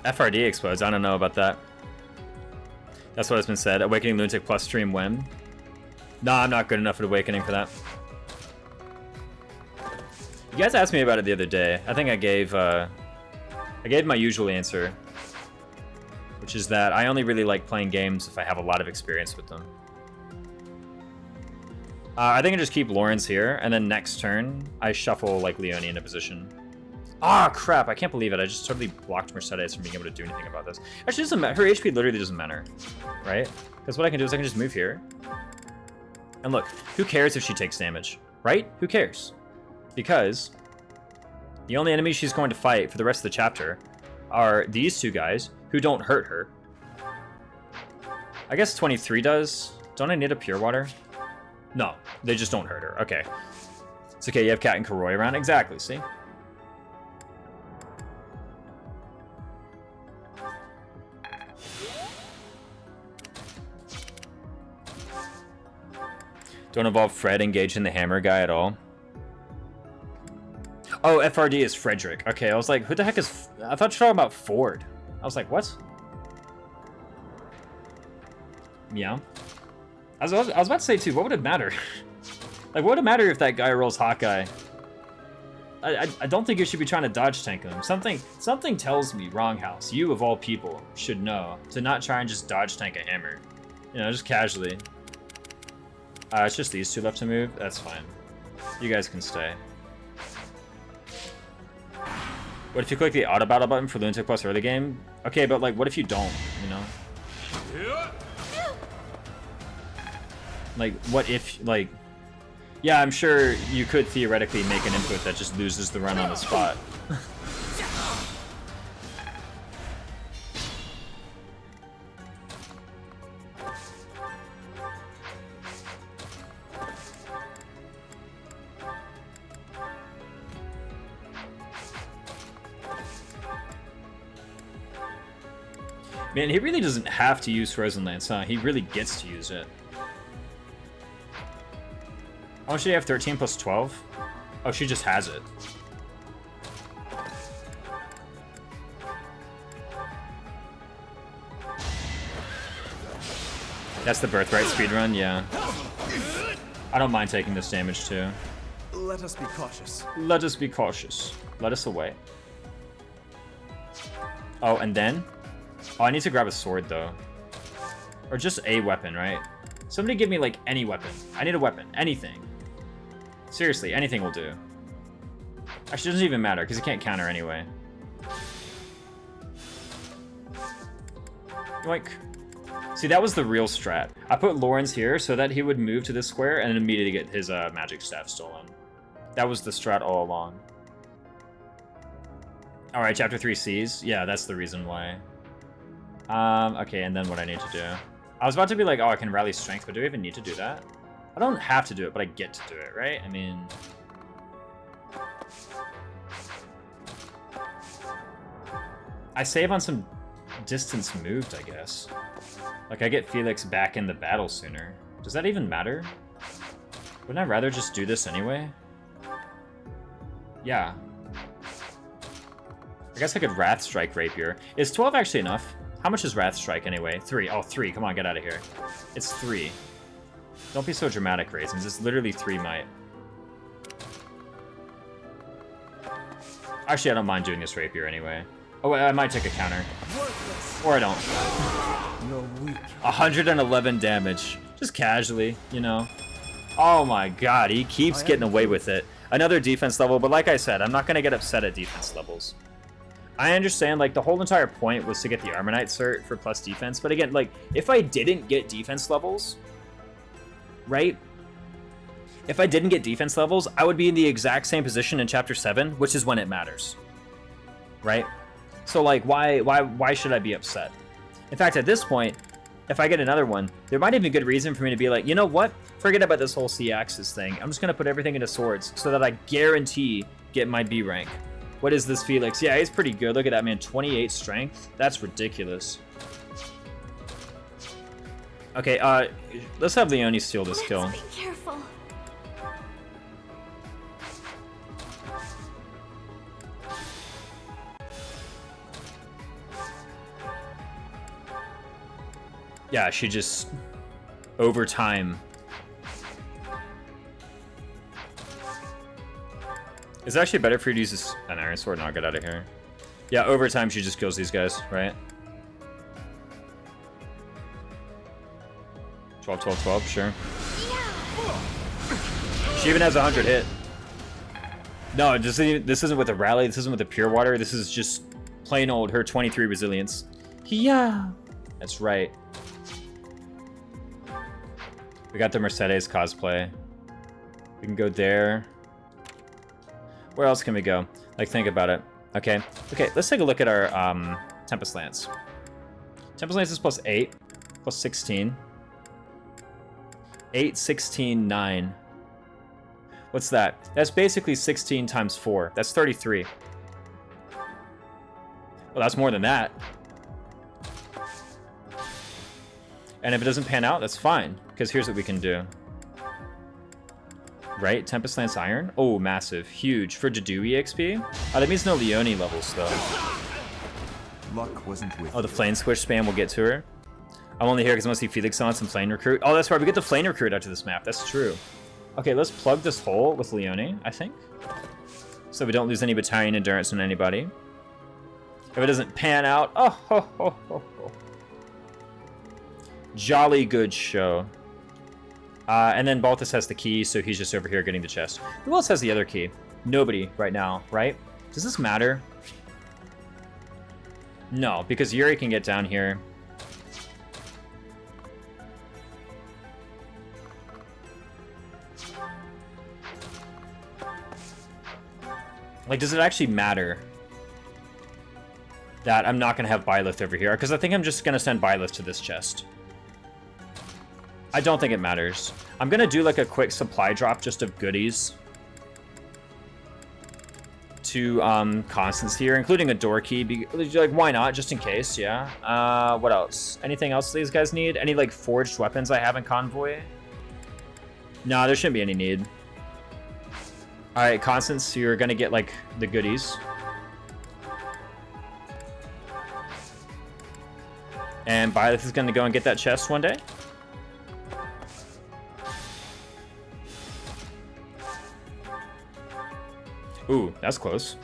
FRD explodes. I don't know about that. That's what has been said. Awakening Lunatic plus stream when? Nah, I'm not good enough at Awakening for that. You guys asked me about it the other day. I think I gave my usual answer, which is that I only really like playing games if I have a lot of experience with them. I think I just keep Lawrence here, and then next turn, I shuffle, like, Leonie into position. Ah, crap, I can't believe it. I just totally blocked Mercedes from being able to do anything about this. Actually, it doesn't matter. Her HP literally doesn't matter, right? Because what I can do is I can just move here. And look, who cares if she takes damage, right? Who cares? Because the only enemies she's going to fight for the rest of the chapter are these two guys who don't hurt her. I guess 23 does. Don't I need a pure water? No, they just don't hurt her. Okay. It's okay, you have Cat and Karoi around. Exactly, see? Don't involve Fred engaging the hammer guy at all. Oh, FRD is Frederick. Okay, I was like, who the heck is... I thought you were talking about Ford. I was like, what? Yeah. I was about to say, too, what would it matter? Like, what would it matter if that guy rolls Hawkeye? I don't think you should be trying to dodge tank him. Something tells me, Wronghouse, you of all people should know to not try and just dodge tank a hammer. You know, just casually. It's just these two left to move. That's fine. You guys can stay. What if you click the auto battle button for Lunatic Plus early game? Okay, but like, what if you don't, you know? Like, what if, like... Yeah, I'm sure you could theoretically make an input that just loses the run on the spot. Man, he really doesn't have to use Frozen Lance, huh? He really gets to use it. Oh, should he have 13 plus 12? Oh, she just has it. That's the birthright speedrun, yeah. I don't mind taking this damage too. Let us be cautious. Let us be cautious. Let us away. Oh, and then? Oh, I need to grab a sword though. Or just a weapon, right? Somebody give me like any weapon. I need a weapon. Anything. Seriously, anything will do. Actually, it doesn't even matter because he can't counter anyway. Yoink. See, that was the real strat. I put Lawrence here so that he would move to this square and then immediately get his magic staff stolen. That was the strat all along. Alright, chapter 3 Cs. Yeah, that's the reason why. Okay, and then what I need to do. I was about to be like, oh, I can rally strength, but do I even need to do that? I don't have to do it, but I get to do it, right? I mean... I save on some distance moved, I guess. Like, I get Felix back in the battle sooner. Does that even matter? Wouldn't I rather just do this anyway? Yeah. I guess I could Wrath Strike Rapier. Is 12 actually enough? How much is Wrath Strike anyway? 3. Oh, 3. Come on, get out of here. It's 3. Don't be so dramatic, Raisins. It's literally 3 might. Actually, I don't mind doing this Rapier anyway. Oh, wait, I might take a counter. Or I don't. You're weak. 111 damage. Just casually, you know. Oh my god, he keeps getting away with it. Another defense level, but like I said, I'm not going to get upset at defense levels. I understand, like, the whole entire point was to get the Armonite cert for plus defense, but again, like, if I didn't get defense levels, right? If I didn't get defense levels, I would be in the exact same position in Chapter 7, which is when it matters. Right? So, like, why should I be upset? In fact, at this point, if I get another one, there might even be a good reason for me to be like, you know what? Forget about this whole C-axis thing. I'm just going to put everything into swords so that I guarantee get my B rank. What is this Felix? Yeah, he's pretty good. Look at that, man. 28 strength. That's ridiculous. Okay, let's have Leone steal this kill. Be careful. Yeah, she just... over time... It's actually better for you to use an iron sword and not get out of here. Yeah, over time she just kills these guys, right? 12, 12, 12, sure. She even has 100 hit. No, this isn't with a rally, this isn't with a pure water, this is just plain old her 23 resilience. Yeah. That's right. We got the Mercedes cosplay. We can go there. Where else can we go? Like, think about it. Okay, let's take a look at our Tempest Lance. Tempest Lance is plus 8, plus 16. 8, 16, 9. What's that? That's basically 16 times 4. That's 33. Well, that's more than that. And if it doesn't pan out, that's fine, because here's what we can do. Right? Tempest Lance Iron? Oh, massive. Huge. For Jadui XP? Oh, that means no Leone levels, though. Luck wasn't with Oh, the Flame Squish spam will get to her. I'm only here because I want to see Felix on some Flame Recruit. Oh, that's right. We get the Flame Recruit out to this map. That's true. Okay, let's plug this hole with Leone, I think. So we don't lose any battalion endurance on anybody. If it doesn't pan out... Oh, ho, ho, ho, ho. Jolly good show. And then Balthus has the key, so he's just over here getting the chest. Who else has the other key? Nobody right now, right? Does this matter? No, because Yuri can get down here. Like, does it actually matter that I'm not going to have Byleth over here? Because I think I'm just going to send Byleth to this chest. I don't think it matters. I'm going to do like a quick supply drop just of goodies 2 constants here, including a door key. Like, why not? Just in case, yeah. What else? Anything else these guys need? Any, like, forged weapons I have in Convoy? No, there shouldn't be any need. Alright, constants, you're gonna get, like, the goodies. And Byleth is gonna go and get that chest one day. Ooh, that's close.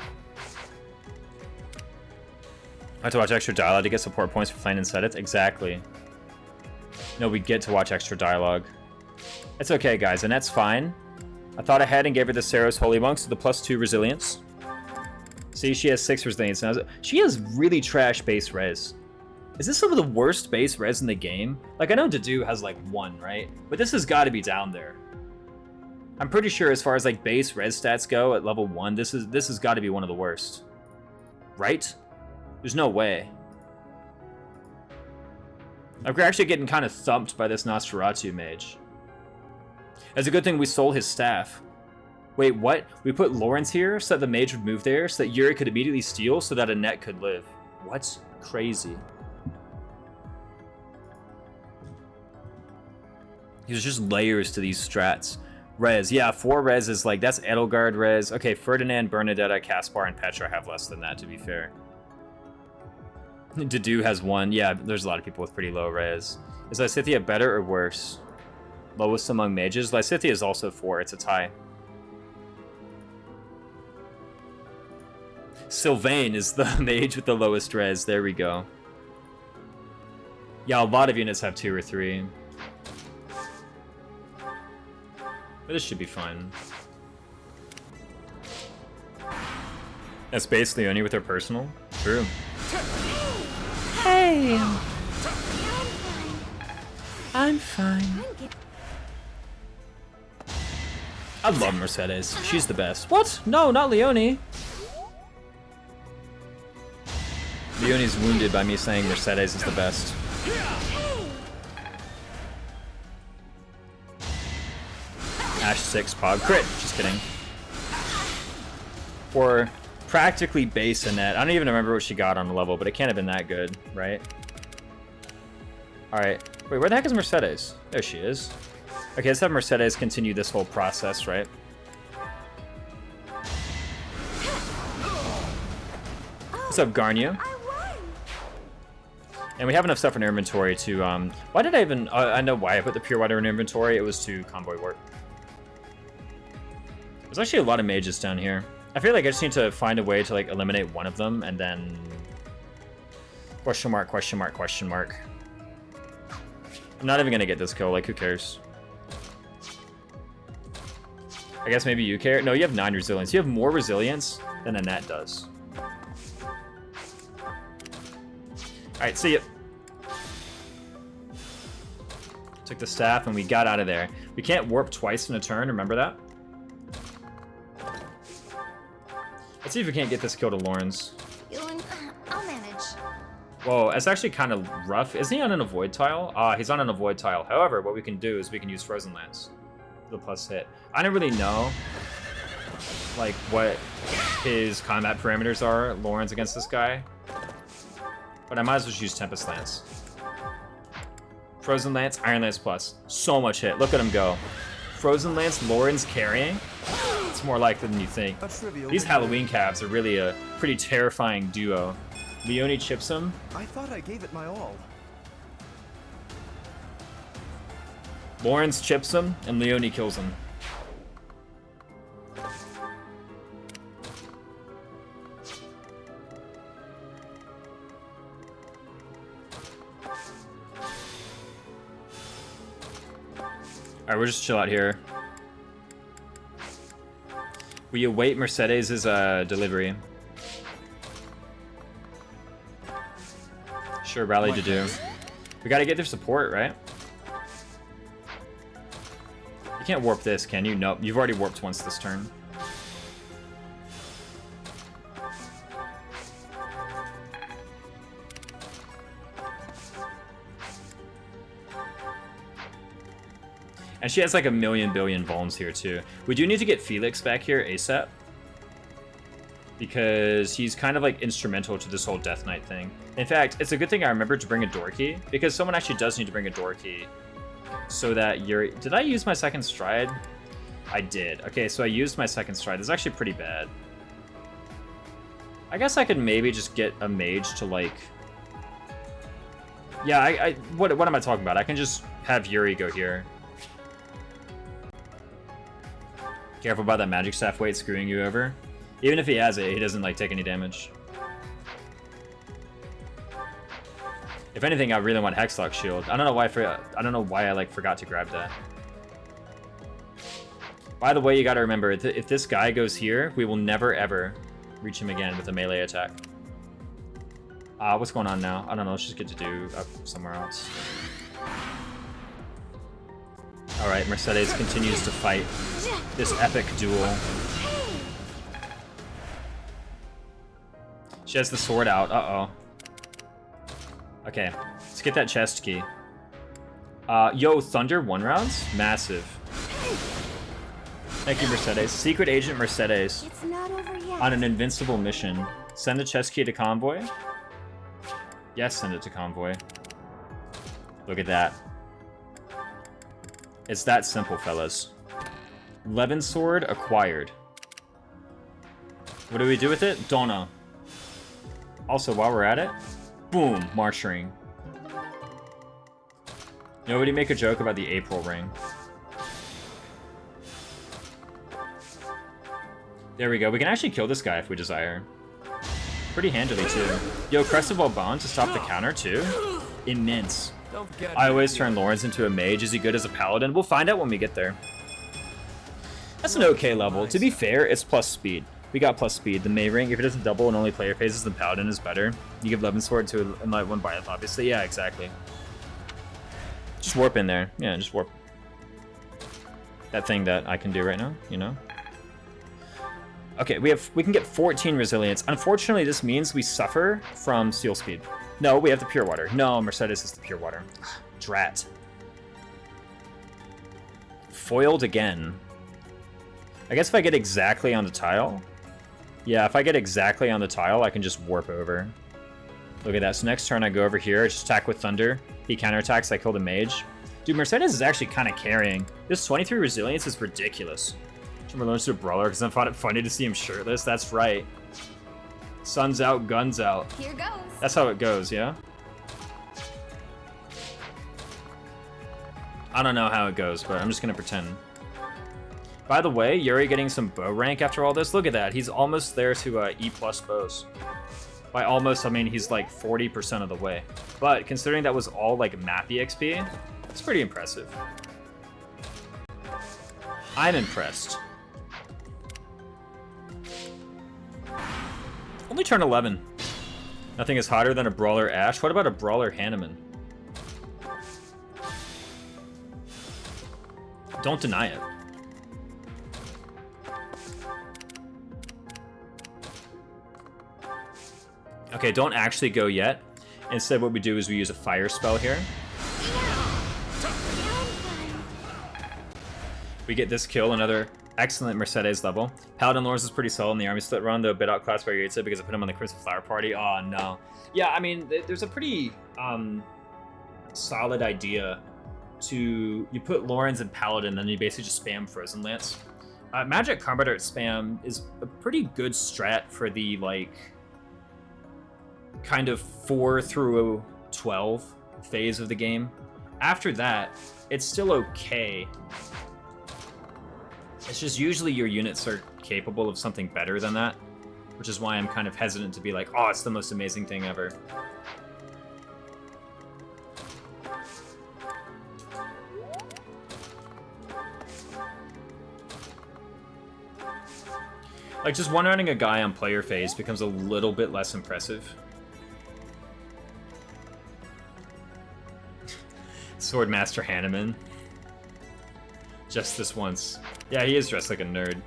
I have to watch extra dialogue to get support points for playing inside it. Exactly. No, we get to watch extra dialogue. It's okay, guys, and that's fine. I thought ahead and gave her the Saros Holy Monks with the +2 resilience. See, she has 6 resilience now. She has really trash base res. Is this some of the worst base res in the game? Like, I know Dedue has like 1, right? But this has got to be down there. I'm pretty sure as far as like base res stats go at level 1, this has got to be one of the worst. Right? There's no way. Like, we're actually getting kind of thumped by this Nosferatu mage. It's a good thing we sold his staff. Wait, what? We put Lawrence here so that the mage would move there, so that Yuri could immediately steal, so that Annette could live. What? Crazy. There's just layers to these strats. Res, yeah, 4 res is like, that's Edelgard res. Okay, Ferdinand, Bernadetta, Caspar, and Petra have less than that, to be fair. Dedue has 1. Yeah, there's a lot of people with pretty low res. Is Lysithea better or worse? Lowest among mages? Lysithea is also 4. It's a tie. Sylvain is the mage with the lowest res. There we go. Yeah, a lot of units have 2 or 3. But this should be fine. That's basically only with her personal. True. Hey! I'm fine. I love Mercedes. She's the best. What? No, not Leonie. Leonie's wounded by me saying Mercedes is the best. Ch6 Pog. Crit. Just kidding. Or practically base Annette. I don't even remember what she got on the level, but it can't have been that good, right? Alright. Wait, where the heck is Mercedes? There she is. Okay, let's have Mercedes continue this whole process, right? What's up, Garnia? And we have enough stuff in our inventory to, why did I even, I know why I put the Pure Water in inventory. It was to convoy work. There's actually a lot of mages down here. I feel like I just need to find a way to, like, eliminate one of them, and then... Question mark, question mark, question mark. I'm not even gonna get this kill, like, who cares? I guess maybe you care? No, you have 9 resilience. You have more resilience than Annette does. Alright, see ya. Took the staff and we got out of there. We can't warp twice in a turn, remember that? Let's see if we can't get this kill to Lawrence. I'll manage. Whoa, that's actually kind of rough. Isn't he on an avoid tile? He's on an avoid tile. However, what we can do is we can use Frozen Lance. The plus hit. I don't really know, like, what his combat parameters are, Lawrence against this guy. But I might as well just use Tempest Lance. Frozen Lance, Iron Lance plus. So much hit. Look at him go. Frozen Lance, Lawrence carrying. It's more likely than you think. These Halloween Caps are really a pretty terrifying duo. Leonie chips him. I thought I gave it my all. Lawrence chips him, and Leonie kills him. Alright, we'll just chill out here. We await Mercedes' delivery. Sure, rally to do. We gotta get their support, right? You can't warp this, can you? Nope, you've already warped once this turn. And she has like a million billion vulns here too. We do need to get Felix back here ASAP. because he's kind of like instrumental to this whole Death Knight thing. In fact, it's a good thing I remembered to bring a door key, because someone actually does need to bring a door key so that Yuri... Did I use my second stride? I did. Okay, so I used my second stride. This is actually pretty bad. I guess I could maybe just get a mage to like... Yeah, what am I talking about? I can just have Yuri go here. Careful about that magic staff weight screwing you over. Even if he has it, he doesn't like take any damage. If anything, I really want Hexlock Shield. I don't know why I like forgot to grab that. By the way, you gotta remember, if this guy goes here, we will never ever reach him again with a melee attack. What's going on now? I don't know, let's just get to do up somewhere else. Alright, Mercedes continues to fight this epic duel. She has the sword out, uh-oh. Okay, let's get that chest key. Yo, Thunder 1 rounds? Massive. Thank you, Mercedes. Secret Agent Mercedes. It's not over yet. On an invincible mission. Send the chest key to Convoy? Yes, send it to Convoy. Look at that. It's that simple, fellas. Levin Sword acquired. What do we do with it? Don't know. Also, while we're at it, boom, March Ring. Nobody make a joke about the April Ring. There we go. We can actually kill this guy if we desire. Pretty handily, too. Yo, Crest of Vauban to stop the counter, too? Immense. I always turn Lawrence into a mage. Is he good as a paladin? We'll find out when we get there. That's an okay level. To be fair, it's plus speed. We got plus speed. The May Ring, if it doesn't double in only player phases, then Paladin is better. You give Levin Sword to a Light 1 Byleth, obviously. Yeah, exactly. Just warp in there. Yeah, just warp. That thing that I can do right now, you know? Okay, we can get 14 resilience. Unfortunately, this means we suffer from Steel Speed. No, we have the Pure Water. No, Mercedes is the Pure Water. Drat. Foiled again. I guess if I get exactly on the tile... Yeah, if I get exactly on the tile, I can just warp over. Look at that. So next turn I go over here, just attack with Thunder. He counterattacks, I kill the mage. Dude, Mercedes is actually kind of carrying. This 23 resilience is ridiculous. Timberland's to a brawler because I found it funny to see him shirtless. That's right. Sun's out, guns out. Here goes. That's how it goes, yeah? I don't know how it goes, but I'm just gonna pretend. By the way, Yuri getting some bow rank after all this. Look at that. He's almost there to E+ bows. By almost, I mean he's like 40% of the way. But considering that was all like map EXP, it's pretty impressive. I'm impressed. Only turn 11. Nothing is hotter than a brawler Ashe. What about a brawler Hanneman? Don't deny it. Okay, don't actually go yet. Instead, what we do is we use a fire spell here. We get this kill, another excellent Mercedes level. Paladin Lawrence is pretty solid in the army split run, though a bit outclassed by Yates because I put him on the Crimson Flower Party. Oh, no. Yeah, I mean, there's a pretty solid idea to... You put Lawrence and Paladin, then you basically just spam Frozen Lance. Magic Combat Art spam is a pretty good strat for the, like... kind of 4 through 12 phase of the game. After that, it's still okay. It's just usually your units are capable of something better than that, which is why I'm kind of hesitant to be like, oh, it's the most amazing thing ever. Like, just one-running a guy on player phase becomes a little bit less impressive. Swordmaster Hanneman. Just this once. Yeah, he is dressed like a nerd.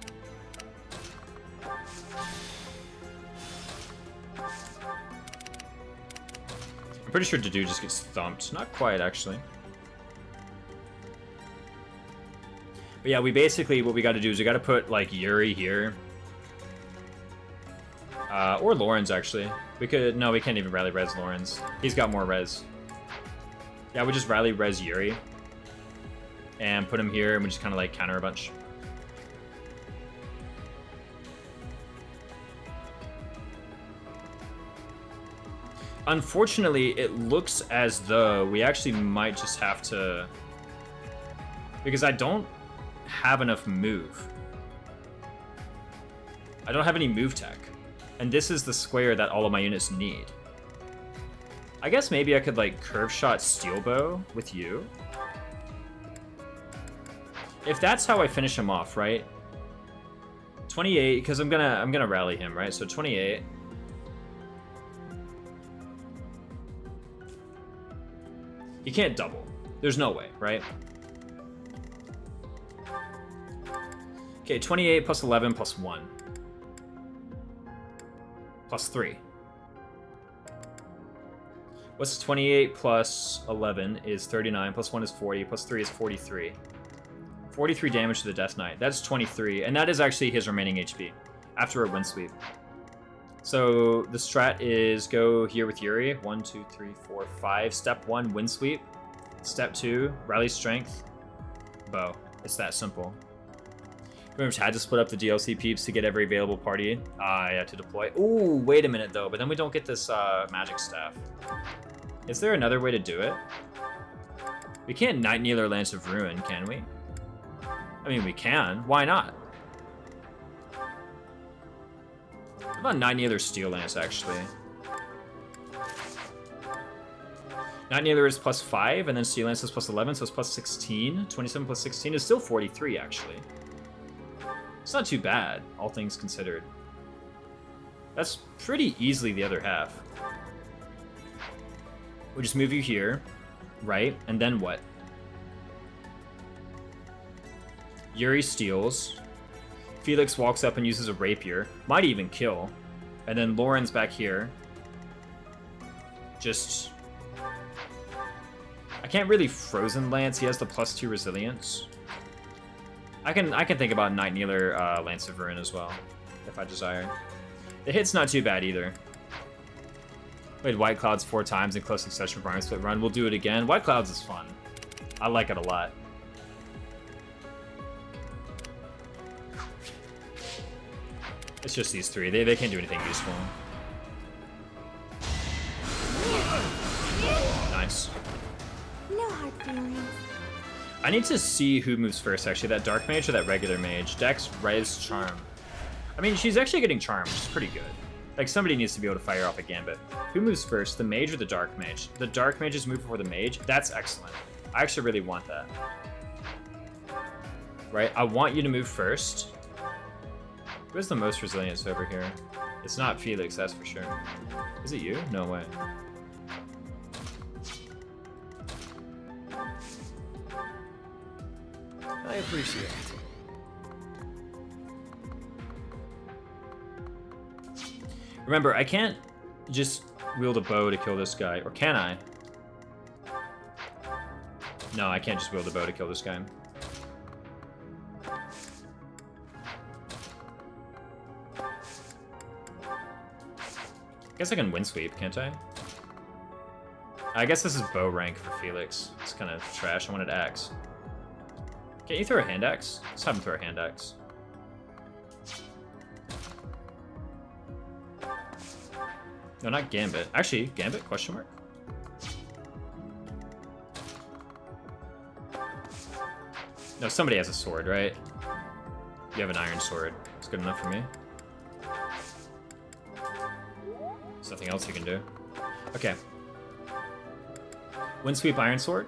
I'm pretty sure Dedue just gets thumped. Not quite, actually. But yeah, we basically, what we gotta do is we gotta put, like, Yuri here. Or Lawrence, actually. We could... No, we can't even rally res Lawrence. He's got more res. Yeah, we just rally res Yuri. And put him here, and we just kind of, like, counter a bunch. Unfortunately, it looks as though we actually might just have to... Because I don't have enough move. I don't have any move tech. And this is the square that all of my units need. I guess maybe I could like curve shot steel bow with you. If that's how I finish him off, right? 28, because I'm gonna rally him, right? So 28. He can't double. There's no way, right? Okay, 28 plus 11 plus 1. Plus 3. What's 28 plus 11 is 39, plus 1 is 40, plus 3 is 43. 43 damage to the Death Knight. That's 23, and that is actually his remaining HP after a wind sweep. So the strat is go here with Yuri. 1, 2, 3, 4, 5. Step 1, wind sweep. Step 2, rally strength. Bow. It's that simple. We just had to split up the DLC peeps to get every available party. I had to deploy. Ooh, wait a minute though, but then we don't get this magic staff. Is there another way to do it? We can't Night Kneeler Lance of Ruin, can we? I mean, we can. Why not? How about Night Kneeler Steel Lance, actually? Night Kneeler is plus 5, and then Steel Lance is plus 11, so it's plus 16. 27 plus 16 is still 43, actually. It's not too bad, all things considered. That's pretty easily the other half. We just move you here, right? And then what? Yuri steals. Felix walks up and uses a rapier. Might even kill. And then Lauren's back here. Just... I can't really Frozen Lance. He has the +2 resilience. I can think about Night Kneeler Lance of Ruin as well, if I desire. The hit's not too bad either. We had White Clouds 4 times in close succession for Arm Split Run. We'll do it again. White Clouds is fun. I like it a lot. It's just these 3. They can't do anything useful. Nice. No hard feelings. I need to see who moves first, actually. That Dark Mage or that regular Mage? Dex, Res, Charm. I mean, she's actually getting Charm, which is pretty good. Like, somebody needs to be able to fire off a Gambit. Who moves first, the Mage or the Dark Mage? The Dark Mages move before the Mage? That's excellent. I actually really want that. Right? I want you to move first. Who has the most resilience over here? It's not Felix, that's for sure. Is it you? No way. I appreciate it. Remember, I can't just wield a bow to kill this guy. Or can I? No, I can't just wield a bow to kill this guy. I guess I can wind sweep, can't I? I guess this is bow rank for Felix. It's kind of trash. I wanted axe. Can't you throw a hand axe? Let's have him throw a hand axe. No, not Gambit. Actually, Gambit? Question mark? No, somebody has a sword, right? You have an iron sword. It's good enough for me. There's nothing else you can do. Okay. Windsweep Iron Sword.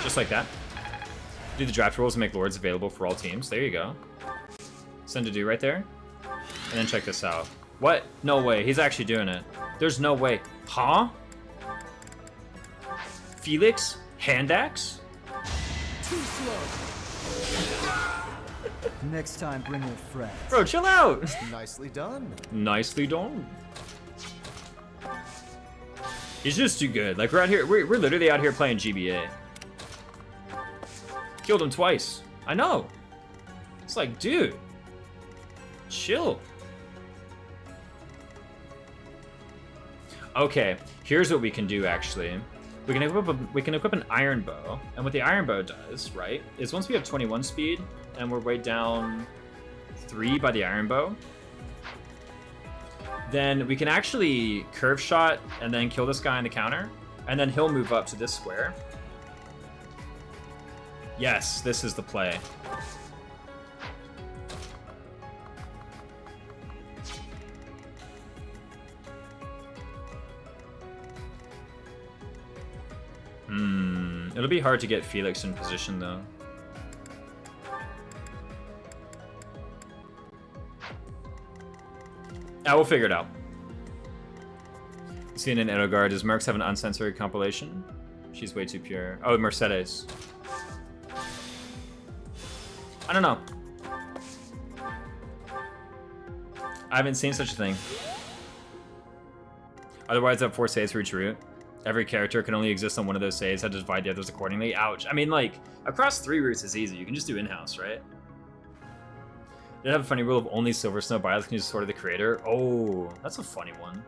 Just like that. Do the draft rolls and make lords available for all teams. There you go. Send to do right there. And then check this out. What? No way. He's actually doing it. There's no way. Huh? Felix? Hand axe? Too slow. Next time, bring your friends. Bro, chill out. Nicely done. Nicely done. He's just too good. Like, we're out here, we're literally out here playing GBA. Killed him twice. I know. It's like, dude, chill. Okay, here's what we can do actually. We can equip an iron bow, and what the iron bow does, right, is once we have 21 speed and we're weighed down 3 by the iron bow, then we can actually curve shot and then kill this guy on the counter, and then he'll move up to this square. Yes, this is the play. It'll be hard to get Felix in position though. We'll figure it out. CNN and Edelgard, does Mercs have an uncensored compilation? She's way too pure. Oh, Mercedes. I don't know. I haven't seen such a thing. Otherwise, that 4 saves for each route. Every character can only exist on one of those saves. Had to divide the others accordingly. Ouch. I mean, like, across 3 routes is easy. You can just do in-house, right? Did have a funny rule of only Silver Snow bios can use Sword of the Creator? Oh, that's a funny one.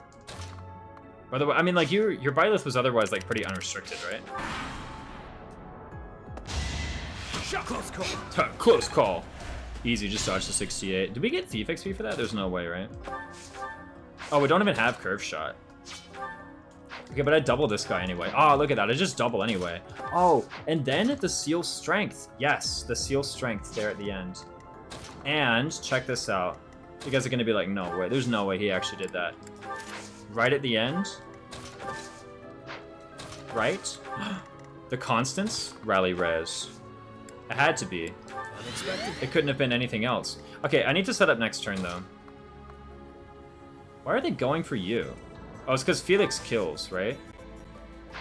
By the way, I mean, like, your bylith was otherwise, like, pretty unrestricted, right? Close call. Close call. Easy, just dodge the 68. Did we get Thief XP for that? There's no way, right? Oh, we don't even have Curve Shot. Okay, but I double this guy anyway. Oh, look at that. I just double anyway. Oh, and then the Seal Strength. Yes, the Seal Strength there at the end. And check this out. You guys are going to be like, no way. There's no way he actually did that. Right at the end. Right? The Constance Rally Res. It had to be. Unexpected. It couldn't have been anything else. Okay, I need to set up next turn, though. Why are they going for you? Oh, it's because Felix kills, right?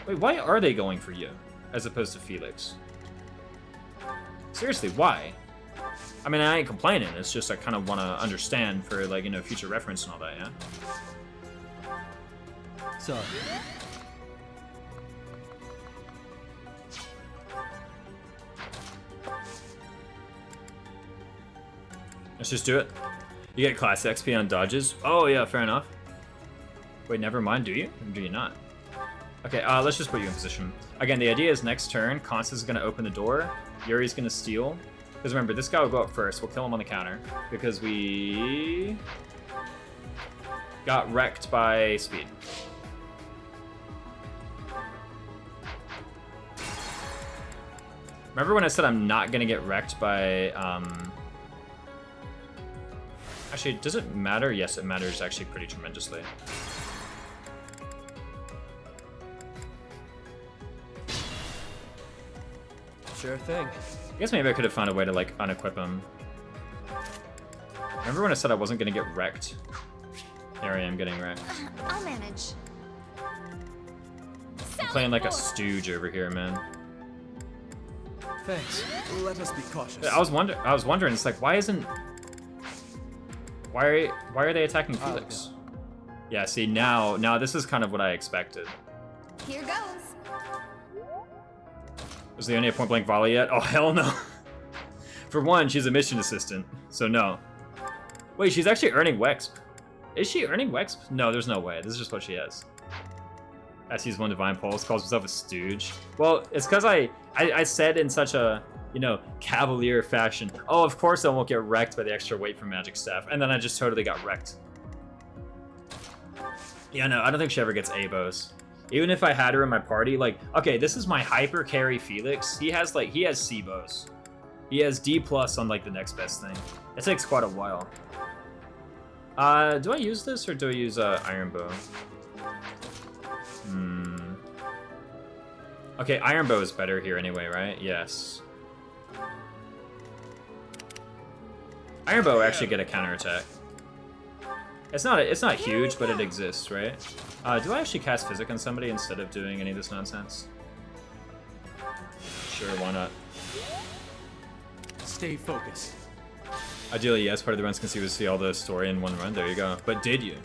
Wait, why are they going for you as opposed to Felix? Seriously, why? I mean, I ain't complaining. It's just I kind of want to understand for, like, you know, future reference and all that, yeah? Sorry. Let's just do it. You get class XP on dodges. Oh, yeah, fair enough. Wait, never mind, do you? Or do you not? Okay, let's just put you in position. Again, the idea is next turn, Constance is going to open the door. Yuri's going to steal. Because remember, this guy will go up first. We'll kill him on the counter. Because we got wrecked by speed. Remember when I said I'm not going to get wrecked by... Actually, does it matter? Yes, it matters actually pretty tremendously. Sure thing. I guess maybe I could have found a way to, like, unequip him. Remember when I said I wasn't going to get wrecked? Here I am getting wrecked. I'll manage. I'm playing like a stooge over here, man. Thanks. Let us be cautious. I was wondering, it's like, why isn't... Why are they attacking Felix? Yeah, see, now this is kind of what I expected. Here goes. Was there only a point-blank volley yet? Oh, hell no. For one, she's a mission assistant, so no. Wait, she's actually earning Wexp. Is she earning Wexp? No, there's no way. This is just what she has. Sees one Divine Pulse, calls himself a stooge. Well, it's because I said in such a, you know, cavalier fashion, oh, of course I won't get wrecked by the extra weight from Magic Staff, and then I just totally got wrecked. Yeah, no, I don't think she ever gets ABOs. Even if I had her in my party, like, okay, this is my hyper carry Felix. He has C-bows. He has D+ on, like, the next best thing. It takes quite a while. Do I use this, or do I use, Iron Bow? Okay, Iron Bow is better here anyway, right? Yes. Iron Bow actually get a counterattack. It's not huge, but it exists, right? Do I actually cast Physic on somebody instead of doing any of this nonsense? Sure, why not? Stay focused. Ideally, yes, part of the runs can see all the story in one run. There you go. But did you?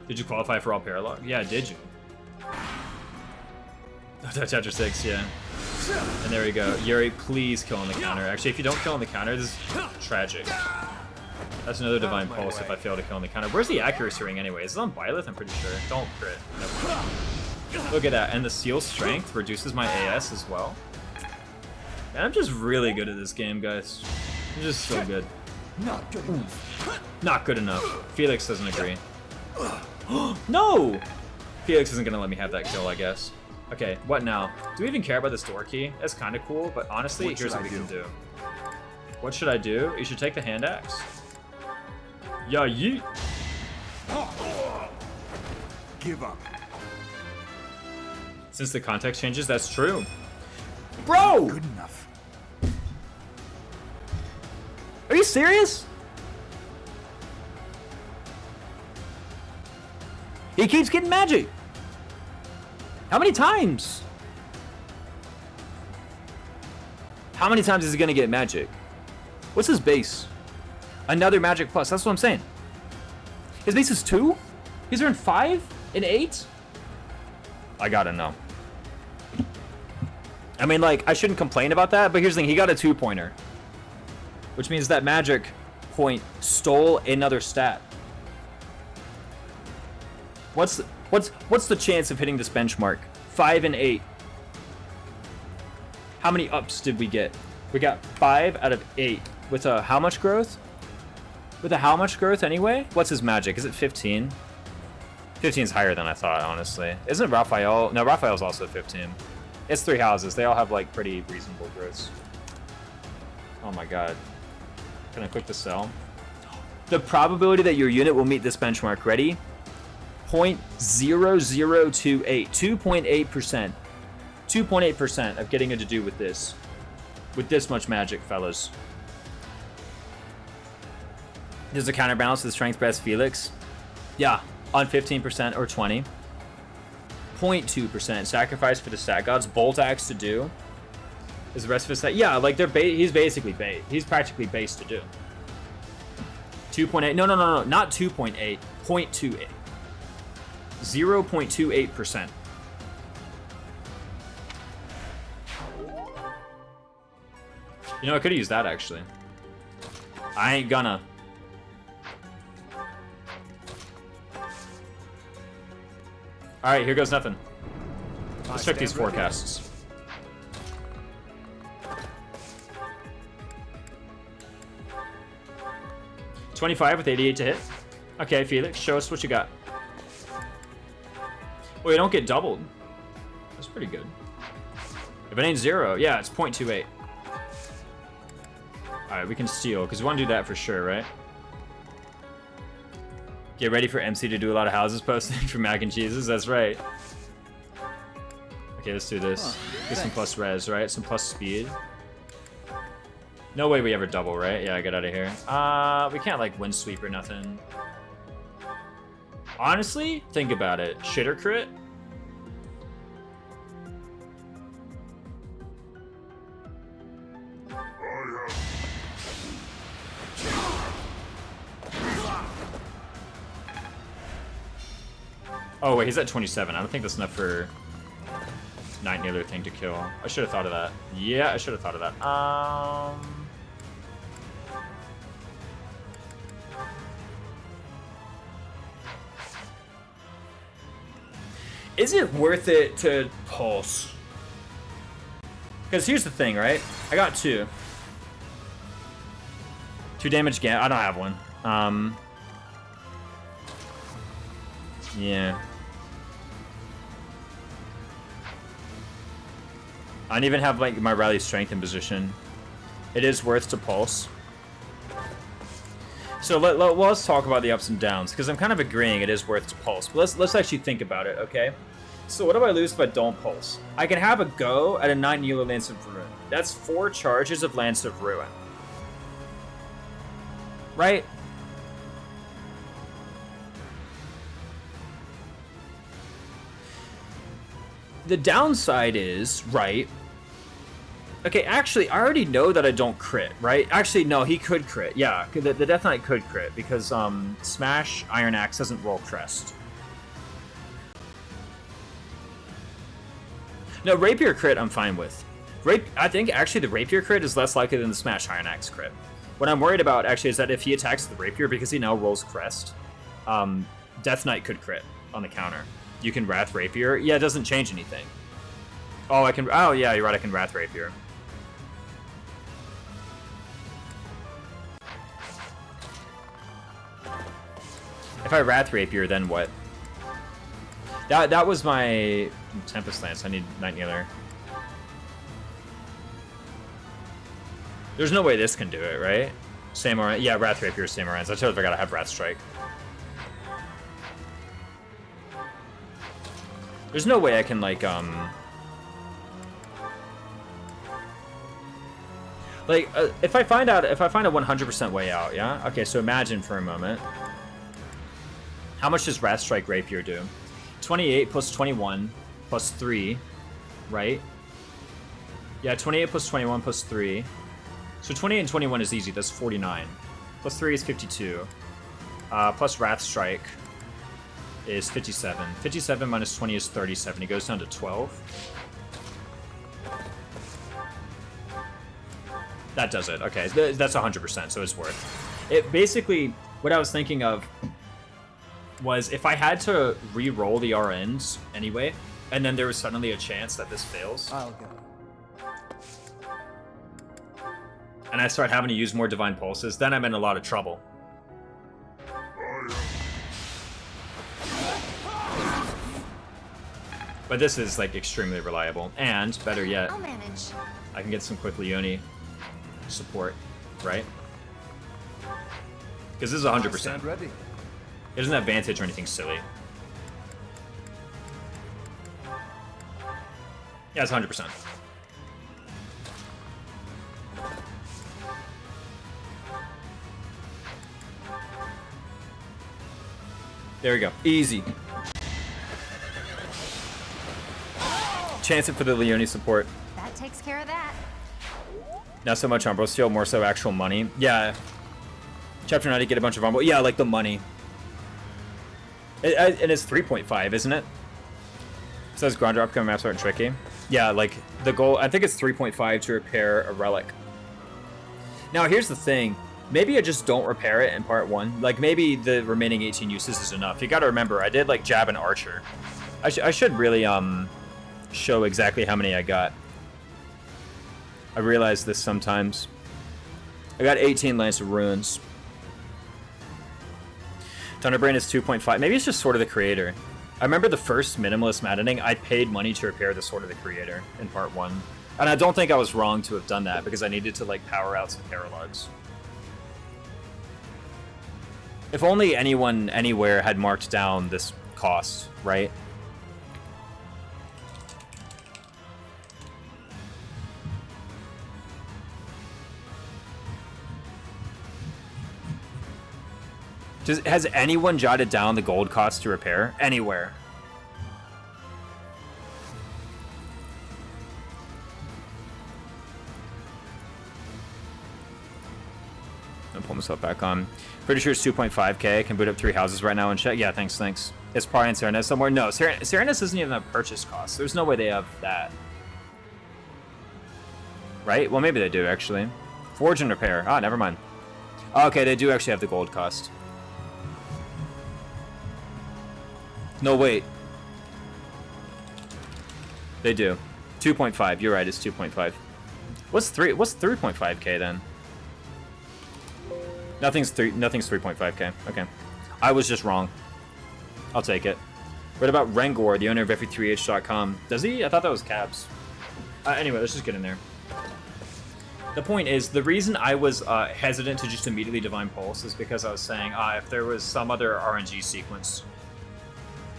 Did you qualify for all Paralog? Yeah, did you? Chapter 6, yeah. And there we go. Yuri, please kill on the counter. Actually, if you don't kill on the counter, this is tragic. That's another Divine Pulse if I fail to kill on the counter. Where's the accuracy ring anyway? Is it on Byleth? I'm pretty sure. Don't crit. Nope. Look at that. And the Seal Strength reduces my AS as well. Man, I'm just really good at this game, guys. I'm just so good. Not good enough. Not good enough. Felix doesn't agree. No! Felix isn't gonna let me have that kill, I guess. Okay, what now? Do we even care about this door key? That's kind of cool, but honestly, here's what we can do. What should I do? You should take the hand axe. Yeah, yeet. Give up. Since the context changes, that's true. Bro! Good enough. Are you serious? He keeps getting magic. How many times? How many times is he gonna get magic? What's his base? Another magic plus. That's what I'm saying. His base is 2? He's earned 5 and 8? I gotta know. I mean, like, I shouldn't complain about that, but here's the thing. He got a 2-pointer. Which means that magic point stole another stat. What's the chance of hitting this benchmark? 5 and 8. How many ups did we get? We got 5 out of 8. With a how much growth? With a how much growth anyway? What's his magic? Is it 15? 15 is higher than I thought, honestly. Isn't Raphael? No, Raphael's also 15. It's 3 houses. They all have like pretty reasonable growths. Oh my god. Can I click the sell? The probability that your unit will meet this benchmark. Ready? 0.0028. 2.8%. 2.8% of getting it to do with this. With this much magic, fellas. There's a counterbalance to the strength best Felix. Yeah, on 15% or 20. 0.2% sacrifice for the stat gods. Bolt axe to do. Is the rest of his stat? Yeah, like he's basically bait. He's practically base to do. 2.8. No, not 2.8. 0.28. 0.28%. You know, I could have used that actually. I ain't gonna. Alright, here goes nothing. Let's check these forecasts. $25 with 88 to hit. Okay, Felix, show us what you got. Well, you don't get doubled. That's pretty good. If it ain't 0, yeah, it's 0.28. Alright, we can steal, because we want to do that for sure, right? Get ready for MC to do a lot of houses posting for mac and cheeses, that's right. Okay, let's do this. Get some plus res, right? Some plus speed. No way we ever double, right? Yeah, get out of here. We can't, like, wind sweep or nothing. Honestly, think about it. Shitter crit? Oh, wait, he's at 27. I don't think that's enough for Night Kneeler thing to kill. I should have thought of that. Yeah, I should have thought of that. Is it worth it to pulse? Because here's the thing, right? I got 2. 2 damage gam. I don't have one. Yeah. I don't even have like my rally strength in position. It is worth to pulse. So let's talk about the ups and downs, because I'm kind of agreeing it is worth to pulse. But let's actually think about it, okay? So what do I lose if I don't pulse? I can have a go at a 9 Yellow Lance of Ruin. That's 4 charges of Lance of Ruin. Right? The downside is, right? Okay, actually, I already know that I don't crit, right? Actually, no, he could crit. Yeah, the Death Knight could crit because Smash Iron Axe doesn't roll crest. No, Rapier crit I'm fine with. I think actually the Rapier crit is less likely than the Smash Iron Axe crit. What I'm worried about, actually, is that if he attacks the Rapier, because he now rolls Crest, Death Knight could crit on the counter. You can Wrath Rapier. Yeah, it doesn't change anything. Oh, I can... Oh, yeah, you're right, I can Wrath Rapier. If I Wrath Rapier, then what? That was my Tempest Lance. I need Night Kneeler. There's no way this can do it, right? Samurai. Yeah, Wrath Rapier, Samurai. I totally forgot I have Wrath Strike. There's no way I can, like, if I find a 100% way out, yeah? Okay, so imagine for a moment. How much does Wrath Strike Rapier do? 28 plus 21 plus 3, right? Yeah, 28 plus 21 plus 3. So 28 and 21 is easy, that's 49. Plus 3 is 52. Plus Wrath Strike is 57. 57 minus 20 is 37. He goes down to 12. That does it. Okay, that's 100%, so it's worth. It basically, what I was thinking of was if I had to re-roll the RNs anyway, and then there was suddenly a chance that this fails, I'll go. and I start having to use more Divine Pulses, then I'm in a lot of trouble. But this is, like, extremely reliable, and, better yet, I'll manage. I can get some quick Leone support, right? Because this is 100%. Stand ready. It doesn't have Vantage or anything silly. Yeah, it's 100%. There we go. Easy. Chance it for the Leone support. That takes care of that. Not so much Umbral Steel, more so actual money. Yeah. Chapter 90, get a bunch of Umbral. Yeah, like the money. And it's 3.5, isn't it? It says ground drop become maps art and tricky. Yeah, like the goal, I think it's 3.5 to repair a relic. Now here's the thing. Maybe I just don't repair it in part 1. Like maybe the remaining 18 uses is enough. You gotta remember, I did like Jab and Archer. I should really show exactly how many I got. I realize this sometimes. I got 18 Lance of Ruins. Thunderbrain is 2.5. Maybe it's just Sword of the Creator. I remember the first Minimalist Maddening, I paid money to repair the Sword of the Creator in part 1. And I don't think I was wrong to have done that, because I needed to, like, power out some Paralogs. If only anyone anywhere had marked down this cost, right? Has anyone jotted down the gold cost to repair? Anywhere. I'll pull myself back on. Pretty sure it's 2.5k. Can boot up 3 houses right now and check. Yeah, thanks. It's probably in Serenus somewhere. No, Serenus doesn't even have purchase costs. There's no way they have that. Right? Well, maybe they do, actually. Forge and repair. Ah, never mind. Oh, okay, they do actually have the gold cost. No, wait. They do. 2.5. You're right, it's 2.5. What's 3.5k then? Nothing's 3.5k. Okay. I was just wrong. I'll take it. What about Rengor, the owner of F3H.com? Does he? I thought that was Caps. Anyway, let's just get in there. The point is, the reason I was hesitant to just immediately Divine Pulse is because I was saying, if there was some other RNG sequence.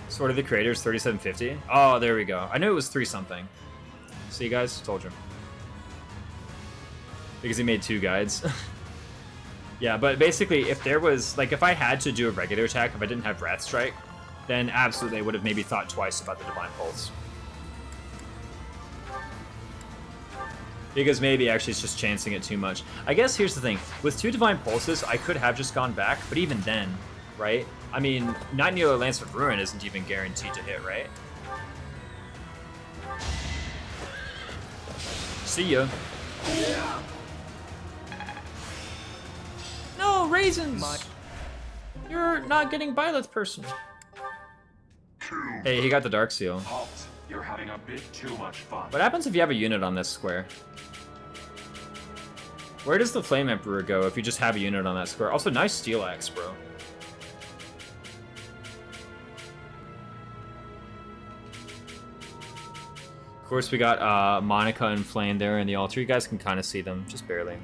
Sword of the Creator's 3750. Oh, there we go. I knew it was 3 something. See, guys? Told you. Because he made 2 guides. Yeah, but basically, if there was, like, if I had to do a regular attack, if I didn't have Wrath Strike, then absolutely I would have maybe thought twice about the Divine Pulse. Because maybe actually it's just chancing it too much. I guess here's the thing. With 2 Divine Pulses, I could have just gone back, but even then, right? I mean, Nightingale Lance of Ruin isn't even guaranteed to hit, right? See ya. OriginalRaisins! You're not getting Byleth person. Hey, he got the Dark Seal. Halt. You're having a bit too much fun. What happens if you have a unit on this square? Where does the Flame Emperor go if you just have a unit on that square? Also, nice Steel Axe, bro. Of course, we got Monica and Flame there in the altar. You guys can kind of see them, just barely.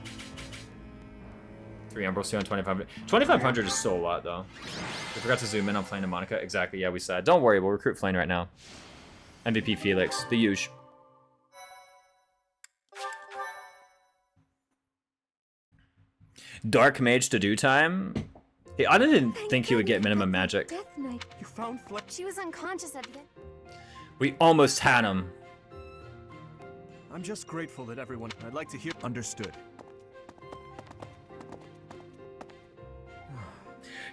3 Emerald Steel and 2,500. 2,500 is still a lot, though. We forgot to zoom in on Flame and Monica. Exactly, yeah, we said. Don't worry, we'll recruit Flame right now. MVP Felix, the huge. Dark Mage to do time? Hey, I didn't think he would get minimum magic. Death Knight. You found She was unconscious at the end. We almost had him. I'm just grateful that everyone. I'd like to hear. Understood.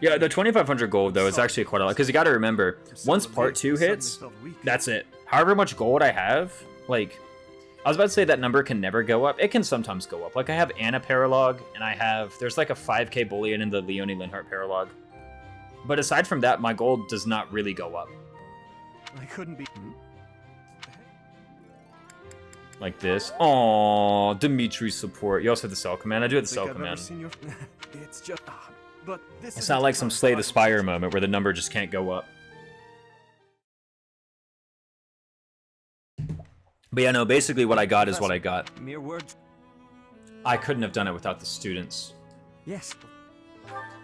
Yeah, the 2,500 gold, though, is actually quite a lot. Because you gotta remember, once part 2 hits, that's it. However much gold I have, like, I was about to say that number can never go up. It can sometimes go up. Like, I have Anna Paralog, and I have, there's like a 5k bullion in the Leonie Linhart Paralog. But aside from that, my gold does not really go up. I couldn't be. Like this. Aww, Dimitri support. You also have the Cell Command. I do have the Cell Command. It's just. But this It's not like some Slay the Spire moment where the number just can't go up. But yeah, no, basically what I got is what I got. Mere words. I couldn't have done it without the students. Yes.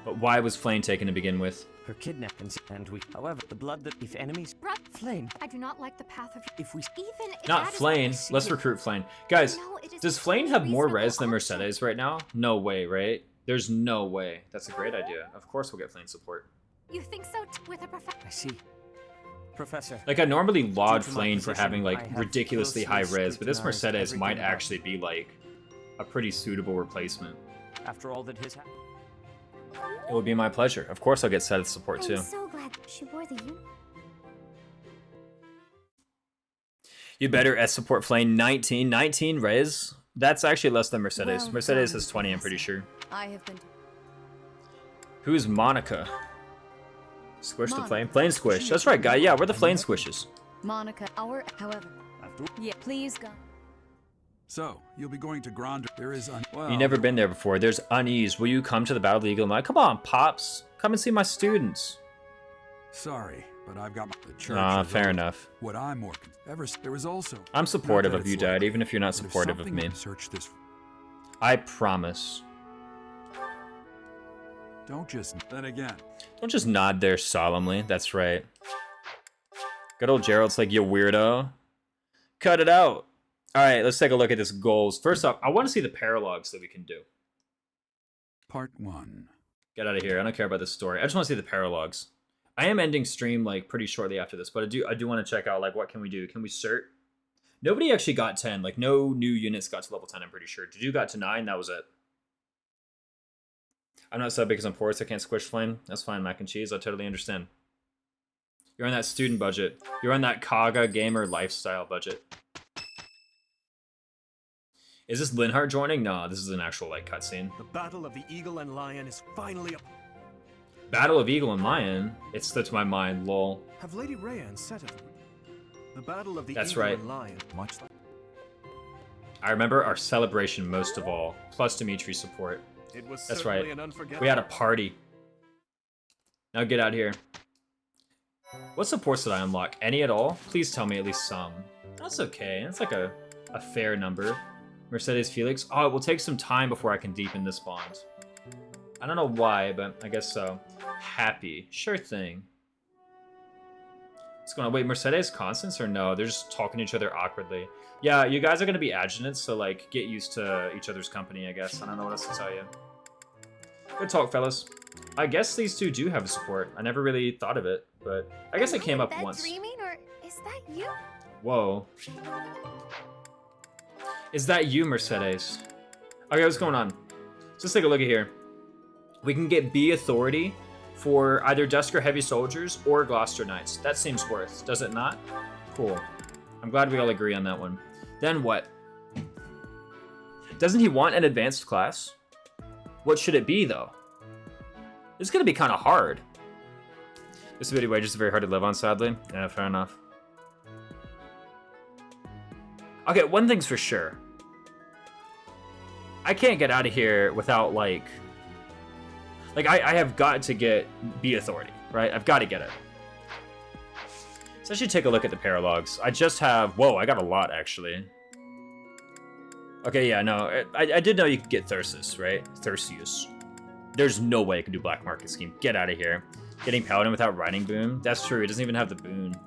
But why was Flame taken to begin with? Her kidnapping, and we. However, the blood that if enemies. Flame. I do not like the path of. If we. Even if Not that is Flame. what Let's recruit Flame. Guys, No, it is does a Flame have more reasonable res than option. Mercedes right now? No way, right? There's no way. That's a great idea. Of course we'll get Flame support. You think so with a professor? I see. Professor. Like, I normally laud Due to my Flame for position, having, I like, have ridiculously high closely res, but this scrutinized Mercedes might everything about actually be, like, a pretty suitable replacement. After all that has happened. It would be my pleasure. Of course I'll get Seth's support, too. I'm so glad she wore the uniform. You better S support Flame 19. 19 res? That's actually less than Mercedes. Well Mercedes done, has 20, I'm pretty Professor. sure. I have been. Who's Monica? Squish the Monica. Flame? Flame Squish. That's right, guy. Yeah, we're the Flame Squishes. Monica, however. Yeah, please go. So, you'll be going to Grand. There is well, You've never been there before. There's unease. Will you come to the Battle of the Eagle Mine? Come on, Pops. Come and see my students. Sorry, but I've got the church. is Fair over. enough. What I'm more there was also. I'm supportive Not of that you, it's Dad, likely, even if you're not but if supportive of something me. Search this. I promise. Don't just. Then again. Don't just nod there solemnly. That's right. Good old Gerald's like, you weirdo. Cut it out. All right, let's take a look at this goals. First off, I want to see the paralogs that we can do. Part 1. Get out of here. I don't care about this story. I just want to see the paralogs. I am ending stream like pretty shortly after this, but I do want to check out like what can we do? Can we cert? Nobody actually got 10. Like no new units got to level 10, I'm pretty sure. Dudu got to 9, that was it. I'm not so because I'm poor, so I can't squish Flame. That's fine, mac and cheese. I totally understand. You're on that student budget. You're on that Kaga gamer lifestyle budget. Is this Linhart joining? No, this is an actual like cutscene. The battle of the Eagle and Lion is finally up. Battle of Eagle and Lion? It slipped my mind, lol. Have Lady Rayanne said it? The battle of the That's Eagle right. and Lion. Much like I remember our celebration most of all, plus Dimitri support. it was That's certainly right. an unforgettable. We had a party. Now get out here. What supports did I unlock? Any at all? Please tell me at least some. That's okay. That's like a fair number. Mercedes Felix. Oh, it will take some time before I can deepen this bond. I don't know why, but I guess so. Happy. Sure thing. What's going on? Wait, Mercedes Constance or no? They're just talking to each other awkwardly. Yeah, you guys are going to be adjutants, so like get used to each other's company, I guess. I don't know what else to tell you. Good talk, fellas. I guess these two do have a support. I never really thought of it, but I guess it came up once. Dreaming, or is that you? Whoa. Is that you, Mercedes? Okay, what's going on? So let's take a look at here. We can get B authority for either Dusker Heavy Soldiers or Gloucester Knights. That seems worth, does it not? Cool. I'm glad we all agree on that one. Then what? Doesn't he want an advanced class? What should it be, though? This is gonna be kind of hard. This video wages is very hard to live on, sadly. Yeah, fair enough. Okay, one thing's for sure. I can't get out of here without like I have got to get B authority, right? I've got to get it. So I should take a look at the paralogs. I just have, whoa, I got a lot actually. Okay, yeah, no, I did know you could get Thyrsus, right? Thyrsius. There's no way I can do Black Market Scheme. Get out of here. Getting Paladin without Riding Boom? That's true, he doesn't even have the boon.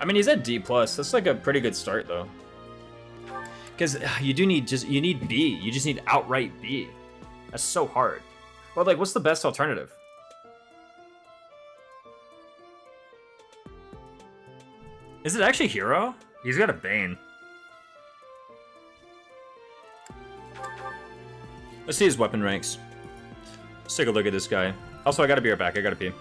I mean, he's at D+. That's like a pretty good start, though. Because you do need you need B. You just need outright B. That's so hard. Well, like, what's the best alternative? Is it actually Hero? He's got a Bane. Let's see his weapon ranks. Let's take a look at this guy. Also, I gotta be right back. I gotta pee.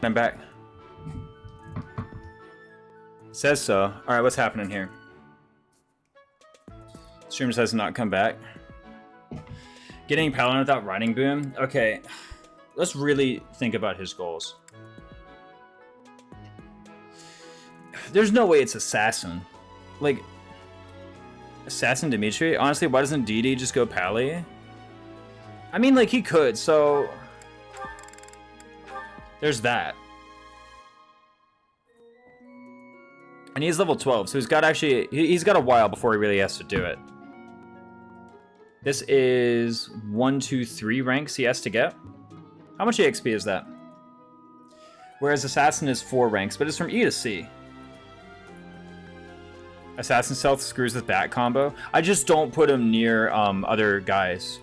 I'm back. Says so. Alright, what's happening here? Stream says not come back. Getting Paladin without Riding Boom? Okay. Let's really think about his goals. There's no way it's Assassin. Like, Assassin Dimitri? Honestly, why doesn't DD just go Pally? I mean, like, he could, so... There's that. And he's level 12, so he's got he's got a while before he really has to do it. This is 1, 2, 3 ranks he has to get. How much EXP is that? Whereas Assassin is 4 ranks, but it's from E to C. Assassin Stealth screws with Bat combo. I just don't put him near other guys.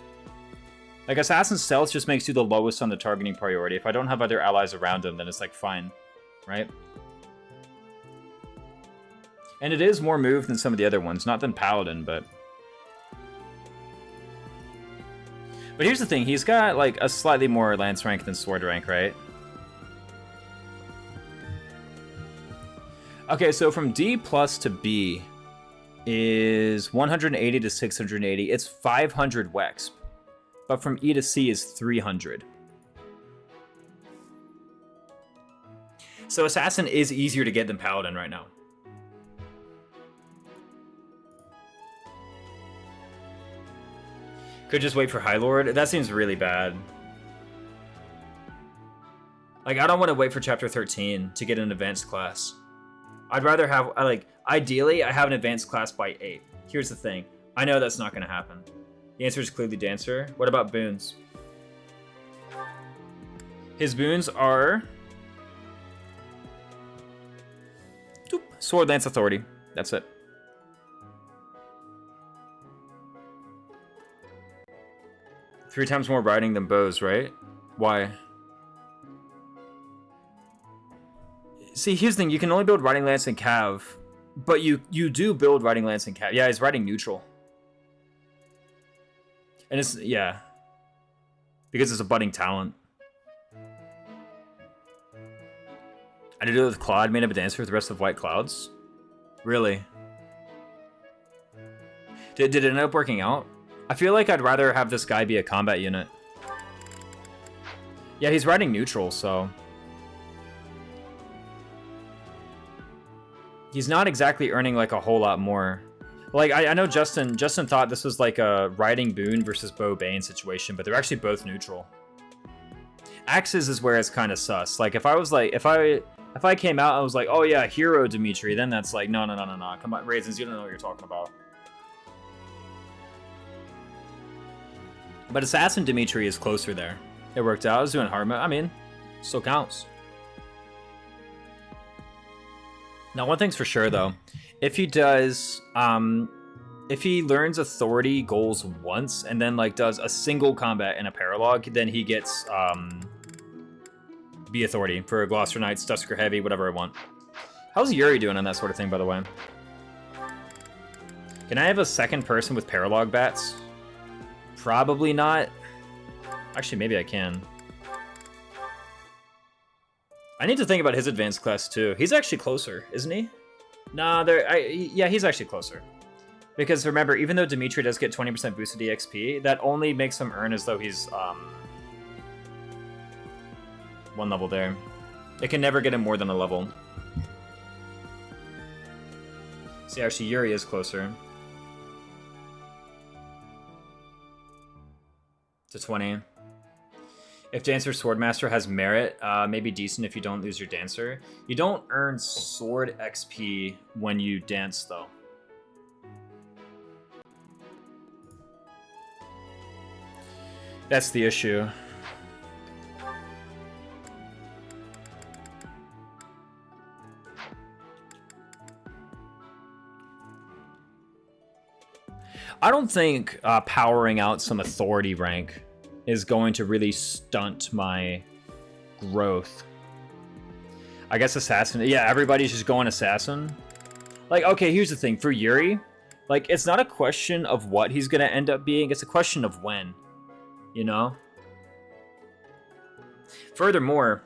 Like, Assassin Stealth just makes you the lowest on the targeting priority. If I don't have other allies around him, then it's like fine, right? And it is more move than some of the other ones. Not than Paladin, but... But here's the thing. He's got, like, a slightly more Lance rank than Sword rank, right? Okay, so from D plus to B is 180 to 680. It's 500 Wexp. But from E to C is 300. So Assassin is easier to get than Paladin right now. Could just wait for High Lord? That seems really bad. Like, I don't want to wait for Chapter 13 to get an advanced class. I'd rather have, like, ideally, I have an advanced class by 8. Here's the thing. I know that's not going to happen. The answer is clearly Dancer. What about boons? His boons are... Doop, Sword, Lance, Authority. That's it. Three times more riding than bows, right? Why? See, here's the thing. You can only build Riding Lance and Cav, but you do build Riding Lance and Cav. Yeah, he's riding neutral. And it's, yeah. Because it's a budding talent. I did it with Claude, made him a dancer with the rest of White Clouds. Really? Did it end up working out? I feel like I'd rather have this guy be a combat unit. Yeah, he's riding neutral, so... He's not exactly earning, like, a whole lot more. Like, I know Justin thought this was, like, a riding boon versus bow bane situation, but they're actually both neutral. Axes is where it's kind of sus. Like, if I was, like, if I came out and was like, oh, yeah, hero Dimitri, then that's like, no. Come on, Raisins, you don't know what you're talking about. But Assassin Dimitri is closer there. It worked out. I was doing hard mode. I mean, still counts. Now, one thing's for sure, though. If he does, if he learns Authority goals once and then, like, does a single combat in a paralog, then he gets, B Authority for Gloucester Knights, Dusker Heavy, whatever I want. How's Yuri doing on that sort of thing, by the way? Can I have a second person with paralog bats? Probably not. Actually, maybe I can. I need to think about his advanced class too. He's actually closer, isn't he? Nah, yeah, he's actually closer. Because remember, even though Dimitri does get 20% boosted EXP, that only makes him earn as though he's one level there. It can never get him more than a level. See, actually, Yuri is closer. To 20. If Dancer Swordmaster has merit, maybe decent if you don't lose your Dancer. You don't earn Sword XP when you dance, though. That's the issue. I don't think powering out some Authority rank is going to really stunt my growth. I guess Assassin. Yeah, everybody's just going Assassin. Like, okay, here's the thing. For Yuri, like, it's not a question of what he's going to end up being. It's a question of when. You know? Furthermore,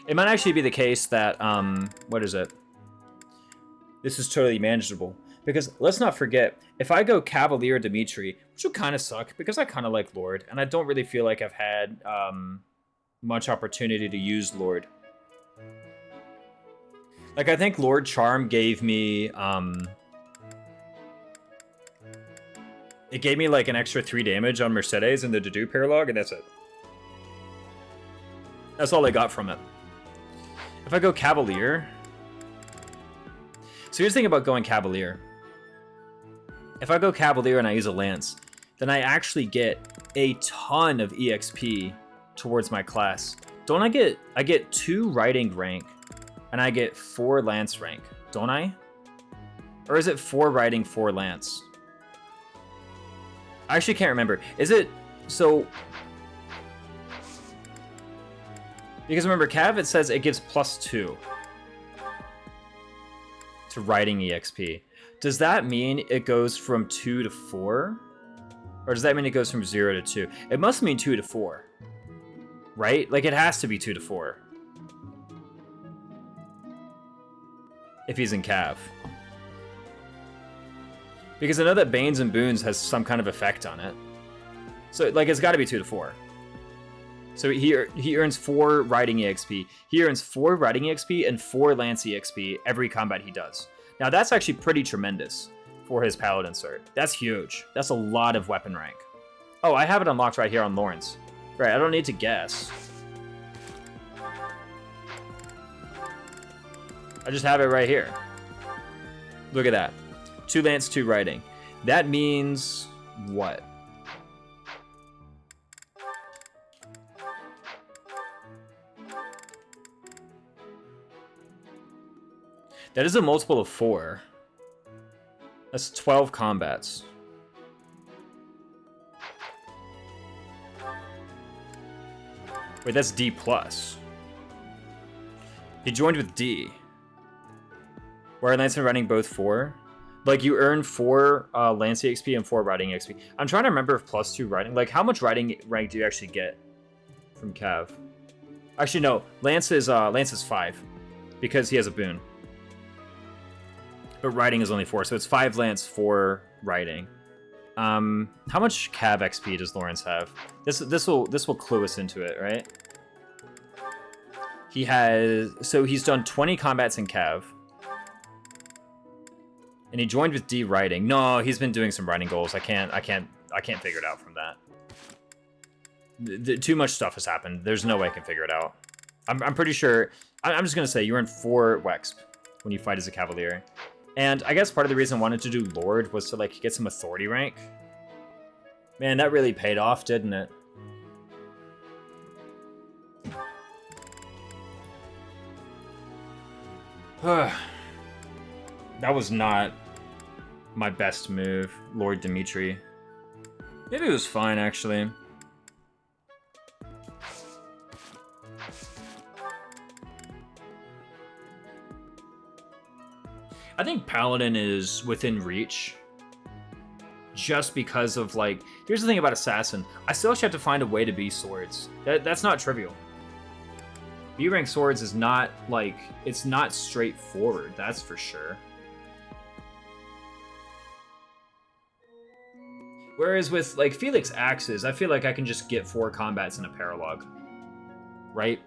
It might actually be the case that, what is it? This is totally manageable. Because let's not forget, if I go Cavalier Dimitri, which would kind of suck because I kind of like Lord, and I don't really feel like I've had much opportunity to use Lord. Like, I think Lord Charm gave me, it gave me like an extra 3 damage on Mercedes in the Dedu paralog, and that's it. That's all I got from it. If I go Cavalier... So here's the thing about going Cavalier. If I go Cavalier and I use a Lance, then I actually get a ton of EXP towards my class. Don't I get 2 Riding rank, and I get 4 Lance rank, don't I? Or is it 4 Riding, 4 Lance? I actually can't remember. Is it... So... Because remember, Cav, it says it gives +2 to Riding EXP. Does that mean it goes from 2 to 4? Or does that mean it goes from 0 to 2? It must mean 2 to 4. Right? Like, it has to be 2 to 4. If he's in Cav. Because I know that Banes and Boons has some kind of effect on it. So, like, it's got to be 2 to 4. So he earns 4 Riding EXP. He earns 4 Riding EXP and 4 Lance EXP every combat he does. Now that's actually pretty tremendous for his Paladin cert. That's huge. That's a lot of weapon rank. Oh, I have it unlocked right here on Lawrence. Right, I don't need to guess. I just have it right here. Look at that. 2 Lance, 2 Riding. That means what? That is a multiple of 4. That's 12 combats. Wait, that's D+. He joined with D. Where Lance and Riding both 4? Like, you earn 4 Lance EXP and 4 Riding EXP. I'm trying to remember if +2 Riding... Like, how much Riding rank do you actually get from Cav? Actually, no. Lance is 5. Because he has a boon. But Riding is only 4, so it's 5 Lance, 4 Riding. How much Cav XP does Lawrence have? This will clue us into it, right? He has... So he's done 20 combats in Cav. And he joined with D Riding. No, he's been doing some Riding goals. I can't figure it out from that. Too much stuff has happened. There's no way I can figure it out. I'm pretty sure... I'm just gonna say you earn 4 Wexp when you fight as a Cavalier. And I guess part of the reason I wanted to do Lord was to, like, get some authority rank. Man, that really paid off, didn't it? That was not my best move, Lord Dimitri. Maybe it was fine, actually. I think Paladin is within reach. Just because of, like... Here's the thing about Assassin. I still actually have to find a way to be swords. That's not trivial. B-rank swords is not, like... It's not straightforward, that's for sure. Whereas with, like, Felix Axes, I feel like I can just get 4 combats in a paralog. Right?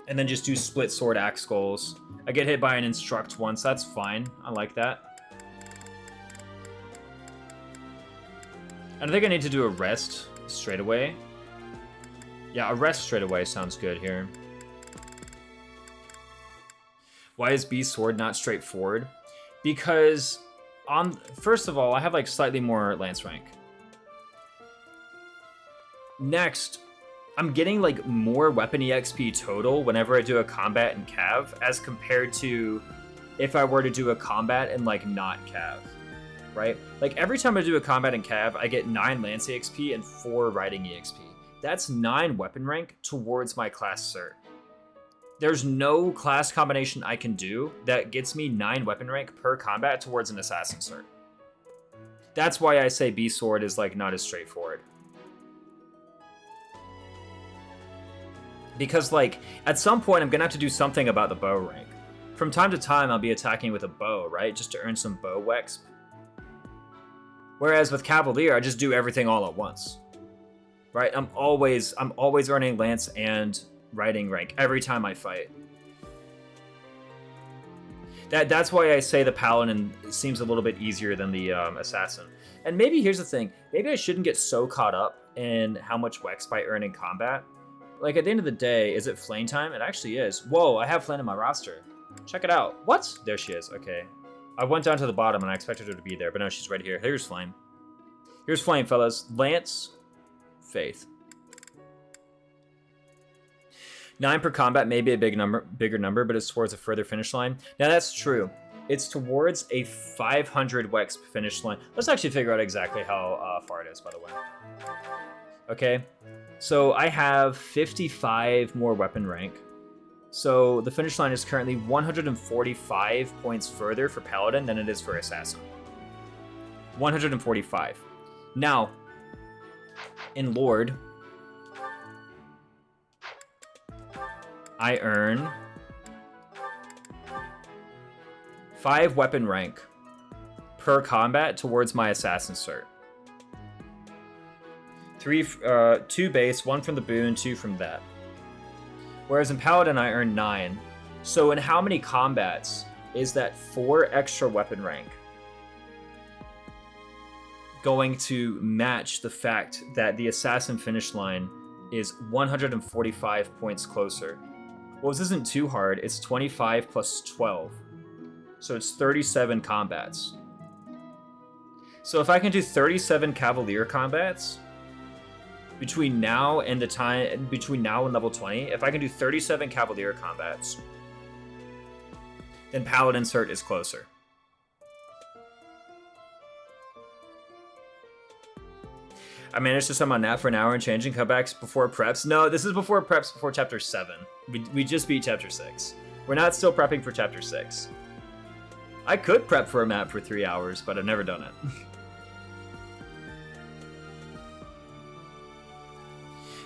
And then just do split sword axe goals. I get hit by an instruct once, that's fine. I like that. And I think I need to do a rest straight away. Yeah, a rest straight away sounds good here. Why is B sword not straightforward? Because first of all, I have like slightly more lance rank. Next, I'm getting like more weapon EXP total whenever I do a combat in Cav as compared to if I were to do a combat in like not Cav, right? Like every time I do a combat in Cav, I get 9 Lance EXP and 4 Riding EXP. That's 9 weapon rank towards my class cert. There's no class combination I can do that gets me 9 weapon rank per combat towards an assassin cert. That's why I say B sword is like not as straightforward. Because, like, at some point I'm gonna have to do something about the bow rank. From time to time I'll be attacking with a bow, right? Just to earn some bow exp. Whereas with Cavalier, I just do everything all at once. Right? I'm always earning lance and riding rank every time I fight. That's why I say the paladin seems a little bit easier than the assassin. And maybe here's the thing, maybe I shouldn't get so caught up in how much Wex I earn in combat. Like, at the end of the day, is it Flame time? It actually is. Whoa, I have Flame in my roster. Check it out. What? There she is. Okay. I went down to the bottom and I expected her to be there, but no, she's right here. Here's Flame. Here's Flame, fellas. Lance, Faith. 9 per combat may be a bigger number, but it's towards a further finish line. Now, that's true. It's towards a 500 Wex finish line. Let's actually figure out exactly how far it is, by the way. Okay. So I have 55 more weapon rank. So the finish line is currently 145 points further for Paladin than it is for Assassin. 145. Now, in Lord, I earn 5 weapon rank per combat towards my Assassin cert. 2 base, 1 from the boon, 2 from that. Whereas in Paladin, I earn 9. So in how many combats is that 4 extra weapon rank going to match the fact that the Assassin finish line is 145 points closer? Well, this isn't too hard. It's 25 plus 12. So it's 37 combats. So if I can do 37 Cavalier combats between now and level 20, if I can do 37 Cavalier combats, then Paladin cert is closer. I managed to summon Nat for an hour and change and cutbacks before preps. No, this is before preps, before chapter 7. We just beat chapter 6. We're not still prepping for chapter 6. I could prep for a map for 3 hours, but I've never done it.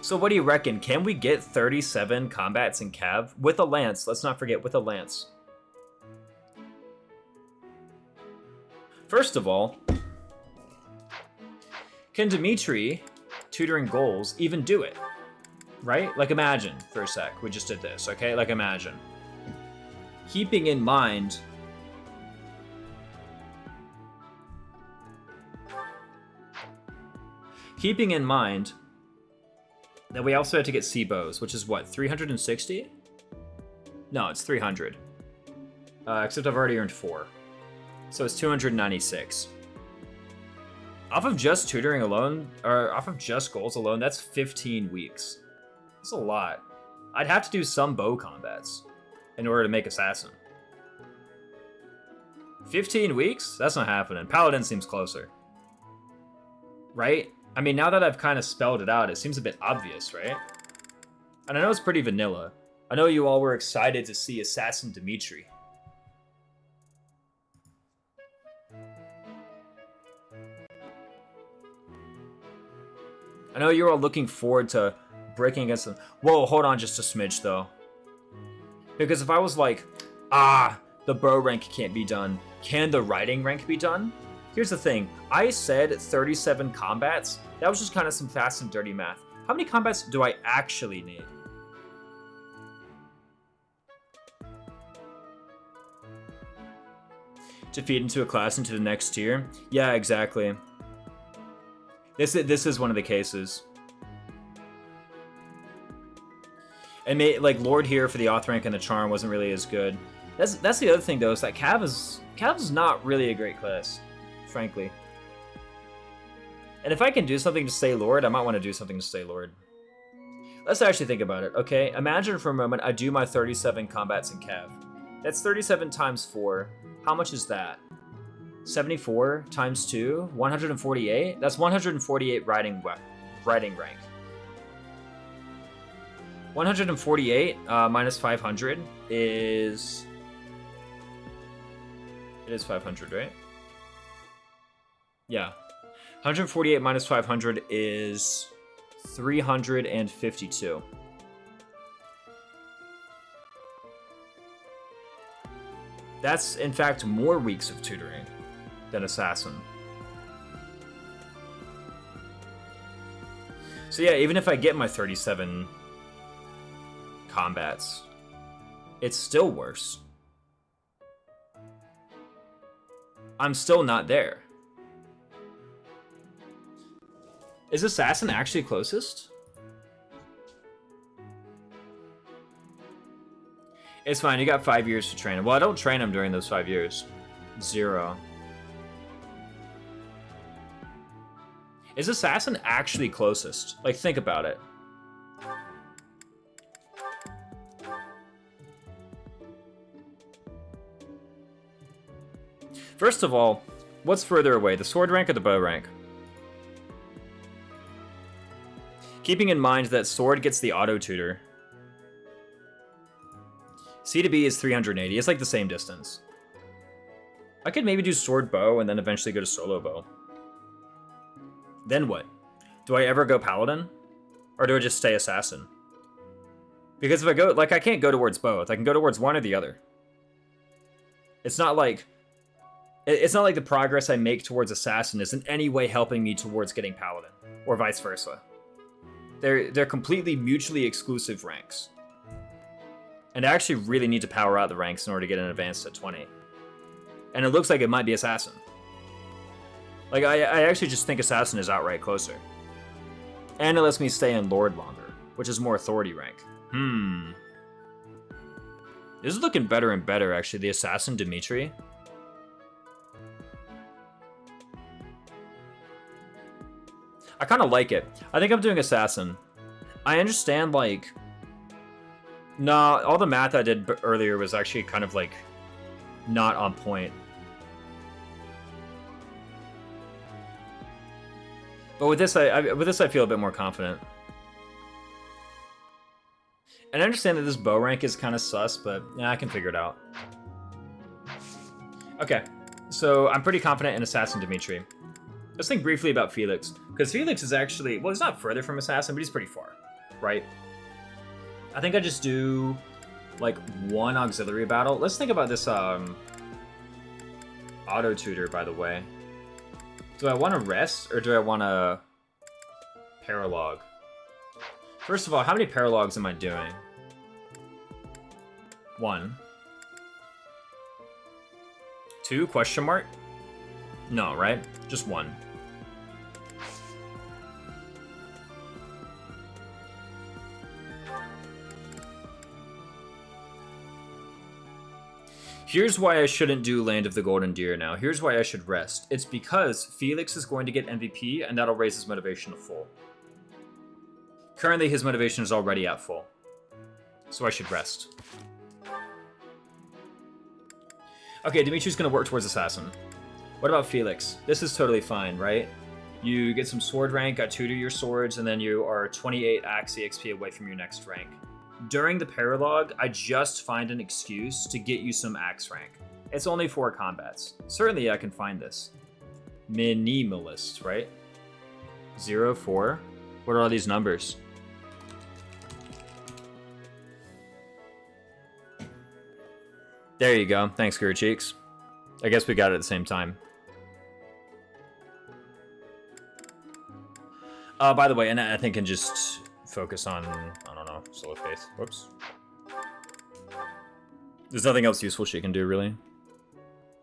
So what do you reckon? Can we get 37 combats in Cav? With a lance, let's not forget, with a lance. First of all, can Dimitri, tutoring goals, even do it? Right? Like, imagine, for a sec, we just did this, okay? Like, imagine. Keeping in mind that we also have to get sea bows, which is what, 360? No, it's 300. Except I've already earned 4. So it's 296. Off of just tutoring alone, or off of just goals alone, that's 15 weeks. That's a lot. I'd have to do some bow combats in order to make Assassin. 15 weeks? That's not happening. Paladin seems closer. Right? I mean, now that I've kind of spelled it out, it seems a bit obvious, right? And I know it's pretty vanilla. I know you all were excited to see Assassin Dimitri. I know you're all looking forward to breaking against them. Whoa, hold on just a smidge, though. Because if I was like, the bow rank can't be done, can the riding rank be done? Here's the thing. I said 37 combats. That was just kind of some fast and dirty math. How many combats do I actually need? To feed into a class into the next tier? Yeah, exactly. This is one of the cases. And like Lord here for the auth rank and the charm wasn't really as good. That's the other thing though, is that Cav is not really a great class, frankly. And if I can do something to stay Lord, I might want to do something to stay Lord. Let's actually think about it, okay? Imagine for a moment I do my 37 combats in Cav. That's 37 times 4. How much is that? 74 times 2, 148? That's 148 riding rank. 148 minus 500 is... It is 500, right? Yeah. 148 minus 500 is 352. That's, in fact, more weeks of tutoring than Assassin. So yeah, even if I get my 37 combats, it's still worse. I'm still not there. Is Assassin actually closest? It's fine, you got 5 years to train him. Well, I don't train him during those 5 years. 0. Is Assassin actually closest? Like, think about it. First of all, what's further away, the sword rank or the bow rank? Keeping in mind that sword gets the auto tutor. C to B is 380. It's like the same distance. I could maybe do sword bow and then eventually go to solo bow. Then what? Do I ever go paladin? Or do I just stay assassin? Because if I go, like, I can't go towards both. I can go towards one or the other. It's not like the progress I make towards assassin is in any way helping me towards getting paladin, or vice versa. They're completely mutually exclusive ranks. And I actually really need to power out the ranks in order to get an advanced at 20. And it looks like it might be assassin. Like, I actually just think assassin is outright closer. And it lets me stay in lord longer, which is more authority rank. This is looking better and better, actually, the assassin Dimitri. I kind of like it. I think I'm doing assassin. I understand, like... Nah, all the math I did earlier was actually kind of, like, not on point. But with this, I feel a bit more confident. And I understand that this bow rank is kind of sus, but yeah, I can figure it out. Okay, so I'm pretty confident in Assassin Dimitri. Let's think briefly about Felix, because Felix is actually, well, he's not further from Assassin, but he's pretty far, right? I think I just do, like, one auxiliary battle. Let's think about this auto tutor, by the way. Do I want to rest, or do I want to paralog? First of all, how many paralogs am I doing? 1. 2, question mark? No, right? Just 1. Here's why I shouldn't do Land of the Golden Deer now. Here's why I should rest. It's because Felix is going to get MVP, and that'll raise his motivation to full. Currently, his motivation is already at full. So I should rest. Okay, Dimitri's going to work towards Assassin. What about Felix? This is totally fine, right? You get some sword rank, I tutor your swords, and then you are 28 axe EXP away from your next rank. During the paralog, I just find an excuse to get you some axe rank. It's only 4 combats. Certainly I can find this. Minimalist, right? 0, 4. What are all these numbers? There you go. Thanks, Ch6. I guess we got it at the same time. By the way, and I think I can just focus on, I don't know, Soul of Faith. Whoops. There's nothing else useful she can do, really.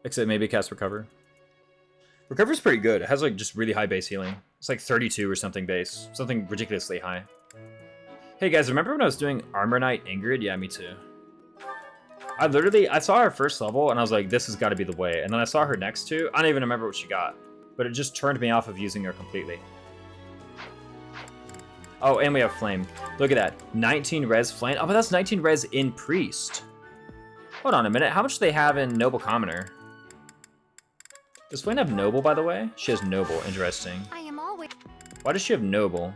Except maybe cast Recover. Recover's pretty good. It has, like, just really high base healing. It's like 32 or something base. Something ridiculously high. Hey, guys, remember when I was doing Armor Knight Ingrid? Yeah, me too. I saw her first level, and I was like, this has got to be the way. And then I saw her next to, I don't even remember what she got. But it just turned me off of using her completely. Oh, and we have Flame. Look at that. 19 res Flame. Oh, but that's 19 res in Priest. Hold on a minute. How much do they have in Noble Commoner? Does Flame have Noble, by the way? She has Noble. Interesting. I am always... Why does she have Noble?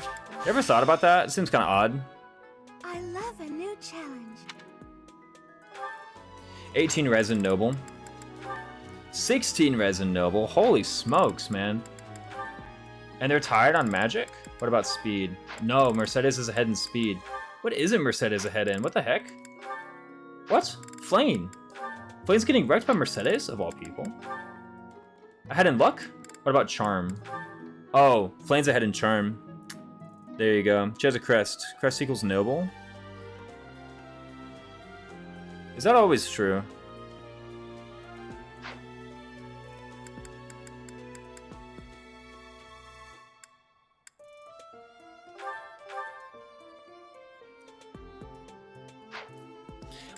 You ever thought about that? It seems kind of odd. I love a new challenge. 18 res in Noble. 16 res in Noble. Holy smokes, man. And they're tired on magic? What about speed? No, Mercedes is ahead in speed. What isn't Mercedes ahead in? What the heck? What? Flame. Flame's getting wrecked by Mercedes, of all people. Ahead in luck? What about charm? Oh, Flame's ahead in charm. There you go. She has a crest. Crest equals noble. Is that always true?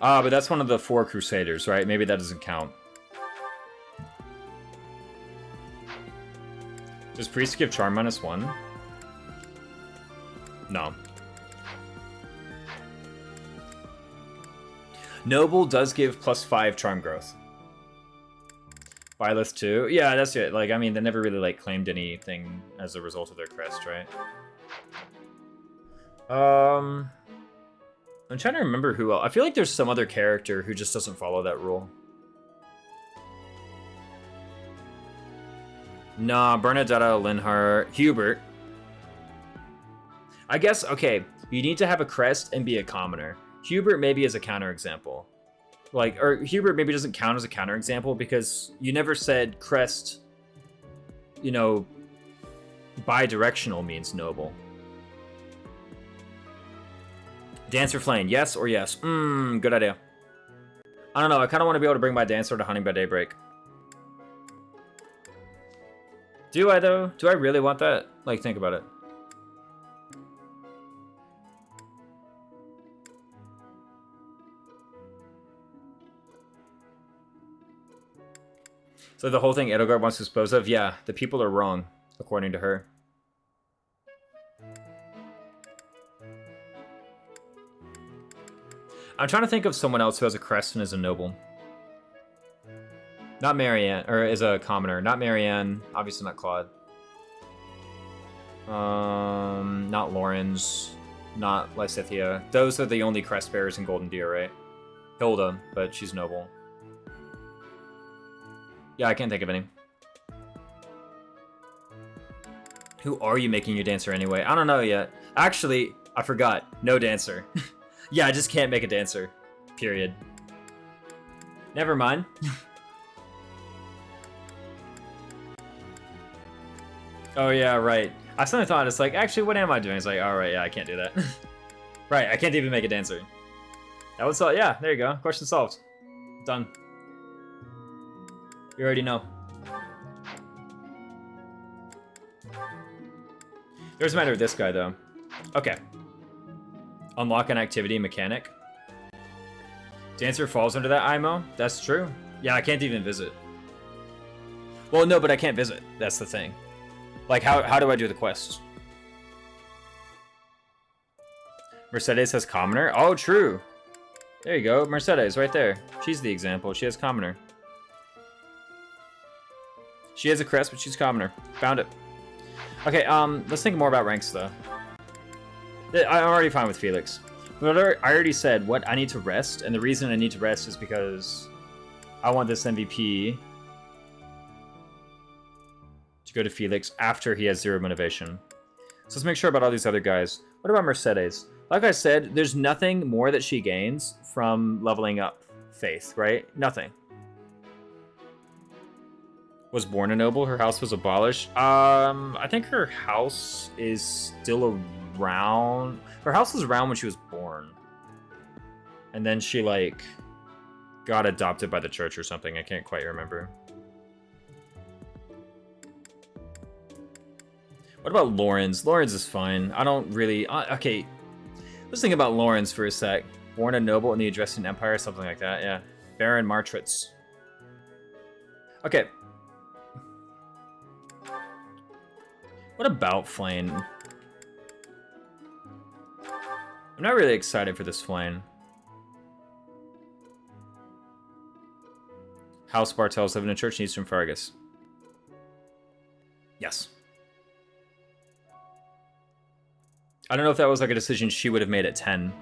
Ah, but that's one of the 4 Crusaders, right? Maybe that doesn't count. Does Priest give Charm -1? No. Noble does give +5 Charm growth. Byleth 2? Yeah, that's it. Like, I mean, they never really, like, claimed anything as a result of their crest, right? I'm trying to remember who else. I feel like there's some other character who just doesn't follow that rule. Nah, Bernadetta, Linhart, Hubert. I guess, okay, you need to have a crest and be a commoner. Hubert maybe is a counterexample. Like, or Hubert maybe doesn't count as a counterexample because you never said crest, you know, bi-directional means noble. Dancer Flame, yes or yes? Good idea. I don't know, I kind of want to be able to bring my Dancer to Hunting by Daybreak. Do I, though? Do I really want that? Like, think about it. So the whole thing Edelgard wants to dispose of? Yeah, the people are wrong, according to her. I'm trying to think of someone else who has a crest and is a noble. Not Marianne, or is a commoner. Not Marianne, obviously not Claude. Not Lawrence, not Lysithia. Those are the only crest bearers in Golden Deer, right? Hilda, but she's noble. Yeah, I can't think of any. Who are you making your Dancer anyway? I don't know yet. Actually, I forgot. No Dancer. Yeah, I just can't make a Dancer. Period. Never mind. Oh yeah, right. I suddenly thought, it's like, actually, what am I doing? It's like, alright, yeah, I can't do that. Right, I can't even make a Dancer. That was, yeah, there you go. Question solved. Done. You already know. There's a matter with this guy, though. Okay. Unlock an activity mechanic. Dancer falls under that IMO? That's true. Yeah, I can't even visit. Well, no, but I can't visit. That's the thing. Like, how do I do the quest? Mercedes has commoner? Oh, true. There you go. Mercedes, right there. She's the example. She has commoner. She has a crest, but she's commoner. Found it. Okay, let's think more about ranks, though. I'm already fine with Felix. But I already said what I need to rest, and the reason I need to rest is because I want this MVP to go to Felix after he has 0 motivation. So let's make sure about all these other guys. What about Mercedes? Like I said, there's nothing more that she gains from leveling up Faith, right? Nothing. Was born a noble, her house was abolished. I think her house is still around. Her house was around when she was born. And then she, like, got adopted by the church or something. I can't quite remember. What about Lawrence? Lawrence is fine. I don't really... okay, let's think about Lawrence for a sec. Born a noble in the Adressian Empire, something like that, yeah. Baron Martritz. Okay. What about Flame? I'm not really excited for this Flame. House Bartels live in a church in Eastern Fargus. Yes. I don't know if that was like a decision she would have made at 10.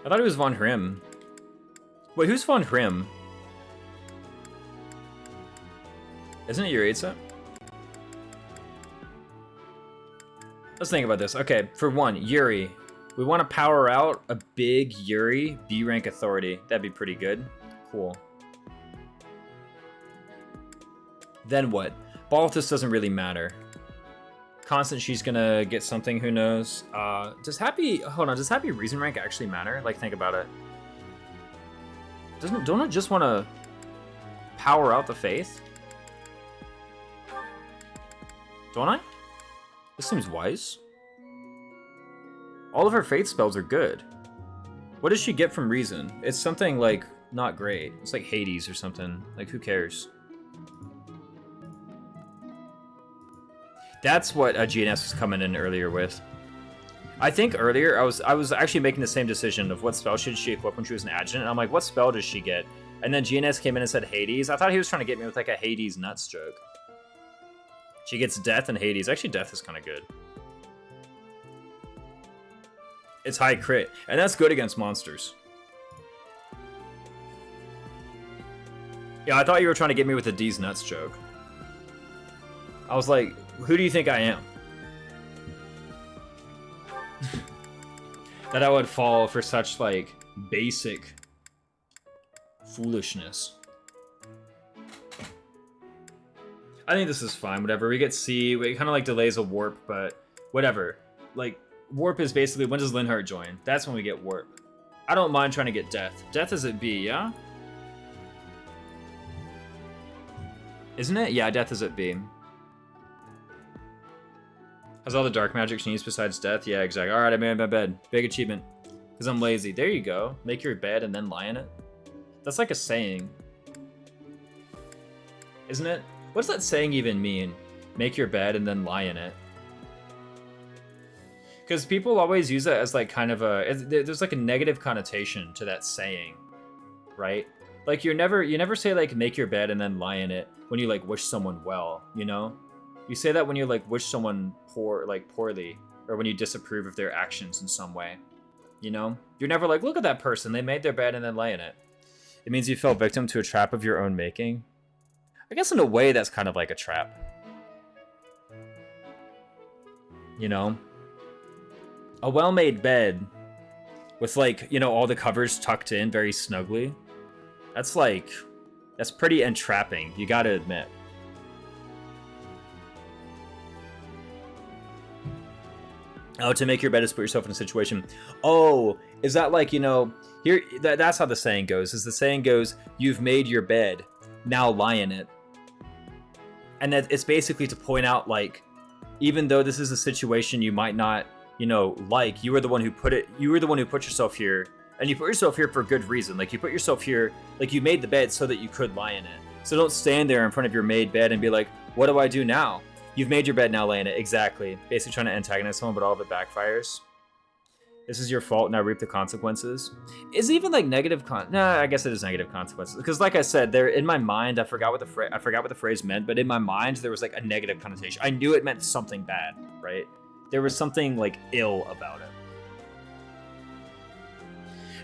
I thought it was Von Hrim. Wait, who's Von Hrim? Isn't it Yuritsa? Let's think about this. Okay, for one, Yuri. We want to power out a big Yuri B rank authority. That'd be pretty good. Cool. Then what? Ball with this doesn't really matter. Constant, she's gonna get something, who knows. Does Happy Reason rank actually matter? Like, think about it. Don't I just want to power out the Faith? Don't I? This seems wise. All of her Faith spells are good. What does she get from Reason? It's something, like, not great. It's like Hades or something. Like, who cares? That's what GNS was coming in earlier with. I think earlier I was actually making the same decision of what spell should she equip when she was an adjutant. And I'm like, what spell does she get? And then GNS came in and said Hades. I thought he was trying to get me with like a Hades nuts joke. She gets Death and Hades. Actually, Death is kind of good. It's high crit, and that's good against monsters. Yeah, I thought you were trying to get me with a D's nuts joke. I was like, who do you think I am? That I would fall for such, like, basic foolishness. I think this is fine, whatever. We get C, it kind of, like, delays a warp, but whatever. Like, warp is basically, when does Linhardt join? That's when we get warp. I don't mind trying to get Death. Death is at B, yeah? Isn't it? Yeah, Death is at B. Has all the dark magic she needs besides Death? Yeah, exactly. Alright, I made my bed. Big achievement. Because I'm lazy. There you go. Make your bed and then lie in it. That's like a saying. Isn't it? What does that saying even mean? Make your bed and then lie in it. Because people always use it as like kind of a... There's like a negative connotation to that saying. Right? Like you never say like make your bed and then lie in it when you like wish someone well, you know? You say that when you like wish someone poorly, or when you disapprove of their actions in some way. You know? You're never like, look at that person, they made their bed and then lay in it. It means you fell victim to a trap of your own making. I guess in a way that's kind of like a trap. You know? A well-made bed with like, you know, all the covers tucked in very snugly. That's pretty entrapping, you gotta admit. Oh, to make your bed is put yourself in a situation. Oh, is that like, you know, here, that's how the saying goes. Is the saying goes, you've made your bed, now lie in it. And that it's basically to point out, like, even though this is a situation you might not, you know, like, you were the one who put yourself here, and you put yourself here for a good reason. Like, you put yourself here, like, you made the bed so that you could lie in it. So don't stand there in front of your made bed and be like, what do I do now? You've made your bed, now lay in it. Exactly. Basically trying to antagonize someone, but all of it backfires. This is your fault, now reap the consequences. Is it even like negative nah, I guess it is negative consequences. Because like I said, there in my mind, I forgot what the phrase meant, but in my mind there was like a negative connotation. I knew it meant something bad, right? There was something like ill about it.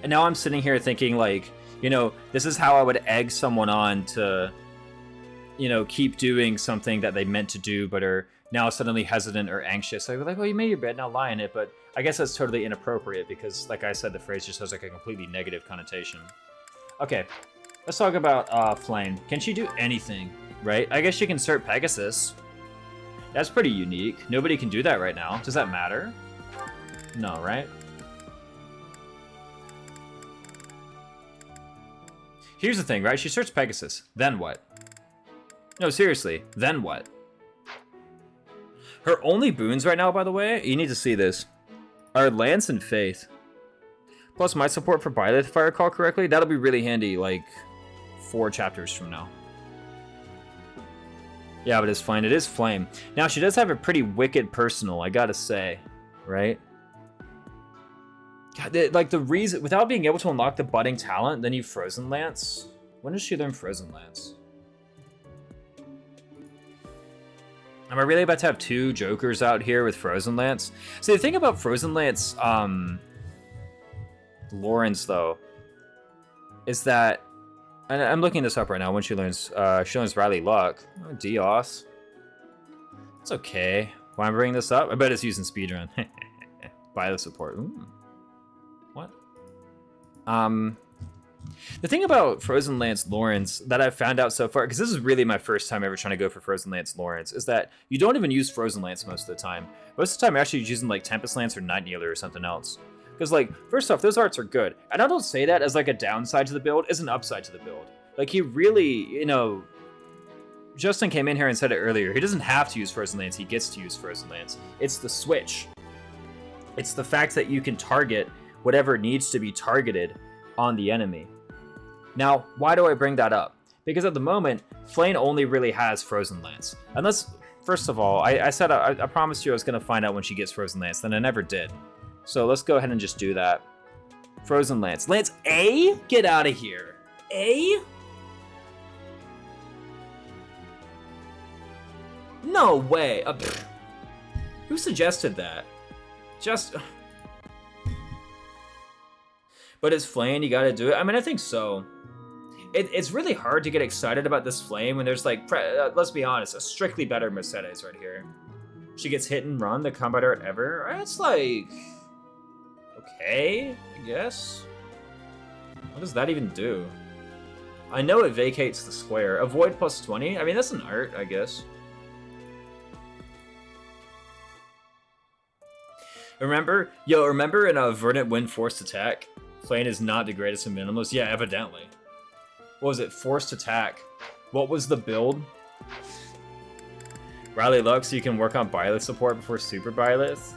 And now I'm sitting here thinking like, you know, this is how I would egg someone on to, you know, keep doing something that they meant to do, but are now suddenly hesitant or anxious. Like, well, you made your bed, now lie in it. But I guess that's totally inappropriate because, like I said, the phrase just has like a completely negative connotation. Okay, let's talk about Flame. Can she do anything, right? I guess she can start Pegasus. That's pretty unique. Nobody can do that right now. Does that matter? No, right? Here's the thing, right? She starts Pegasus. Then what? No, seriously, then what? Her only boons right now, by the way, you need to see this, are Lance and Faith. Plus my support for Byleth, if I recall correctly. That'll be really handy, like, 4 chapters from now. Yeah, but it's fine. It is Flame. Now, she does have a pretty wicked personal, I gotta say, right? God, like, the reason, without being able to unlock the budding talent, then you Frozen Lance. When does she learn Frozen Lance? Am I really about to have 2 Jokers out here with Frozen Lance? See, the thing about Frozen Lance, Lawrence, though, is that, and I'm looking this up right now, when she learns Riley Luck. Oh, Dios. It's okay. Why am I bringing this up? I bet it's using speedrun. Buy the support. Ooh. What? The thing about Frozen Lance Lawrence that I've found out so far, because this is really my first time ever trying to go for Frozen Lance Lawrence, is that you don't even use Frozen Lance most of the time. Most of the time, you're actually using like Tempest Lance or Night Kneeler or something else. Because like, first off, those arts are good. And I don't say that as like a downside to the build, as an upside to the build. Like he really, you know, Justin came in here and said it earlier. He doesn't have to use Frozen Lance, he gets to use Frozen Lance. It's the switch. It's the fact that you can target whatever needs to be targeted on the enemy. Now, why do I bring that up? Because at the moment, Flane only really has Frozen Lance. Unless, first of all, I said I promised you I was going to find out when she gets Frozen Lance, then I never did. So let's go ahead and just do that. Frozen Lance. Lance A? Get out of here. A? No way. Who suggested that? Just... But it's Flame, you gotta do it. I mean, I think so. It's really hard to get excited about this Flame when there's like, let's be honest, a strictly better Mercedes right here. She gets hit and run, the combat art ever. It's like, okay, I guess. What does that even do? I know it vacates the square. Avoid plus 20? I mean, that's an art, I guess. Remember in a Verdant Wind Forced Attack? Flame is not the greatest in Minimalist? Yeah, evidently. What was it? Forced Attack. What was the build? Rally Luck so you can work on Byleth support before Super Byleth.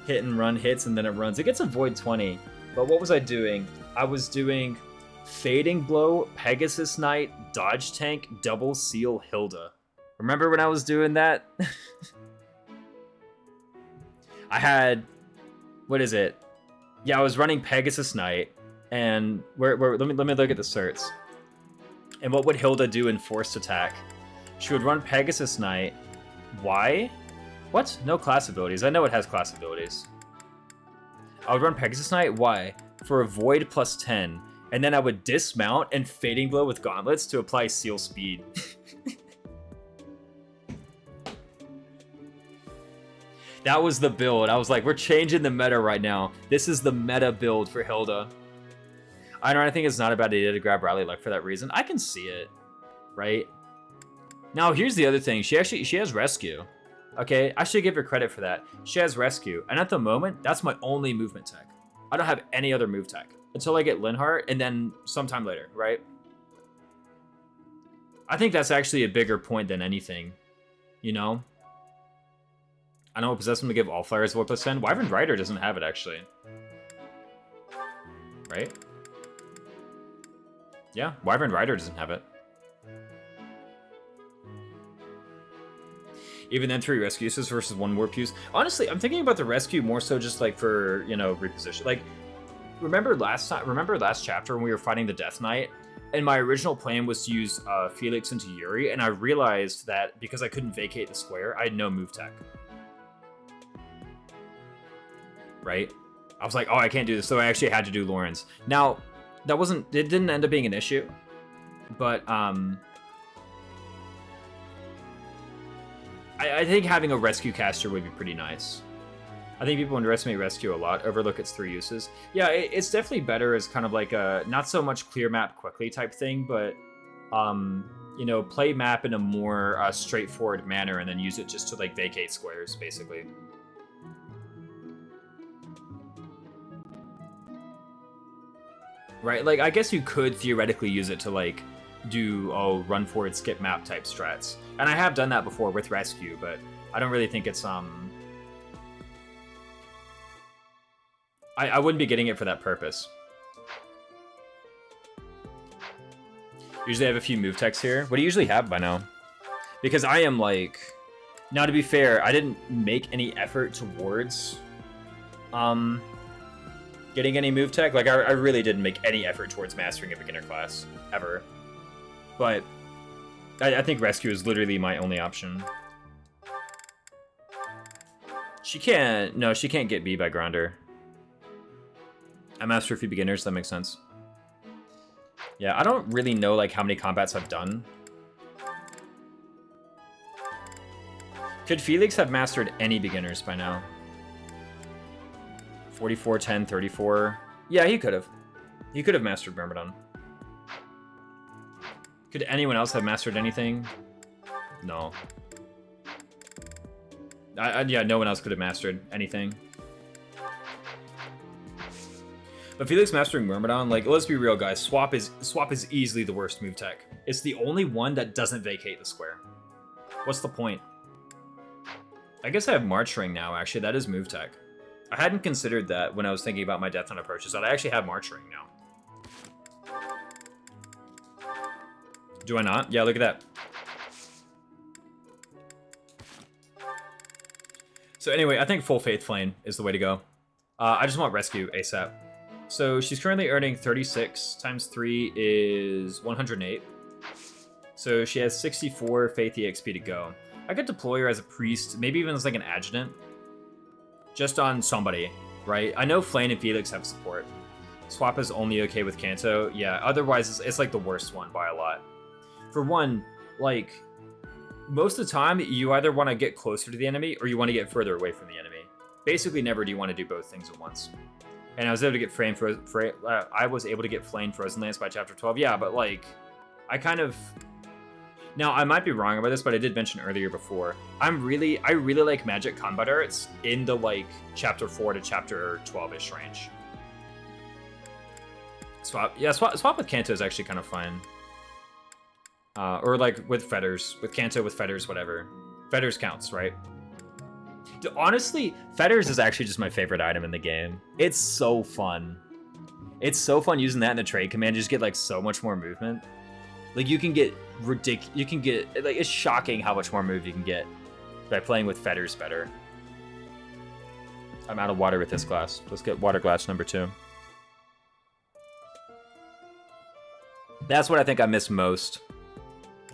Hit and run hits and then it runs. It gets Avoid 20. But what was I doing? I was doing Fading Blow, Pegasus Knight, Dodge Tank, Double Seal, Hilda. Remember when I was doing that? I had... What is it? Yeah, I was running Pegasus Knight, and let me look at the certs. And what would Hilda do in Forced Attack? She would run Pegasus Knight. Why? What? No class abilities. I know it has class abilities. I would run Pegasus Knight. Why? For Avoid plus 10, and then I would dismount and Fading Blow with Gauntlets to apply Seal Speed. That was the build. I was like, we're changing the meta right now. This is the meta build for Hilda. I think it's not a bad idea to grab Rally Luck for that reason. I can see it, right? Now, here's the other thing. She has Rescue. Okay, I should give her credit for that. She has Rescue. And at the moment, that's my only movement tech. I don't have any other move tech until I get Linhardt and then sometime later, right? I think that's actually a bigger point than anything, you know? I know Possess him to give all flyers Void plus 10. Wyvern Rider doesn't have it, actually. Right? Yeah, Wyvern Rider doesn't have it. Even then, 3 rescue uses versus 1 warp use. Honestly, I'm thinking about the rescue more so just like for, you know, reposition. Like, remember last chapter when we were fighting the Death Knight? And my original plan was to use Felix into Yuri, and I realized that because I couldn't vacate the square, I had no move tech. Right? I was like, oh, I can't do this, so I actually had to do Lawrence. Now, it didn't end up being an issue, but I think having a rescue caster would be pretty nice. I think people underestimate rescue a lot, overlook its 3 uses. Yeah, it's definitely better as kind of like a, not so much clear map quickly type thing, but, you know, play map in a more straightforward manner and then use it just to like vacate squares, basically. Right, like, I guess you could theoretically use it to, like, do, run forward, skip map type strats. And I have done that before with Rescue, but I don't really think it's, I wouldn't be getting it for that purpose. Usually I have a few move techs here. What do you usually have by now? Because I am, like... Now, to be fair, I didn't make any effort towards, getting any move tech. Like, I really didn't make any effort towards mastering a beginner class, ever. But I think Rescue is literally my only option. She can't get B by Gronder. I master a few beginners, that makes sense. Yeah, I don't really know, like, how many combats I've done. Could Felix have mastered any beginners by now? 44, 10, 34. Yeah, he could have. He could have mastered Myrmidon. Could anyone else have mastered anything? No. Yeah, no one else could have mastered anything. But Felix mastering Myrmidon, like, let's be real, guys. Swap is easily the worst move tech. It's the only one that doesn't vacate the square. What's the point? I guess I have March Ring now, actually. That is move tech. I hadn't considered that when I was thinking about my Death Hunt approaches, that I actually have March Ring now. Do I not? Yeah, look at that. So anyway, I think Full Faith Flame is the way to go. I just want Rescue ASAP. So she's currently earning 36 times 3 is 108. So she has 64 Faith EXP to go. I could deploy her as a priest, maybe even as like an adjutant. Just on somebody, right? I know Flame and Felix have support. Swap is only okay with Kanto. Yeah, otherwise it's like the worst one by a lot. For one, like, most of the time you either want to get closer to the enemy or you want to get further away from the enemy. Basically never do you want to do both things at once. And I was able to get Flame Frozen Lance by chapter 12. Yeah, but like, I kind of... Now, I might be wrong about this, but I did mention earlier before. I really like magic combat arts in the like chapter 4 to chapter 12-ish range. Swap with Kanto is actually kind of fun. Or like with Fetters, with Kanto, with Fetters, whatever. Fetters counts, right? Honestly, Fetters is actually just my favorite item in the game. It's so fun. It's so fun using that in the trade command. You just get like so much more movement. Like you can get ridiculous. You can get like it's shocking how much more move you can get by playing with Fetters better. I'm out of water with this glass. Let's get water glass number 2. That's what I think I miss most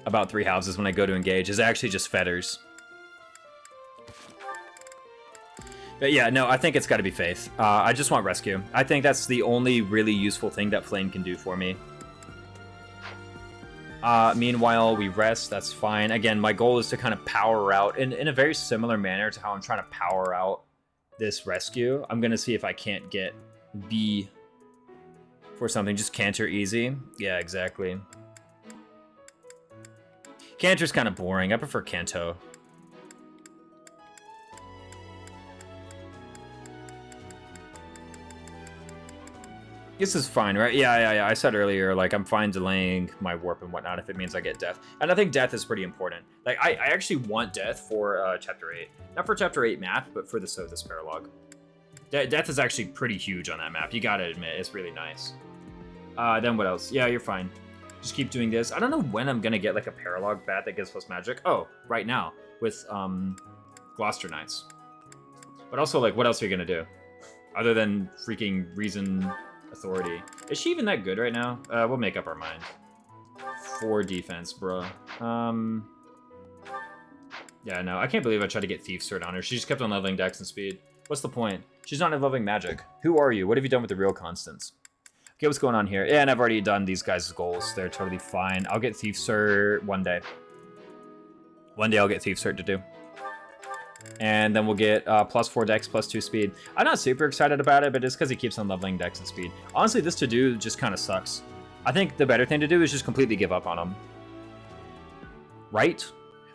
about Three Houses when I go to engage, is actually just Fetters. But yeah, no, I think it's got to be Faith. I just want Rescue. I think that's the only really useful thing that Flame can do for me. Meanwhile, we rest. That's fine. Again, my goal is to kind of power out in a very similar manner to how I'm trying to power out this Rescue. I'm going to see if I can't get B for something. Just Canter easy. Yeah, exactly. Canter's kind of boring. I prefer Kanto. This is fine, right? Yeah. I said earlier, like, I'm fine delaying my warp and whatnot if it means I get death. And I think death is pretty important. Like, I actually want death for Chapter 8. Not for Chapter 8 map, but for the Sothis Paralog. Death is actually pretty huge on that map. You gotta admit, it's really nice. Then what else? Yeah, you're fine. Just keep doing this. I don't know when I'm gonna get, like, a Paralog bat that gives plus magic. Oh, right now. With, Gloucester Knights. But also, like, what else are you gonna do? Other than freaking Reason... Authority. Is she even that good right now? We'll make up our mind. 4 defense, bruh. Yeah, no, I can't believe I tried to get Thief Cert on her. She just kept on leveling Dex and Speed. What's the point? She's not leveling Magic. Who are you? What have you done with the real constants? Okay, what's going on here? Yeah, and I've already done these guys' goals. They're totally fine. I'll get Thief Cert one day. One day I'll get Thief Cert to do. And then we'll get plus 4 Dex, plus 2 Speed. I'm not super excited about it, but it's because he keeps on leveling Dex and Speed. Honestly, this to-do just kind of sucks. I think the better thing to do is just completely give up on him. Right?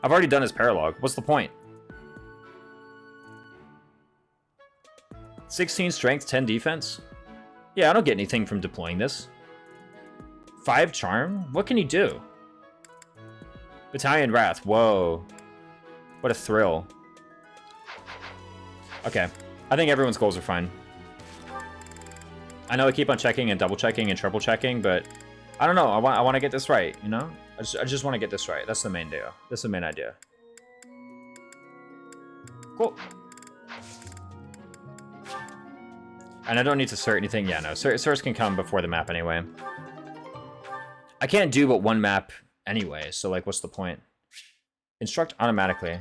I've already done his Paralog. What's the point? 16 Strength, 10 Defense? Yeah, I don't get anything from deploying this. 5 Charm? What can he do? Battalion Wrath. Whoa. What a thrill. Okay, I think everyone's goals are fine. I know I keep on checking and double checking and triple checking, but I don't know. I want to get this right, you know? I just want to get this right. That's the main deal. That's the main idea. Cool. And I don't need to cert anything. Yeah, no. Certs can come before the map anyway. I can't do but one map anyway, so like, what's the point? Instruct automatically.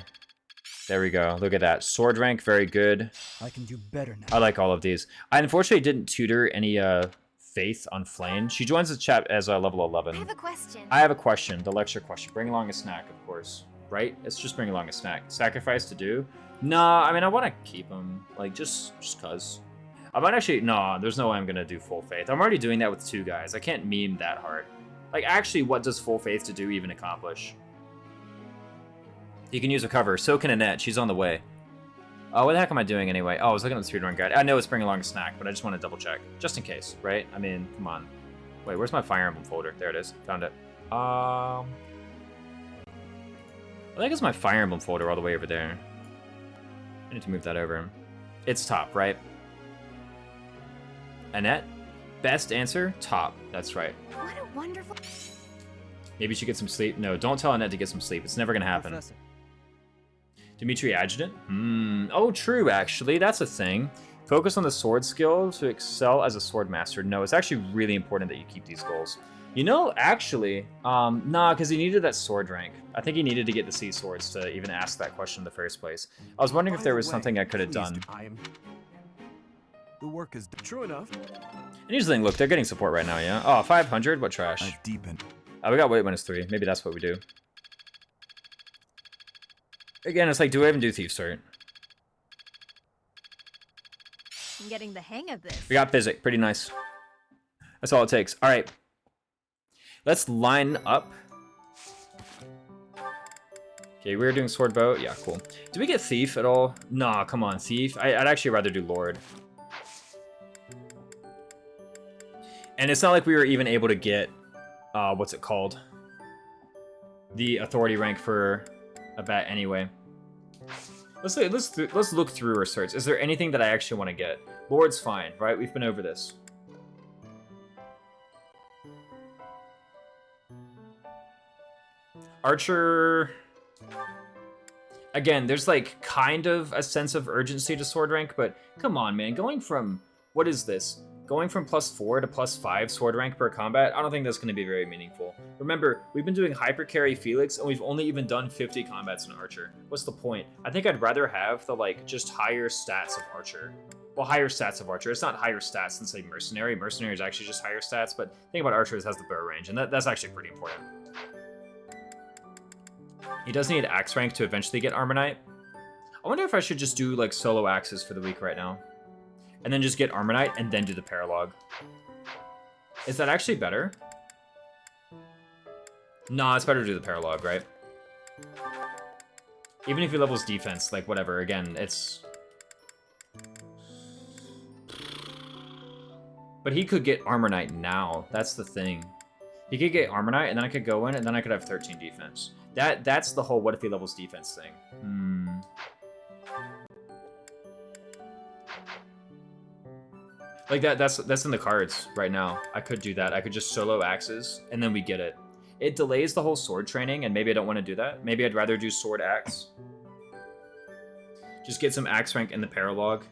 There we go. Look at that. Sword rank, very good. I can do better now. I like all of these. I unfortunately didn't tutor any Faith on Flame. She joins the chat as level 11. I have a question. I have a question. The lecture question. Bring along a snack, of course. right? It's just bring along a snack. Sacrifice to do? Nah, I mean, I want to keep him. Like, just cuz. I might actually... No, there's no way I'm going to do Full Faith. I'm already doing that with 2 guys. I can't meme that hard. Like, actually, what does Full Faith to do even accomplish? You can use a cover. So can Annette. She's on the way. Oh, what the heck am I doing anyway? Oh, I was looking at the speedrun guide. I know it's bring along a snack, but I just want to double check. Just in case, right? I mean, come on. Wait, where's my Fire Emblem folder? There it is. Found it. I think it's my Fire Emblem folder all the way over there. I need to move that over. It's top, right? Annette? Best answer? Top. That's right. What a wonderful... Maybe she gets some sleep. No, don't tell Annette to get some sleep. It's never going to happen. Professor. Dimitri Adjutant? Oh, true, actually. That's a thing. Focus on the sword skill to excel as a sword master. No, it's actually really important that you keep these goals. You know, actually, nah, because he needed that sword rank. I think he needed to get the sea swords to even ask that question in the first place. I was wondering if there was something I could have done. The work is true enough. And here's the thing, look, they're getting support right now, yeah? Oh, 500? What trash? I've deepened. Oh, we got weight -3. Maybe that's what we do. Again, it's like, do I even do Thief Cert? I'm getting the hang of this. We got Physic. Pretty nice. That's all it takes. All right. Let's line up. Okay, we were doing Sword Bow. Yeah, cool. Do we get Thief at all? Nah, come on, Thief. I'd actually rather do Lord. And it's not like we were even able to get, what's it called? The authority rank for a bat anyway. Let's look through our certs. Is there anything that I actually want to get? Lord's fine, right? We've been over this. Archer... Again, there's like kind of a sense of urgency to sword rank, but come on, man. Going from... What is this? Going from +4 to +5 sword rank per combat, I don't think that's going to be very meaningful. Remember, we've been doing hyper carry Felix, and we've only even done 50 combats in Archer. What's the point? I think I'd rather have the, like, just higher stats of Archer. Well, higher stats of Archer. It's not higher stats than, say, Mercenary. Mercenary is actually just higher stats, but the thing about Archer is it has the bow range, and that's actually pretty important. He does need Axe rank to eventually get Armor Knight. I wonder if I should just do, like, solo axes for the week right now. And then just get Armor Knight, and then do the Paralog. Is that actually better? Nah, it's better to do the Paralog, right? Even if he levels defense, like, whatever. Again, it's... But he could get Armor Knight now. That's the thing. He could get Armor Knight, and then I could go in, and then I could have 13 defense. That's the whole what if he levels defense thing. Like, that's in the cards right now. I could do that. I could just solo axes, and then we get it. It delays the whole sword training, and maybe I don't want to do that. Maybe I'd rather do sword axe. Just get some axe rank in the Paralog.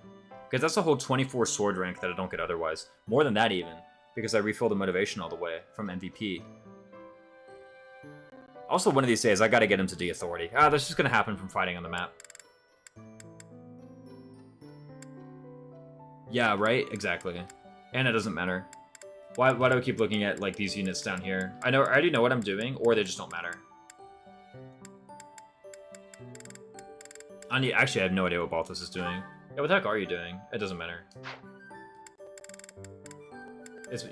Because that's a whole 24 sword rank that I don't get otherwise. More than that, even. Because I refill the motivation all the way from MVP. Also, one of these days, I gotta get him to D-Authority. Ah, that's just gonna happen from fighting on the map. Yeah, right? Exactly. And it doesn't matter. Why do I keep looking at, like, these units down here? I already know what I'm doing, or they just don't matter. Actually, I have no idea what Balthus is doing. Yeah, what the heck are you doing? It doesn't matter.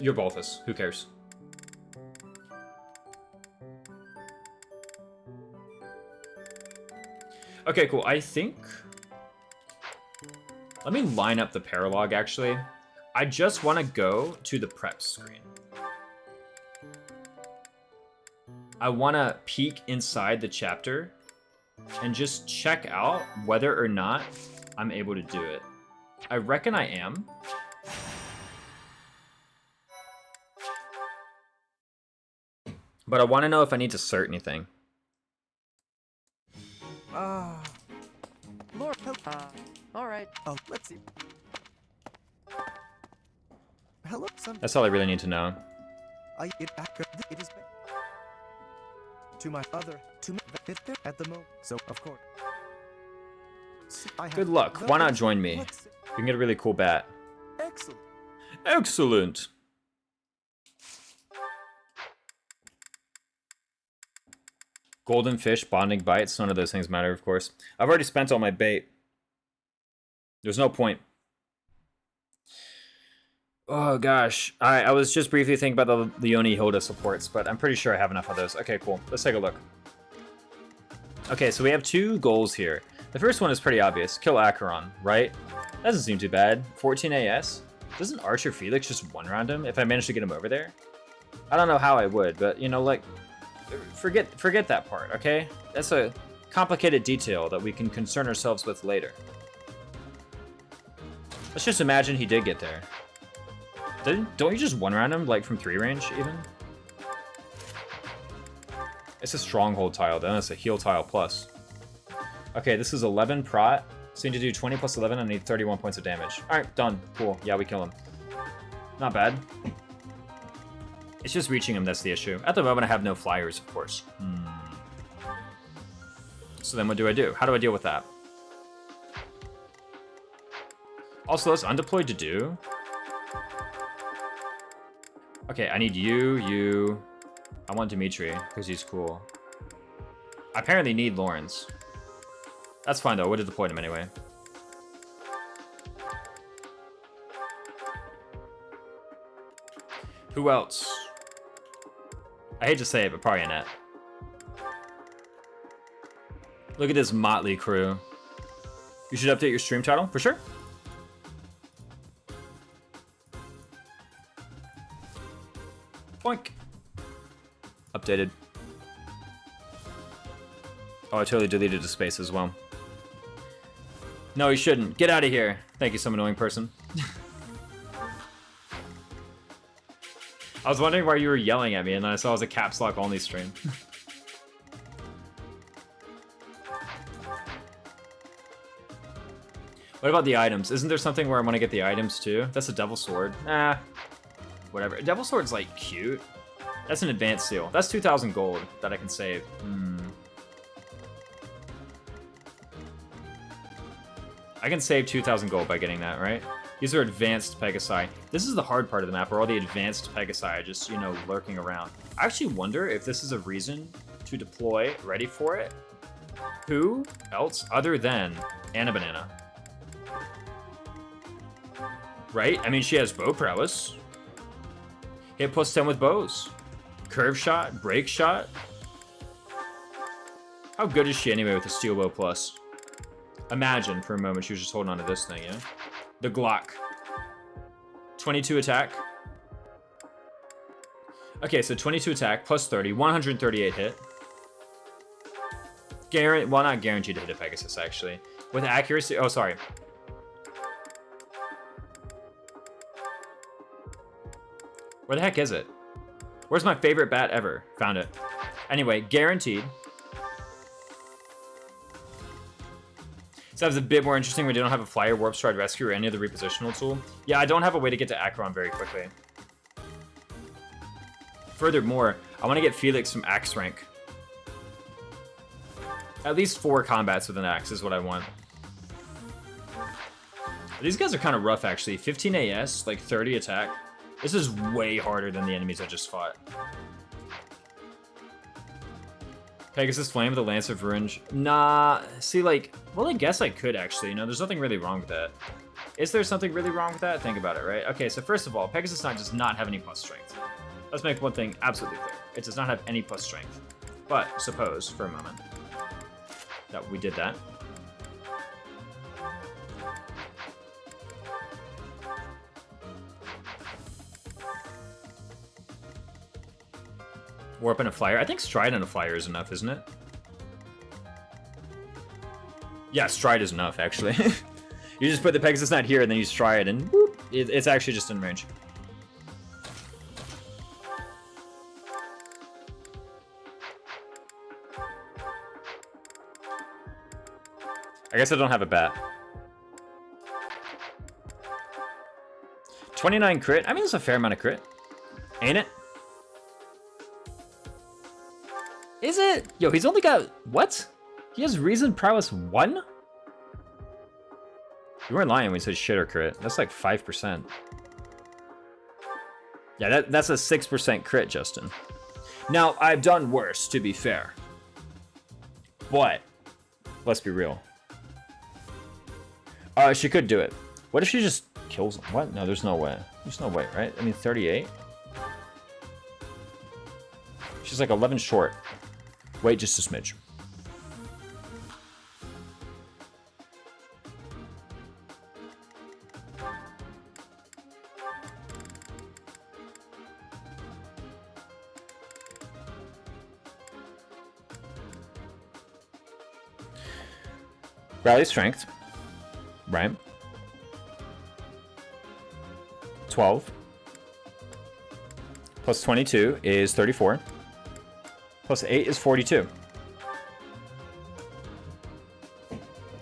You're Balthus. Who cares? Okay, cool. I think... Let me line up the Paralog, actually. I just want to go to the prep screen. I want to peek inside the chapter and just check out whether or not I'm able to do it. I reckon I am. But I want to know if I need to cert anything. Lord, all right. Oh, let's see. Hello, son. That's all I really need to know. It is to my father, to me at the moment. So, of course. Good luck. Why not join me? You can get a really cool bat. Excellent. Excellent. Golden fish, bonding bites. None of those things matter, of course. I've already spent all my bait. There's no point. Oh gosh, I was just briefly thinking about the Leone Hilda supports, but I'm pretty sure I have enough of those. Okay, cool. Let's take a look. Okay, so we have 2 goals here. The first one is pretty obvious. Kill Acheron, right? Doesn't seem too bad. 14 AS. Doesn't Archer Felix just one-round him if I manage to get him over there? I don't know how I would, but you know, like, forget that part, okay? That's a complicated detail that we can concern ourselves with later. Let's just imagine he did get there. Don't you just one-round him, like, from 3 range, even? It's a stronghold tile, then it's a heal tile plus. Okay, this is 11 prot. So you need to do 20 plus 11, I need 31 points of damage. Alright, done. Cool. Yeah, we kill him. Not bad. It's just reaching him that's the issue. At the moment, I have no flyers, of course. So then what do I do? How do I deal with that? Also, that's undeployed to do. Okay, I need you. I want Dimitri, because he's cool. I apparently need Lawrence. That's fine, though. I would have deployed him anyway. Who else? I hate to say it, but probably Annette. Look at this motley crew. You should update your stream title, for sure. Boink. Updated. Oh, I totally deleted the space as well. No, you shouldn't. Get out of here. Thank you, some annoying person. I was wondering why you were yelling at me, and then I saw it was a caps lock only stream. What about the items? Isn't there something where I want to get the items too? That's a devil sword. Nah. Whatever. Devil sword's like cute. That's an advanced seal. That's 2,000 gold that I can save. I can save 2,000 gold by getting that, right? These are advanced Pegasi. This is the hard part of the map where all the advanced Pegasi are just, you know, lurking around. I actually wonder if this is a reason to deploy ready for it. Who else other than Anna Banana? Right? I mean, she has bow prowess. Hit plus 10 with bows. Curve shot, break shot. How good is she anyway with a steel bow plus? Imagine for a moment she was just holding on to this thing, yeah? The Glock. 22 attack. Okay, so 22 attack, plus 30, 138 hit. Well, not guaranteed to hit a Pegasus, actually. With accuracy, oh, sorry. Where the heck is it? Where's my favorite bat ever? Found it. Anyway, guaranteed. So that was a bit more interesting when you don't have a flyer, warp stride, rescue, or any other repositional tool. Yeah, I don't have a way to get to Acheron very quickly. Furthermore, I want to get Felix from axe rank. At least 4 combats with an axe is what I want. These guys are kind of rough, actually. 15 AS, like 30 attack. This is way harder than the enemies I just fought. Pegasus Flame with the Lance of Veringe. Nah, see, like, well, I guess I could actually. You know, there's nothing really wrong with that. Is there something really wrong with that? Think about it, right? Okay, so first of all, Pegasus Knight does not have any plus strength. Let's make one thing absolutely clear. It does not have any plus strength. But suppose, for a moment, that we did that. Warp and a flyer. I think stride and a flyer is enough, isn't it? Yeah, stride is enough, actually. You just put the Pegasus Knight here, and then you stride, and whoop, it's actually just in range. I guess I don't have a bat. 29 crit? I mean, it's a fair amount of crit. Ain't it? Is it? Yo, he's only got... What? He has Reason Prowess 1? You weren't lying when you said shit or crit. That's like 5%. Yeah, that's a 6% crit, Justin. Now, I've done worse, to be fair. But let's be real. She could do it. What if she just kills him? What? No, there's no way. There's no way, right? I mean, 38. She's like 11 short. Wait just a smidge. Rally strength, right? 12 plus 22 is 34. Plus 8 is 42.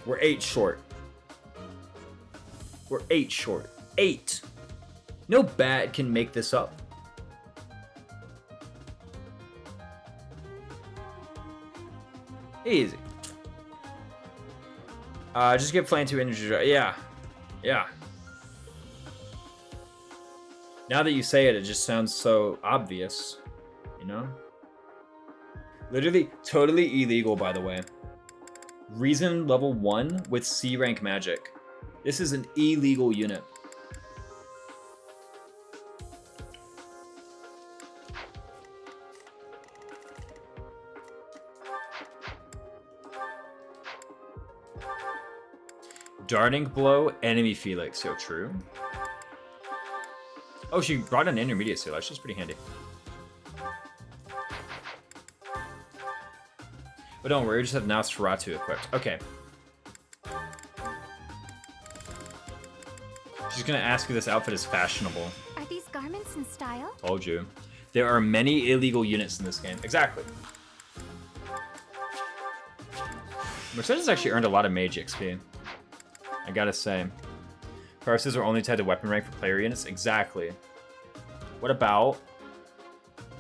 We're 8 short. We're 8 short. 8. No bat can make this up. Easy. Just get flame 2 energy drive. Yeah. Yeah. Now that you say it, it just sounds so obvious. You know? Literally, totally illegal, by the way. Reason level 1 with C rank magic. This is an illegal unit. Darting blow, enemy Felix. So true. Oh, she brought an intermediate seal. That's just pretty handy. But don't worry, we just have Nosferatu equipped. Okay. She's gonna ask if this outfit is fashionable. Are these garments in style? Told you. There are many illegal units in this game. Exactly. Mercedes actually earned a lot of mage XP. I gotta say. Purses are only tied to weapon rank for player units. Exactly. What about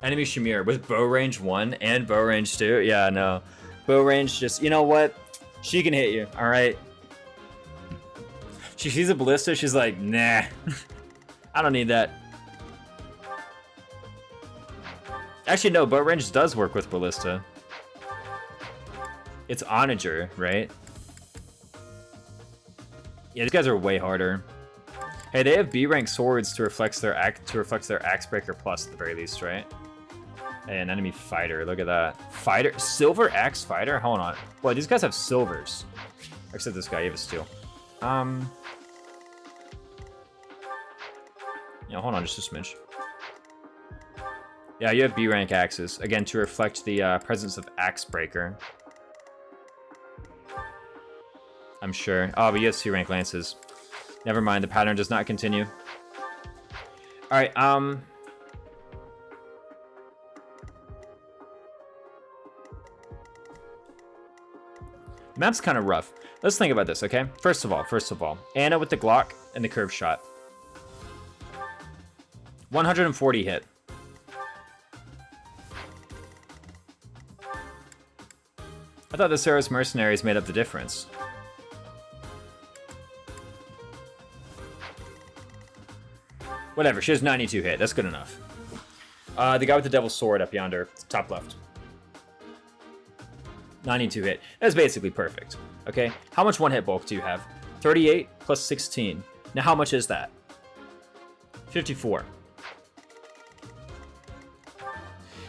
enemy Shamir with bow range 1 and bow range 2? Yeah, no. Bow range just, you know what? She can hit you, alright? She sees a ballista, she's like, nah. I don't need that. Actually, no, bow range does work with ballista. It's onager, right? Yeah, these guys are way harder. Hey, they have B rank swords to reflect their axe breaker plus at the very least, right? Hey, an enemy fighter. Look at that. Fighter, silver axe fighter. Hold on. Boy, these guys have silvers. Except this guy, he has a steel. Yeah, hold on, just a smidge. Yeah, you have B rank axes again to reflect the presence of axe breaker. I'm sure. Oh, but you have C rank lances. Never mind, the pattern does not continue. Alright, map's kind of rough. Let's think about this, okay? First of all, Anna with the Glock and the curve shot. 140 hit. I thought the Saros mercenaries made up the difference. Whatever, she has 92 hit. That's good enough. The guy with the devil's sword up yonder, top left. 92 hit. That's basically perfect. Okay, how much one hit bulk do you have? 38 plus 16. Now how much is that? 54.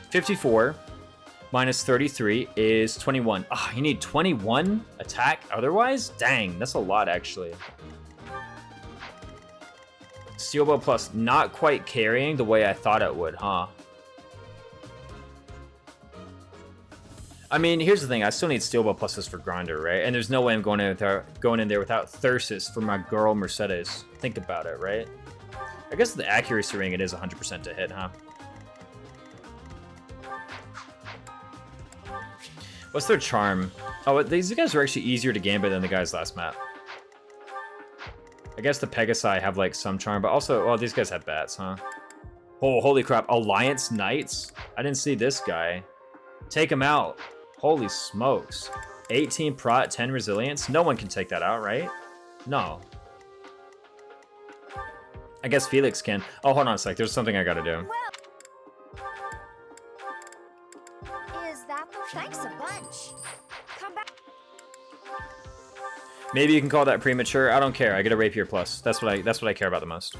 54 minus 33 is 21. Ah, you need 21 attack otherwise? Dang, that's a lot actually. Steel bow plus not quite carrying the way I thought it would, huh? I mean, here's the thing. I still need steel bow pluses for Grinder, right? And there's no way I'm going in there without Thyrsus for my girl Mercedes. Think about it, right? I guess the accuracy ring, it is 100% to hit, huh? What's their charm? Oh, these guys are actually easier to gambit than the guys last map. I guess the Pegasi have like some charm, but also, oh, these guys have bats, huh? Oh, holy crap. Alliance Knights? I didn't see this guy. Take him out. Holy smokes. 18 prot, 10 resilience? No one can take that out, right? No. I guess Felix can. Oh, hold on a sec. There's something I gotta do. Is that the... Thanks a bunch. Come back. Maybe you can call that premature. I don't care. I get a rapier plus. That's what I care about the most.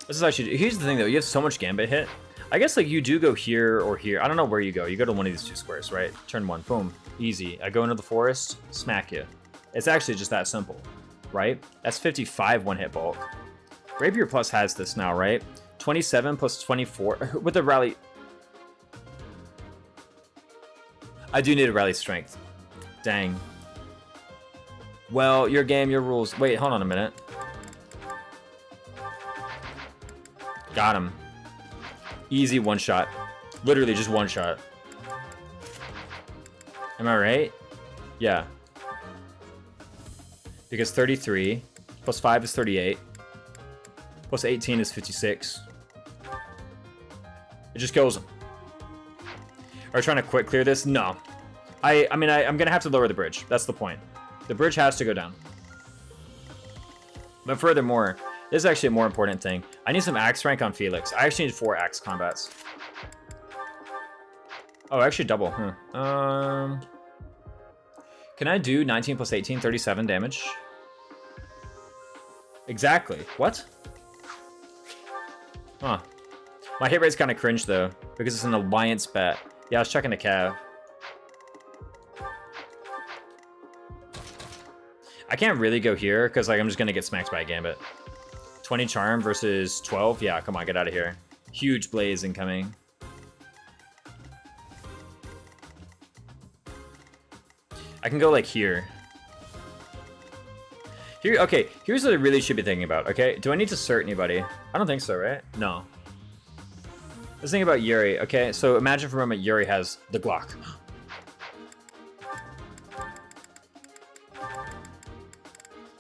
This is actually, here's the thing though, you have so much gambit hit. I guess like you do go here or here. I don't know where you go. You go to one of these two squares, right? Turn one, boom, easy. I go into the forest, smack you. It's actually just that simple, right? That's 55 one hit bulk. Rapier Plus has this now, right? 27 plus 24 with the rally. I do need a rally strength. Dang. Well, your game, your rules. Wait, hold on a minute. Got him. Easy one shot. Literally just one shot. Am I right? Yeah. Because 33 plus 5 is 38. Plus 18 is 56. It just kills him. Are we trying to quick clear this? No. I'm gonna have to lower the bridge. That's the point. The bridge has to go down. But furthermore, this is actually a more important thing. I need some axe rank on Felix. I actually need 4 axe combats. Oh, actually double. Can I do 19 plus 18, 37 damage? Exactly. What? Huh. My hit rate's kind of cringe though, because it's an alliance bet. Yeah, I was checking the cav. I can't really go here because like I'm just gonna get smacked by a gambit. 20 charm versus 12. Yeah, come on, get out of here. Huge blaze incoming. I can go like here. Here, okay. Here's what I really should be thinking about. Okay, do I need to cert anybody? I don't think so, right? No. Let's think about Yuri. Okay, so imagine for a moment Yuri has the Glock.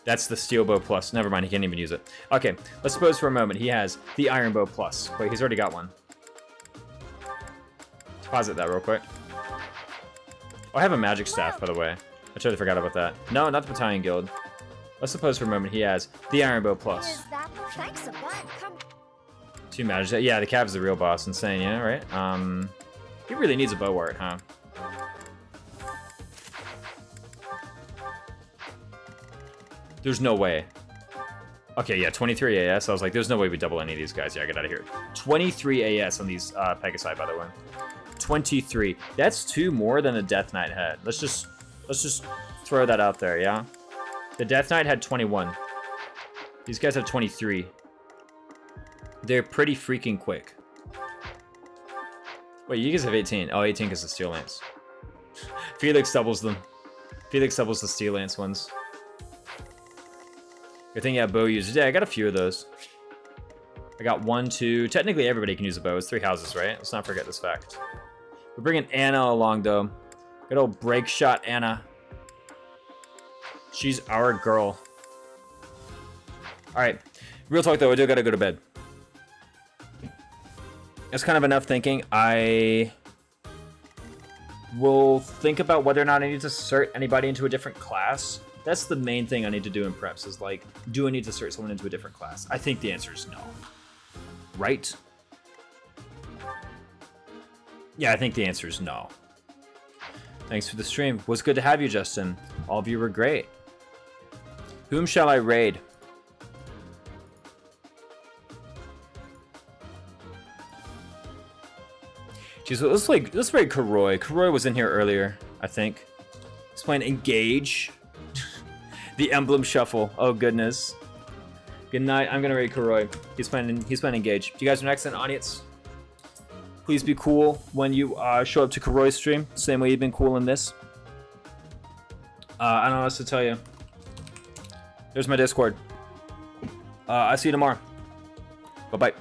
That's the steel bow plus. Never mind, he can't even use it. Okay, let's suppose for a moment he has the iron bow plus. Wait, he's already got one. Deposit that real quick. Oh, I have a magic staff, by the way. I totally forgot about that. No, not the battalion guild. Let's suppose for a moment he has the iron bow plus. Thanks a bunch. Come. 2 magic. Yeah, the Cav's the real boss. Insane, yeah, right? He really needs a bow art, huh? There's no way. Okay, yeah, 23 AS. I was like, there's no way we double any of these guys. Yeah, get out of here. 23 AS on these Pegasi, by the way. 23. That's 2 more than the Death Knight had. Let's just throw that out there, yeah? The Death Knight had 21. These guys have 23. They're pretty freaking quick. Wait, you guys have 18. Oh, 18 because of Steel Lance. Felix doubles them. Felix doubles the Steel Lance ones. Good thing you have bow users. Yeah, I got a few of those. I got 1, 2. Technically, everybody can use a bow. It's 3 houses, right? Let's not forget this fact. We're bringing Anna along, though. Good old break shot Anna. She's our girl. All right. Real talk, though. I do got to go to bed. That's kind of enough thinking. I will think about whether or not I need to cert anybody into a different class. That's the main thing I need to do in preps is like, do I need to cert someone into a different class? I think the answer is no. Right? Yeah, I think the answer is no. Thanks for the stream. Was good to have you, Justin. All of you were great. Whom shall I raid? Jeez, let's raid Karoi. Karoi was in here earlier, I think. He's playing Engage. The Emblem Shuffle. Oh goodness. Good night. I'm gonna raid Karoi. He's playing Engage. You guys are an excellent audience. Please be cool when you show up to Karoi's stream. Same way you've been cool in this. I don't know what else to tell you. There's my Discord. I'll see you tomorrow. Bye bye.